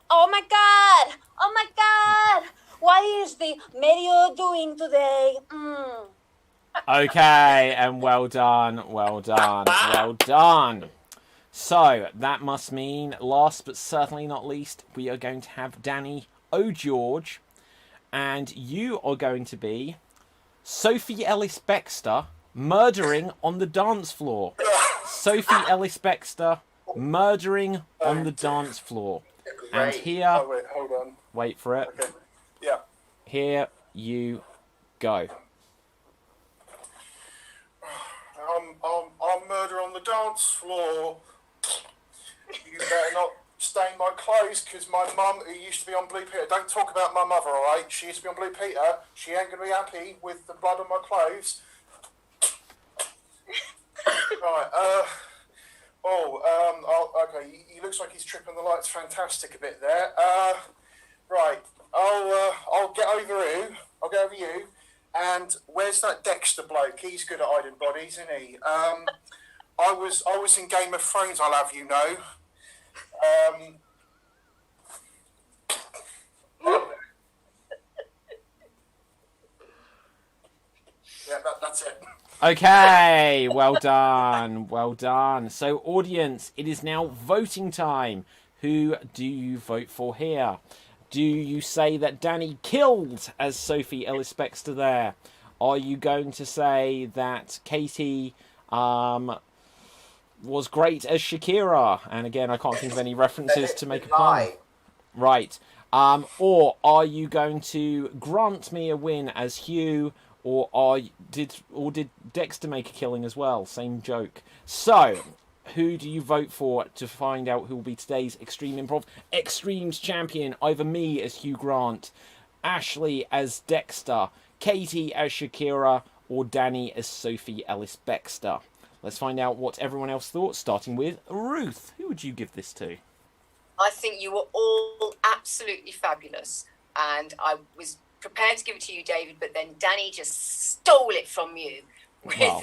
Oh my God, what is the medio doing today? Okay, and well done. So, that must mean, last but certainly not least, we are going to have Danny O'George. And you are going to be Sophie Ellis-Bextor murdering on the dance floor. Sophie Ellis-Bextor murdering on the dance floor. And here... Oh, wait, hold on. Wait for it. Okay. Yeah. Here you go. I'm murder on the dance floor. You better not stain my clothes, because my mum, who used to be on Blue Peter, don't talk about my mother, alright? She used to be on Blue Peter. She ain't going to be happy with the blood on my clothes. Right, okay, he looks like he's tripping the lights fantastic a bit there. Right, I'll get over you, and And where's that Dexter bloke? He's good at hiding bodies, isn't he? I was in Game of Thrones, I'll have you know. Yeah, that's it. Okay, well done, well done. So, audience, it is now voting time. Who do you vote for here? Do you say that Danny killed as Sophie Ellis-Bextor there? Are you going to say that Katie was great as Shakira? And again, I can't think of any references to make a pun. Right. Or are you going to grant me a win as Hugh? Or did Dexter make a killing as well? Same joke. So, who do you vote for to find out who will be today's Extreme Improv Extremes champion? Either me as Hugh Grant, Ashley as Dexter, Katie as Shakira, or Danny as Sophie Ellis-Bextor. Let's find out what everyone else thought, starting with Ruth. Who would you give this to? I think you were all absolutely fabulous, and I was prepared to give it to you, David, but then Danny just stole it from you. Well,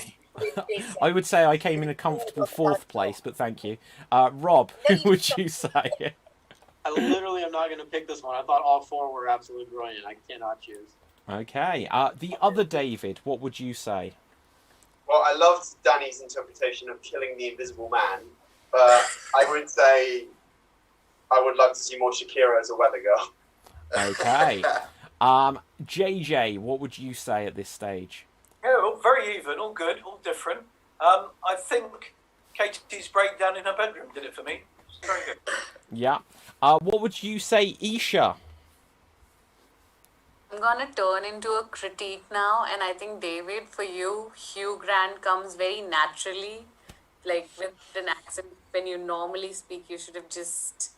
I would say I came in a comfortable 4th place, but thank you. Rob, who would you say? I literally am not going to pick this one. I thought all 4 were absolutely brilliant. I cannot choose. Okay. The other David, what would you say? Well, I loved Danny's interpretation of killing the Invisible Man, but I would say I would love to see more Shakira as a weather girl. Okay. JJ, what would you say at this stage? Yeah, all very even, all good, all different. I think Katie's breakdown in her bedroom did it for me. It's very good. Yeah. What would you say, Isha? I'm gonna turn into a critique now, and I think David, for you, Hugh Grant comes very naturally, like with an accent. When you normally speak, you should have just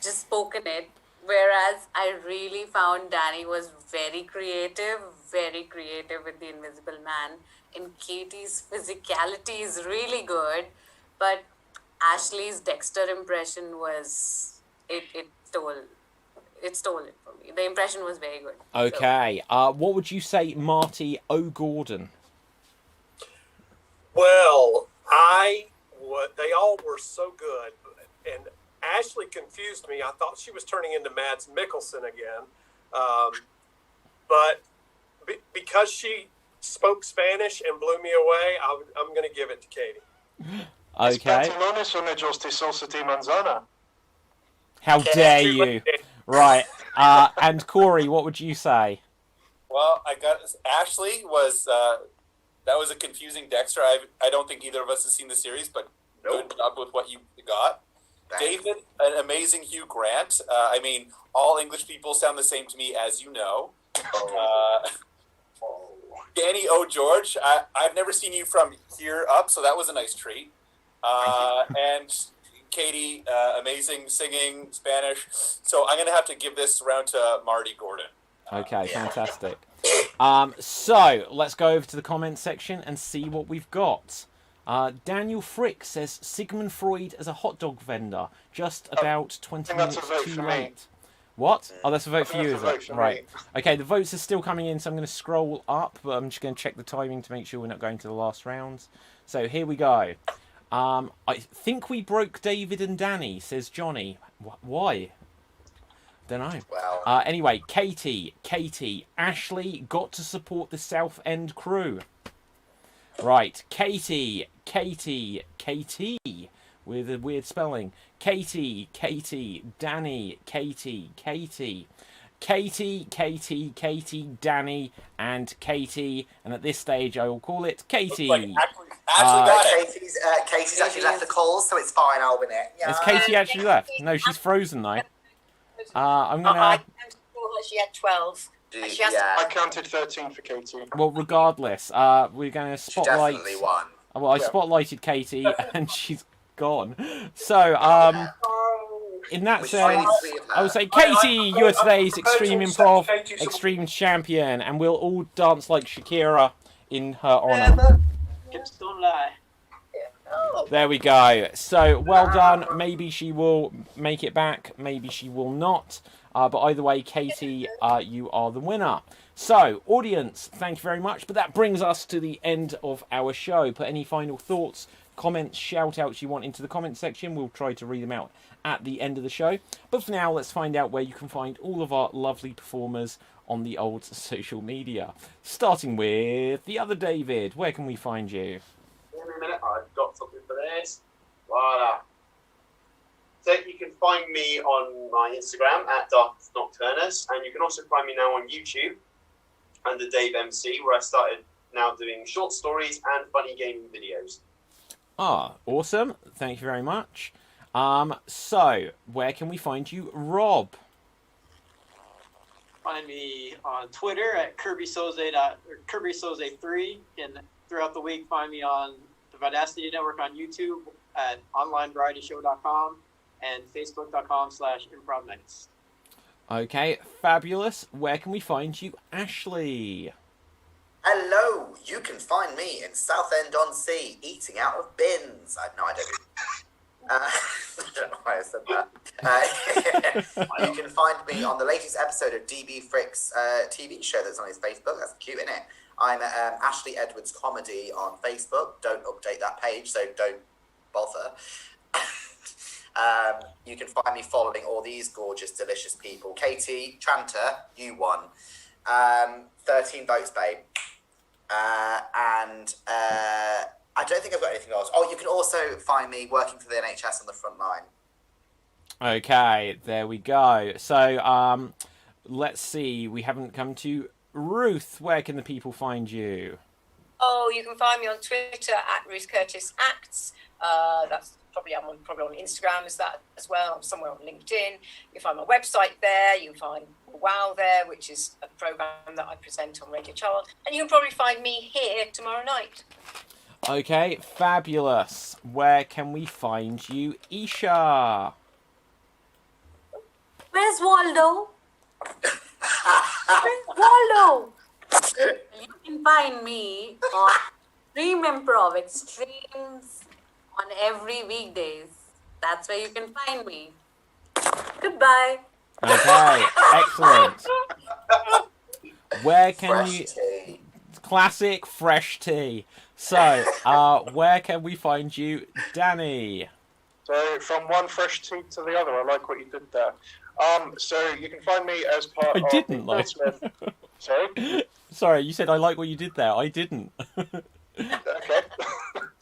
spoken it. Whereas I really found Danny was very creative with the Invisible Man. And Katie's physicality is really good, but Ashley's Dexter impression was it stole it from me. The impression was very good. Okay. What would you say, Marty O'Gordon? Well, they all were so good, and Ashley confused me. I thought she was turning into Mads Mikkelsen again, but because she spoke Spanish and blew me away, I'm going to give it to Katie. Okay. Pantalones son hechos de salsa de manzana. How dare you? Right. And Corey, what would you say? Well, Ashley was that was a confusing Dexter. I don't think either of us has seen the series, but good job with what you got. David, an amazing Hugh Grant. I mean, all English people sound the same to me, as you know. Danny O'George, I've never seen you from here up, so that was a nice treat. And Katie, amazing singing Spanish. So I'm going to have to give this round to Marty Gordon. Okay, fantastic. So let's go over to the comments section and see what we've got. Daniel Frick says Sigmund Freud as a hot dog vendor, just about 20 minutes too late. What? Oh, that's a vote for you, is it? Right. Okay, the votes are still coming in, so I'm going to scroll up, but I'm just going to check the timing to make sure we're not going to the last rounds. So here we go. I think we broke David and Danny, says Johnny. Why? Don't know. Well. Anyway, Katie, Ashley got to support the South End crew. Right, Katie, with a weird spelling. Katie, Danny, Katie, Danny, and Katie. And at this stage, I will call it Katie. Katie's actually left the calls, so it's fine. I'll win it. Yeah. Has Katie actually left? No, she's frozen though. I'm gonna. I counted for her. She had 12. She has I counted 13 for Katie. Well, regardless, we're going to spotlight. She definitely won. Well, I spotlighted Katie, and she's gone. So, in that sense, I would say, Katie, you are today's Extreme Improv Extreme Champion, and we'll all dance like Shakira in her honour. Don't lie. There we go. So, well done. Maybe she will make it back. Maybe she will not. But either way, Katie, you are the winner. So, audience, thank you very much. But that brings us to the end of our show. Put any final thoughts, comments, shout-outs you want into the comment section. We'll try to read them out at the end of the show. But for now, let's find out where you can find all of our lovely performers on the old social media. Starting with the other David. Where can we find you? Give me a minute, I've got something for this. Voila. So you can find me on my Instagram at @DarkNocturnus, and you can also find me now on YouTube under Dave MC, where I started now doing short stories and funny gaming videos. Ah, awesome. Thank you very much. So, where can we find you, Rob? Find me on Twitter at KirbySoze3, and throughout the week, find me on the Vidacity Network on YouTube at onlinevarietyShow.com and Facebook.com/Improv Nights. Okay, fabulous. Where can we find you, Ashley? Hello, you can find me in Southend-on-Sea, eating out of bins. I don't know why I said that. You can find me on the latest episode of DB Frick's TV show that's on his Facebook. That's cute, isn't it? I'm Ashley Edwards Comedy on Facebook. Don't update that page, so don't bother. You can find me following all these gorgeous, delicious people. Katie Tranter, you won. 13 votes, babe. And I don't think I've got anything else. Oh, you can also find me working for the NHS on the front line. Okay, there we go. So, let's see. We haven't come to Ruth. Where can the people find you? Oh, you can find me on Twitter at Ruth Curtis Acts. That's probably I'm on Instagram as that as well. I'm somewhere on LinkedIn. You can find my website there. You can find Wow there, which is a program that I present on Radio Child, and you can probably find me here tomorrow night. Okay, fabulous. Where can we find you, Isha? Where's Waldo? Where's Waldo? You can find me on Stream Improv XStreamed on every weekdays. That's where you can find me. Goodbye. Okay, excellent. Where can Fresh you... tea. Classic fresh tea. So, where can we find you, Danny? So from one fresh tea to the other, I like what you did there. So you can find me as part I of didn't the like. Smith. Sorry? Sorry, you said I like what you did there. I didn't. Okay.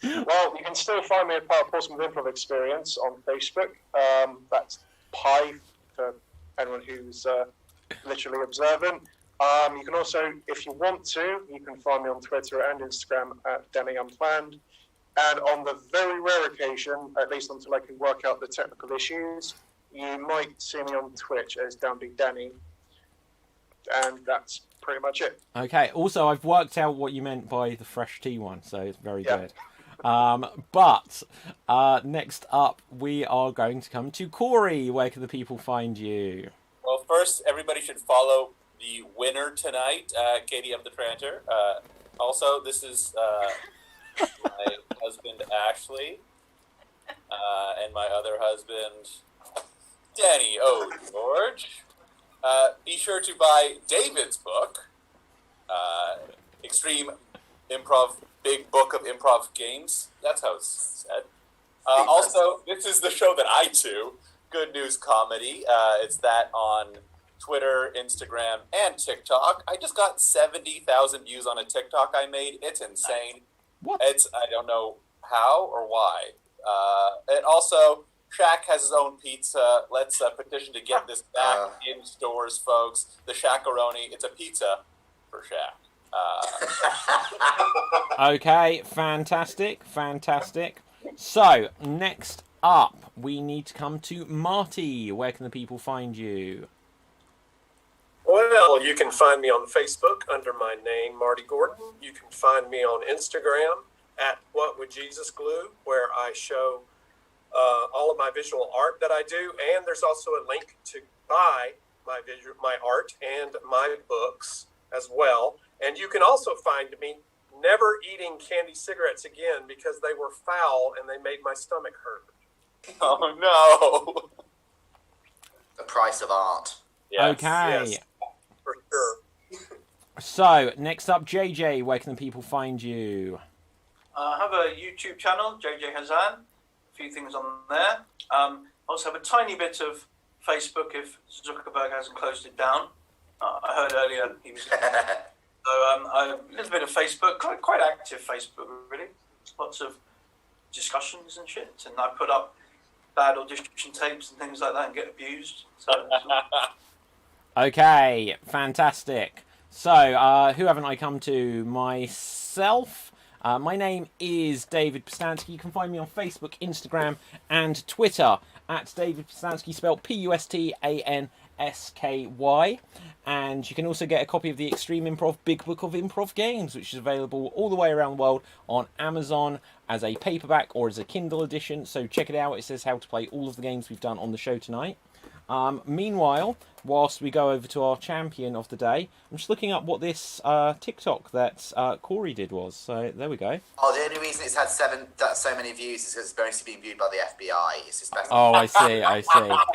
Well, you can still find me as part of Portsmouth Improv Experience on Facebook. That's Pi for anyone who's literally observant. You can also, if you want to, you can find me on Twitter and Instagram at Danny Unplanned. And on the very rare occasion, at least until I can work out the technical issues, you might see me on Twitch as Downbeat Danny. And that's pretty much it. Okay, also, I've worked out what you meant by the fresh tea one, so it's very good. But next up, we are going to come to Corey. Where can the people find you? Well, first, everybody should follow the winner tonight, Katie of the Tranter. Also, this is my husband, Ashley, and my other husband, Danny O. George. Be sure to buy David's book, Extreme Improv, Big Book of Improv Games. That's how it's said. Also, this is the show that I do, Good News Comedy. It's that on Twitter, Instagram, and TikTok. I just got 70,000 views on a TikTok I made. It's insane. What? I don't know how or why. And also, Shaq has his own pizza. Let's petition to get this back in stores, folks. The Shaq-a-roni. It's a pizza for Shaq. Okay, fantastic. So, next up, we need to come to Marty. Where can the people find you? Well, you can find me on Facebook under my name, Marty Gordon. You can find me on Instagram at What Would Jesus Glue, where I show all of my visual art that I do, and there's also a link to buy my art and my books as well. And you can also find me never eating candy cigarettes again because they were foul and they made my stomach hurt. Oh no! The price of art. Yes, Okay. yes, for sure. So, next up, JJ, where can the people find you? I have a YouTube channel, JJ Hazan. A few things on there. I also have a tiny bit of Facebook if Zuckerberg hasn't closed it down. I heard earlier he was. So a little bit of Facebook, quite active Facebook, really. Lots of discussions and shit. And I put up bad audition tapes and things like that and get abused. So. Okay, fantastic. So, who haven't I come to? Myself. My name is David Pistansky. You can find me on Facebook, Instagram, and Twitter at David Pistansky, spelled Pustansky. And you can also get a copy of the Extreme Improv Big Book of Improv Games, which is available all the way around the world on Amazon as a paperback or as a Kindle edition. So check it out. It says how to play all of the games we've done on the show tonight. Meanwhile, whilst we go over to our champion of the day, I'm just looking up what this TikTok that Corey did was. So there we go. Oh, the only reason it's had so many views is because it's mostly being viewed by the FBI. It's just better. Oh, I see.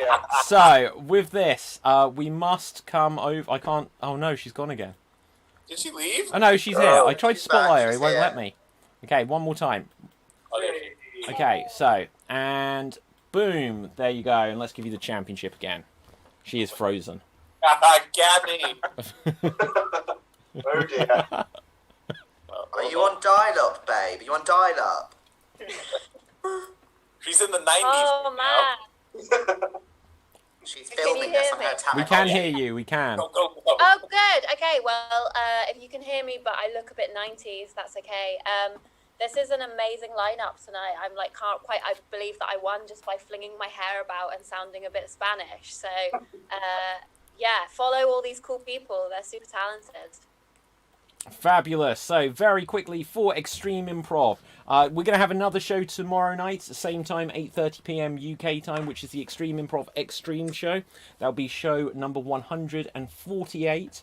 Yeah. So with this, we must come over. I can't. Oh no, she's gone again. Did she leave? Oh no, she's here. I tried to she's spotlight back, her. It she's won't here. let me. Okay, one more time. Okay, so and boom, there you go. And let's give you the championship again. She is frozen. Gabby. Oh dear. Are you on dial-up, babe? Are you on dial-up? She's in the 90s Oh man. She's Can filming you us hear on me? her tablet. We can hear you. We can. Go, go, go. Oh, good. Okay, well, if you can hear me, but I look a bit 90s, that's okay. This is an amazing lineup tonight. I'm like, can't quite, I believe that I won just by flinging my hair about and sounding a bit Spanish. So, yeah, follow all these cool people. They're super talented. Fabulous. So very quickly for Extreme Improv, we're going to have another show tomorrow night, same time, 8:30 p.m. UK time, which is the Extreme Improv XStreamed show. That'll be show number 148.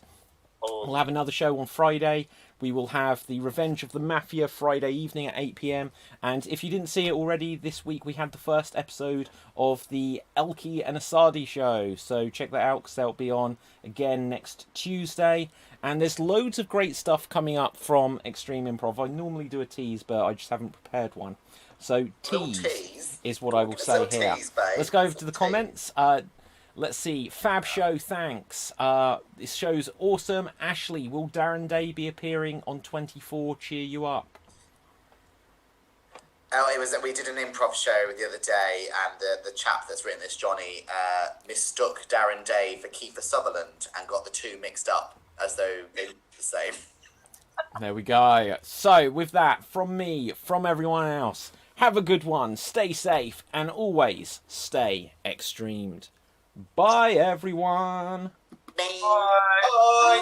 We'll have another show on Friday. We will have the Revenge of the Mafia Friday evening at 8 p.m. And if you didn't see it already, this week we had the first episode of the Elkie and Asadi show. So check that out because that'll be on again next Tuesday. And there's loads of great stuff coming up from Extreme Improv. I normally do a tease, but I just haven't prepared one. So tease is what I will say here. Let's go over to the comments. Let's see. Fab Show, thanks. This show's awesome. Ashley, will Darren Day be appearing on 24? Cheer you up. Oh, it was that we did an improv show the other day, and the chap that's written this, Johnny, mistook Darren Day for Kiefer Sutherland and got the two mixed up as though they were the same. There we go. So, with that, from me, from everyone else, have a good one, stay safe, and always stay extremed. Bye, everyone. Bye.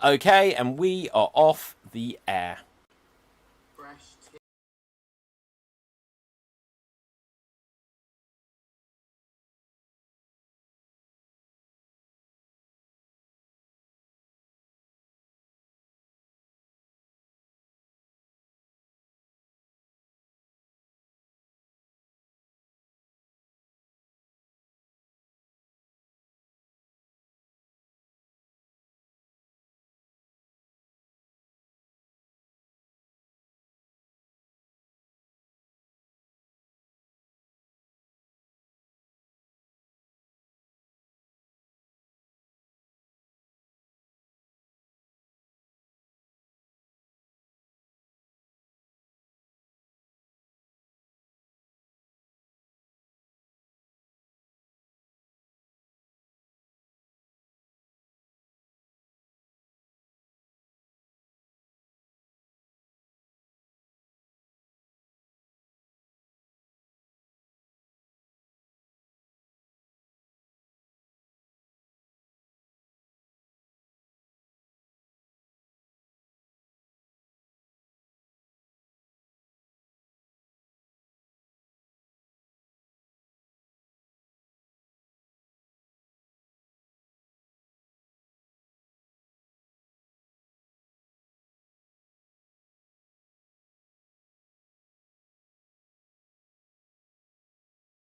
Okay, and we are off the air.